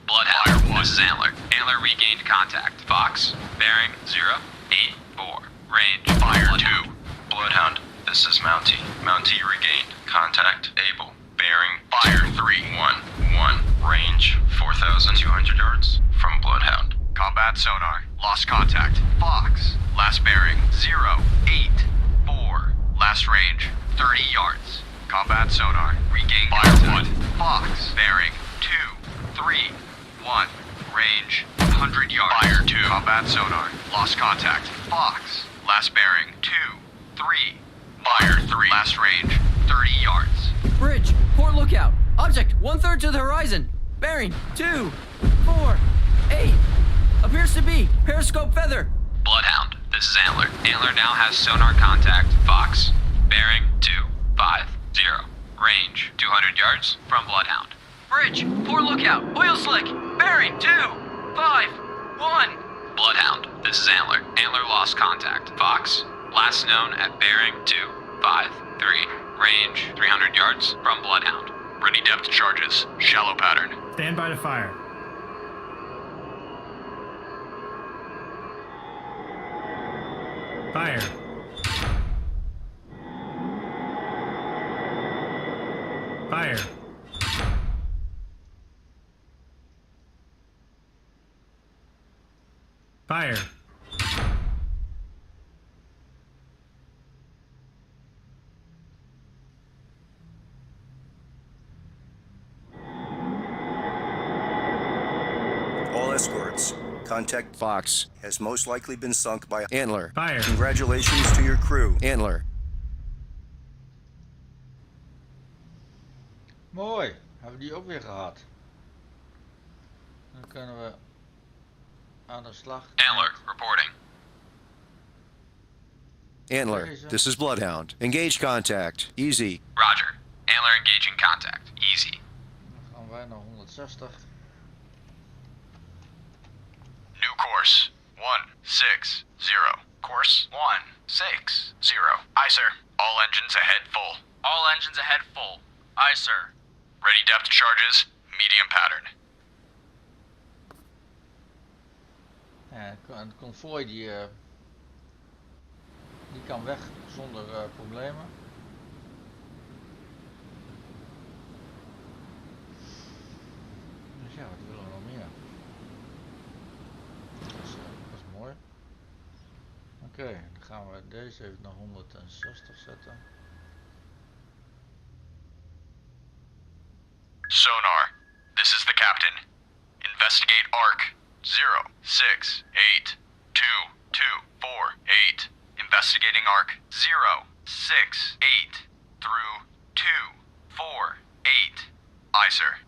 Bloodhound, this is Antler. Antler regained contact. Fox, bearing 084. Range Fire Bloodhound. 2. Bloodhound, this is Mountie. Mountie regained. Contact. Able. Bearing Fire 3. 111. Range 4,200 yards from Bloodhound. Combat sonar. Lost contact. Fox. Last bearing. 084. Last range. 30 yards. Combat sonar. Regain contact. Fox. Bearing. 231. Range. 100 yards. Fire 2. Combat sonar. Lost contact. Fox. Last bearing. 23. Fire 3. Last range. 30 yards. Bridge, port lookout. Object 1/3 to the horizon. Bearing 248. Appears to be periscope feather. Bloodhound, this is Antler. Antler now has sonar contact. Fox. Bearing 250. Range 200 yards from Bloodhound. Bridge, port lookout. Oil slick. Bearing 251. Bloodhound, this is Antler. Antler lost contact. Fox. Last known at bearing 253. Range 300 yards from Bloodhound. Ready depth charges. Shallow pattern. Stand by to fire. Fire. Fire. Fire. All escorts. Contact Fox has most likely been sunk by Antler. Fire. Congratulations to your crew, Antler. Mooi, hebben we die ook weer gehad. Dan kunnen we aan de slag. Antler, reporting. Antler, this is Bloodhound. Engage contact. Easy. Roger. Antler engaging contact. Easy. Dan gaan wij naar 160. New course. 160. Course 160. Aye, sir. All engines ahead full. All engines ahead full. Aye, sir. Ready depth charges. Medium pattern. Ja, een konvooi die kan weg zonder problemen. Dus ja, wat willen we nog meer? Dat is mooi. Oké, dan gaan we deze even naar 160 zetten. Sonar. This is the captain. Investigate arc. 0682248. Investigating arc. 068 through 248. Aye, sir.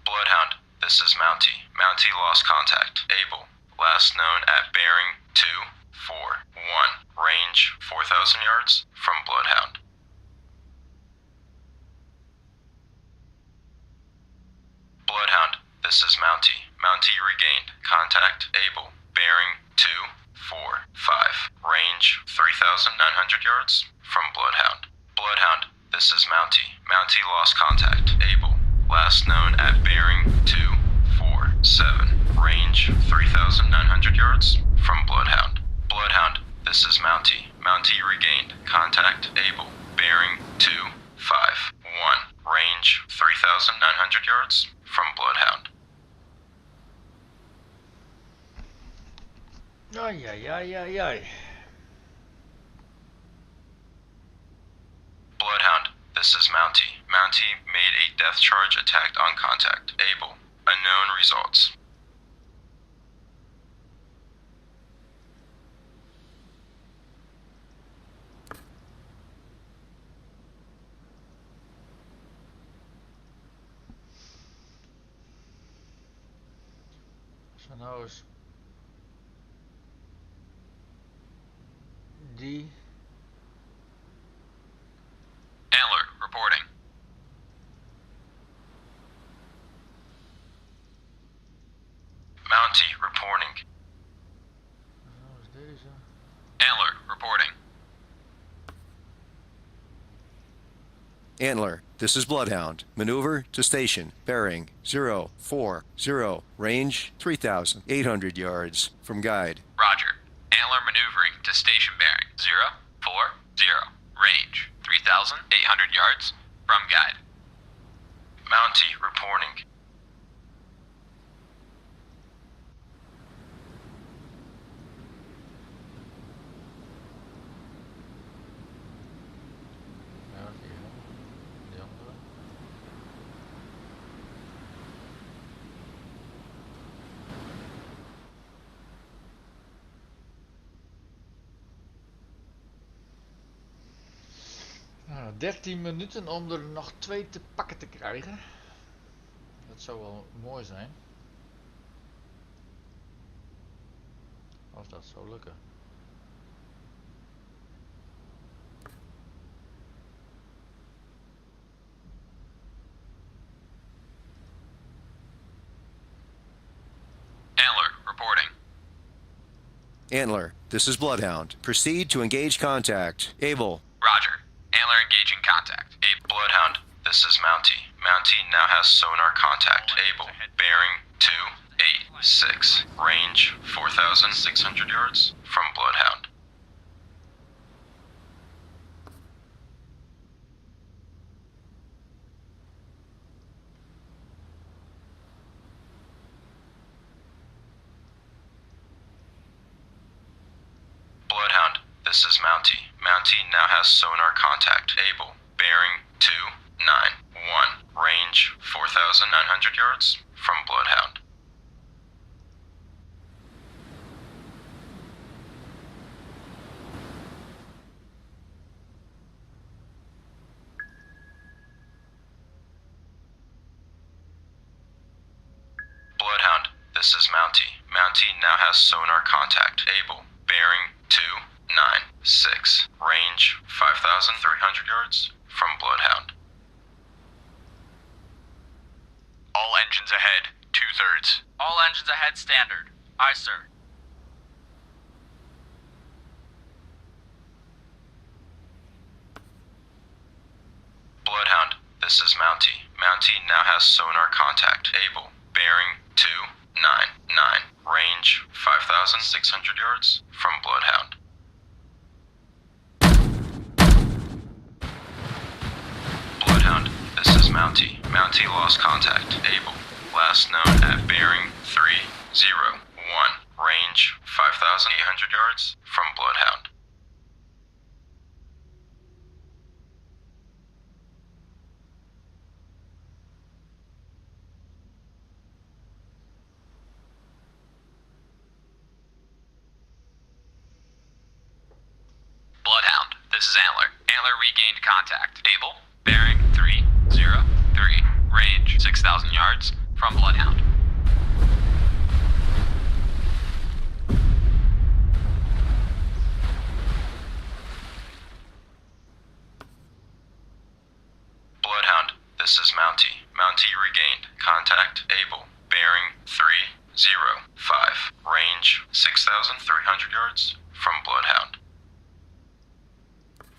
Bloodhound, this is Mountie. Mountie lost contact. Able. Last known at bearing 241. Range 4,000 yards from Bloodhound. Bloodhound, this is Mountie. Mountie regained. Contact able. Bearing 245. Range 3,900 yards from Bloodhound. Bloodhound, this is Mountie. Mountie lost contact. Able. Last known at bearing 247. Range 3,900 yards from Bloodhound. Bloodhound, this is Mountie. Mountie regained. Contact able. Bearing 251. Range 3,900 yards from Bloodhound. Ai, ai, ai, ai, ai. Bloodhound, this is Mountie. Mountie made a death charge attack on contact. Able. Unknown results. Zo nou eens die Antler, this is Bloodhound. Maneuver to station. Bearing 040. Range 3,800 yards. From guide. Roger. Antler maneuvering to station bearing 040. Range 3,800 yards. From guide. Mountie reporting. Nou, 13 minuten om er nog 2 te pakken te krijgen. Dat zou wel mooi zijn. Als dat zou lukken. Antler reporting. Antler, this is Bloodhound. Proceed to engage contact. Able. Roger. Antler engaging contact. Bloodhound, this is Mountie. Mountie now has sonar contact. Able. Bearing 286. Range 4,600 yards. From Bloodhound. Bloodhound, this is Mountie. Mountie now has sonar contact. Able. Bearing 291. Range 4,900 yards. From Bloodhound. Bloodhound, this is Mountie. Mountie now has sonar contact. Able. Bearing 296. Range 5,300 yards. From Bloodhound. All engines ahead, 2/3. All engines ahead standard. Aye, sir. Bloodhound, this is Mountie. Mountie now has sonar contact. Able. Bearing 299. Range 5,600 yards. From Bloodhound. Bloodhound, this is Mountie. Mountie lost contact. Able. Last known at bearing 301. Range 5,800 yards. From Bloodhound. Bloodhound, this is Antler. Antler regained contact. Able. Bearing 303. Range 6,000 yards. From Bloodhound. Bloodhound, this is Mountie. Mountie regained contact. Able. Bearing 305. Range 6,300 yards. From Bloodhound.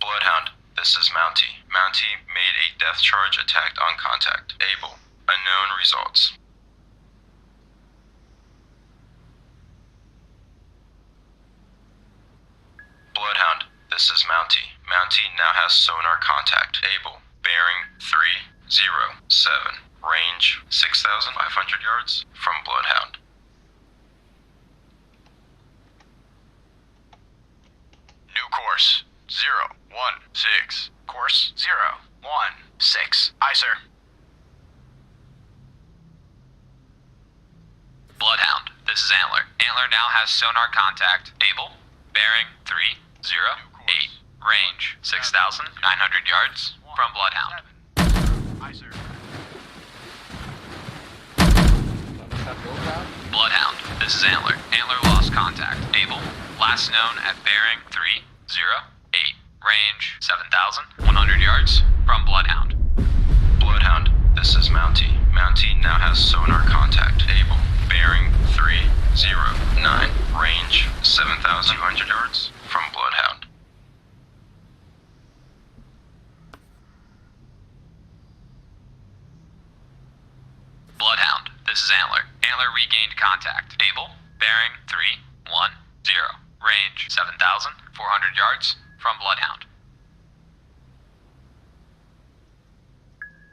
Bloodhound, this is Mountie. Mountie made a death charge attack on contact. Able. Unknown results. Bloodhound, this is Mountie. Mountie now has sonar contact. Able. Bearing 307. Range 6,500 yards. From Bloodhound. New course, 016. Course, 016. Aye, sir. Bloodhound, this is Antler. Antler now has sonar contact. Able. Bearing 308. Range 6,900 yards. From Bloodhound. Aye, sir. Bloodhound, this is Antler. Antler lost contact. Able. Last known at bearing 308. Range 7,100 yards. From Bloodhound. Bloodhound, this is Mountie. Mountie now has sonar contact. Able. Bearing 309. Range 7,200 yards. From Bloodhound. this is Antler. Antler regained contact. Able, bearing 310. Range 7,400 yards from Bloodhound.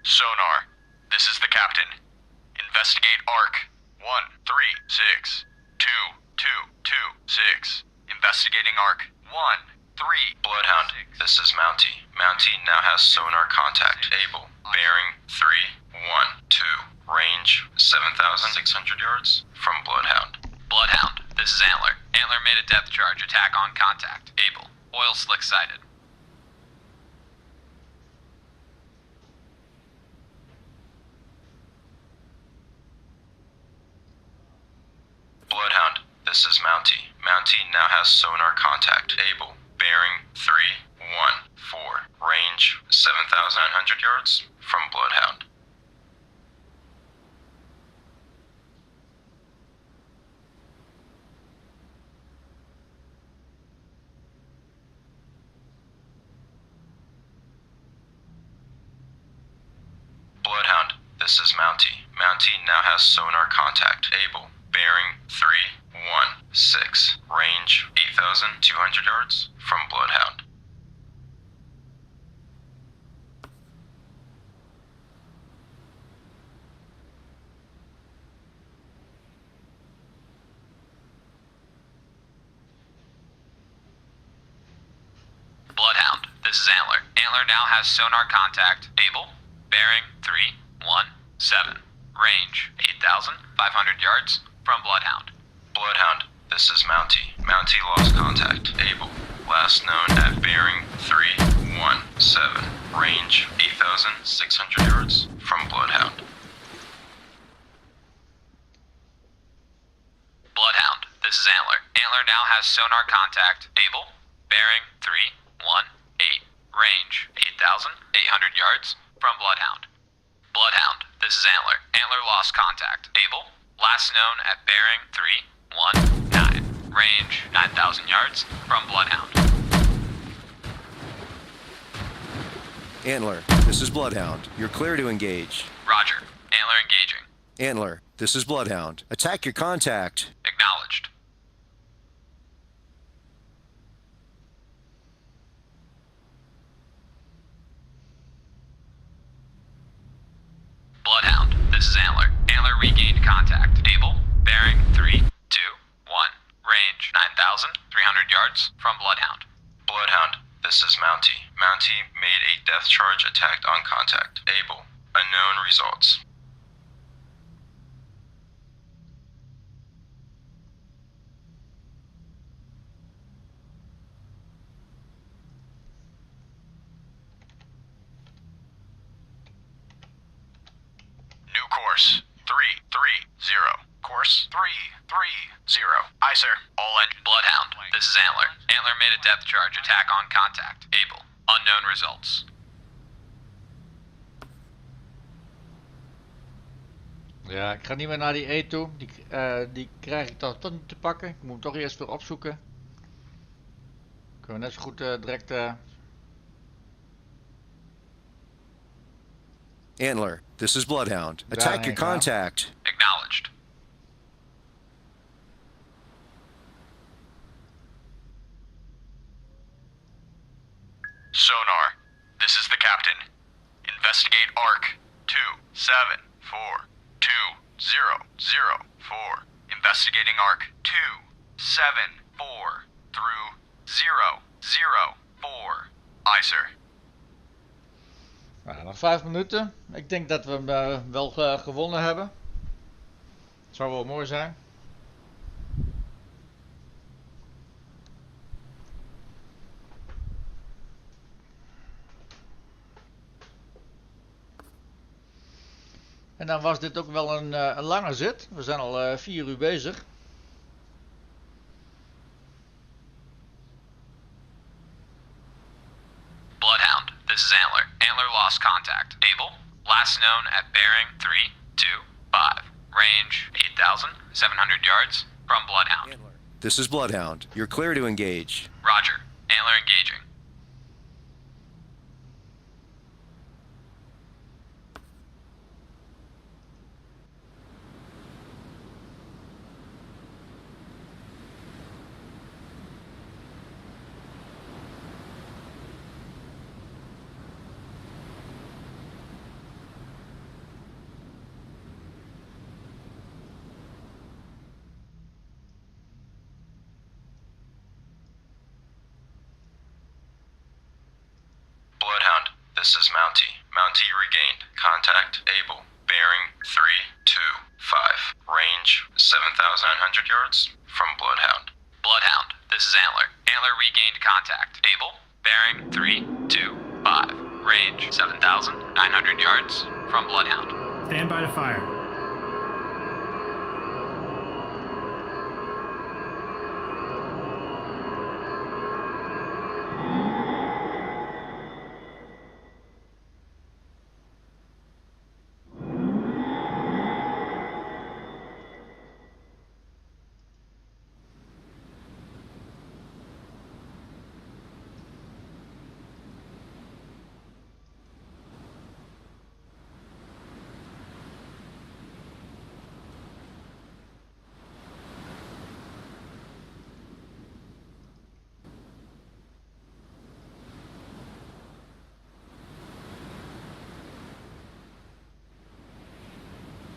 Sonar, this is the captain. Investigate ARC 136 2226. Investigating ARC 13. Bloodhound, this is Mountie. Mountie now has sonar contact. Able, bearing 312. Range 7,600 yards from Bloodhound. Bloodhound, this is Antler. Antler made a depth charge attack on contact. Able, oil slick sighted. Bloodhound, this is Mountie. Mountie now has sonar contact. Able, bearing 314. Range 7,900 yards from Bloodhound. Bloodhound, this is Mountie. Mountie now has sonar contact. Able, bearing 316. Range 8,200 yards from Bloodhound. Bloodhound, this is Antler. Antler now has sonar contact. Able, bearing 317. Range 8,500 yards from Bloodhound. Bloodhound, this is Mountie. Mountie lost contact. Able, last known at bearing 317. Range 8,600 yards from Bloodhound. Bloodhound, this is Antler. Antler now has sonar contact. Able, bearing 318. Range 8,800 yards from Bloodhound. Bloodhound, this is Antler. Antler lost contact. Able, last known at bearing 319. Range 9,000 yards from Bloodhound. Antler, this is Bloodhound. You're clear to engage. Roger. Antler engaging. Antler, this is Bloodhound. Attack your contact. Acknowledged. Bloodhound, this is Antler. Antler regained contact. Able, bearing 321. Range 9,300 yards from Bloodhound. Bloodhound, this is Mountie. Mountie made a death charge attack on contact. Able, unknown results. New course 330. Course 330. Aye, sir. All engine. Bloodhound, this is Antler. Antler made a depth charge attack on contact. Able, unknown results. Ja, ik ga niet meer naar die E toe. Die krijg ik toch niet te pakken. Ik moet hem toch eerst weer opzoeken. Kunnen we net zo goed direct... Antler, this is Bloodhound. Attack your contact. Acknowledged. Sonar, this is the captain. Investigate ARC 2742004. Investigating ARC 274 through 004. Aye, sir. Nou, nog 5 minuten. Ik denk dat we hem wel gewonnen hebben. Het zou wel mooi zijn. En dan was dit ook wel een lange zit. We zijn al 4 uur bezig. Bloodhound, this is Antler. Antler lost contact. Able, last known at bearing 325. Range 8,700 yards from Bloodhound. This is Bloodhound. You're clear to engage. Roger. Antler engaging. This is Mountie. Mountie regained. Contact Able. Bearing 325. Range 7,900 yards from Bloodhound. Bloodhound, this is Antler. Antler regained contact. Able, bearing 325. Range 7,900 yards from Bloodhound. Stand by to fire.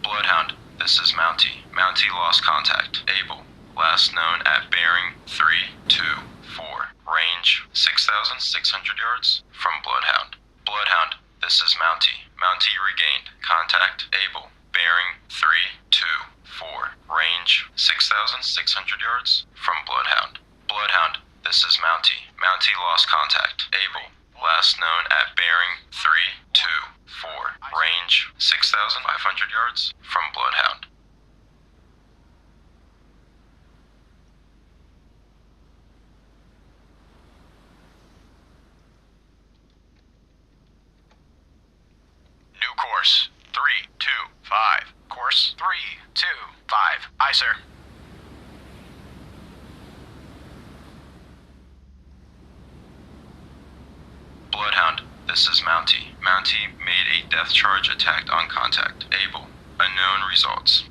Bloodhound, this is Mountie. Mountie lost contact. Able. Last known at bearing 324. Range 6,600 yards from Bloodhound. Bloodhound, this is Mountie. Mountie regained. Contact Able. Bearing 324. Range 6,600 yards from Bloodhound. Bloodhound, this is Mountie. Mountie lost contact. Able. Last known at bearing 324. Range 6,500 yards from Bloodhound. New course 325. Course 325. Aye, sir. Bloodhound, this is Mountie. Mountie made a death charge attack on contact. Able. Unknown results.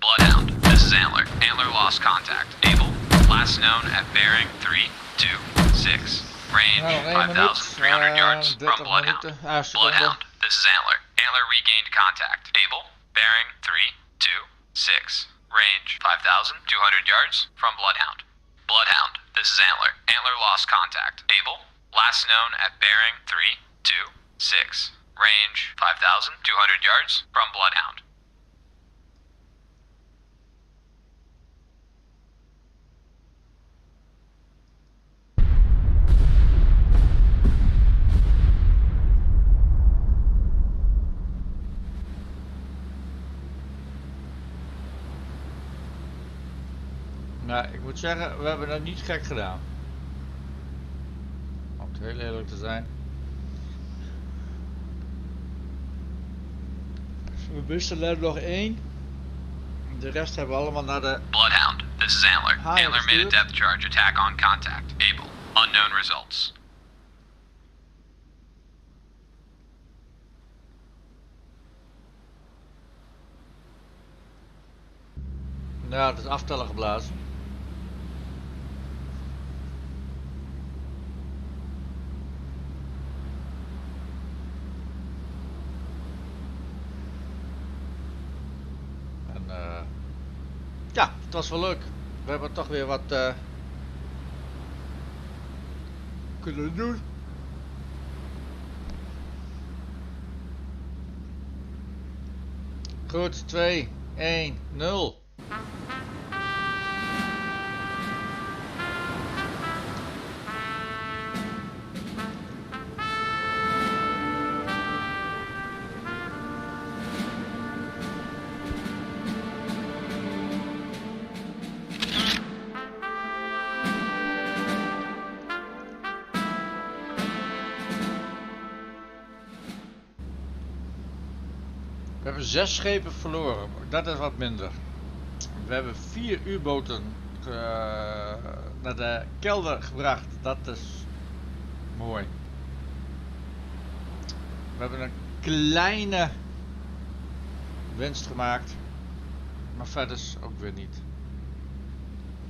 Bloodhound, this is Antler. Antler lost contact. Able, last known at bearing 326. Range 5,300 yards from Bloodhound. Bloodhound, this is Antler. Antler regained contact. Able, bearing 326. Range 5,200 yards from Bloodhound. Bloodhound, this is Antler. Antler lost contact. Able, last known at bearing 326. Range 5,200 yards from Bloodhound. Nou, ik moet zeggen, we hebben dat niet gek gedaan. Om het heel eerlijk te zijn. We missen er nog één. De rest hebben we allemaal naar de... Bloodhound, this is Antler. Hi, Antler made a death charge attack on contact. Able, unknown results. Ja, het is aftellen geblazen. En ja, het was wel leuk. We hebben toch weer wat kunnen doen. Goed, 2, 1, 0. We hebben 6 schepen verloren, dat is wat minder. We hebben 4 U-boten naar de kelder gebracht, dat is mooi. We hebben een kleine winst gemaakt, maar verder ook weer niet.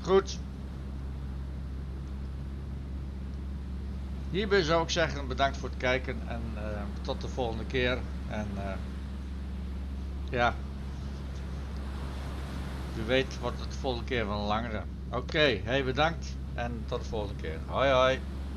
Goed. Hierbij zou ik zeggen bedankt voor het kijken en tot de volgende keer. En ja, Wie weet wordt het de volgende keer wel een langere. Oké, hey bedankt en tot de volgende keer. Hoi hoi.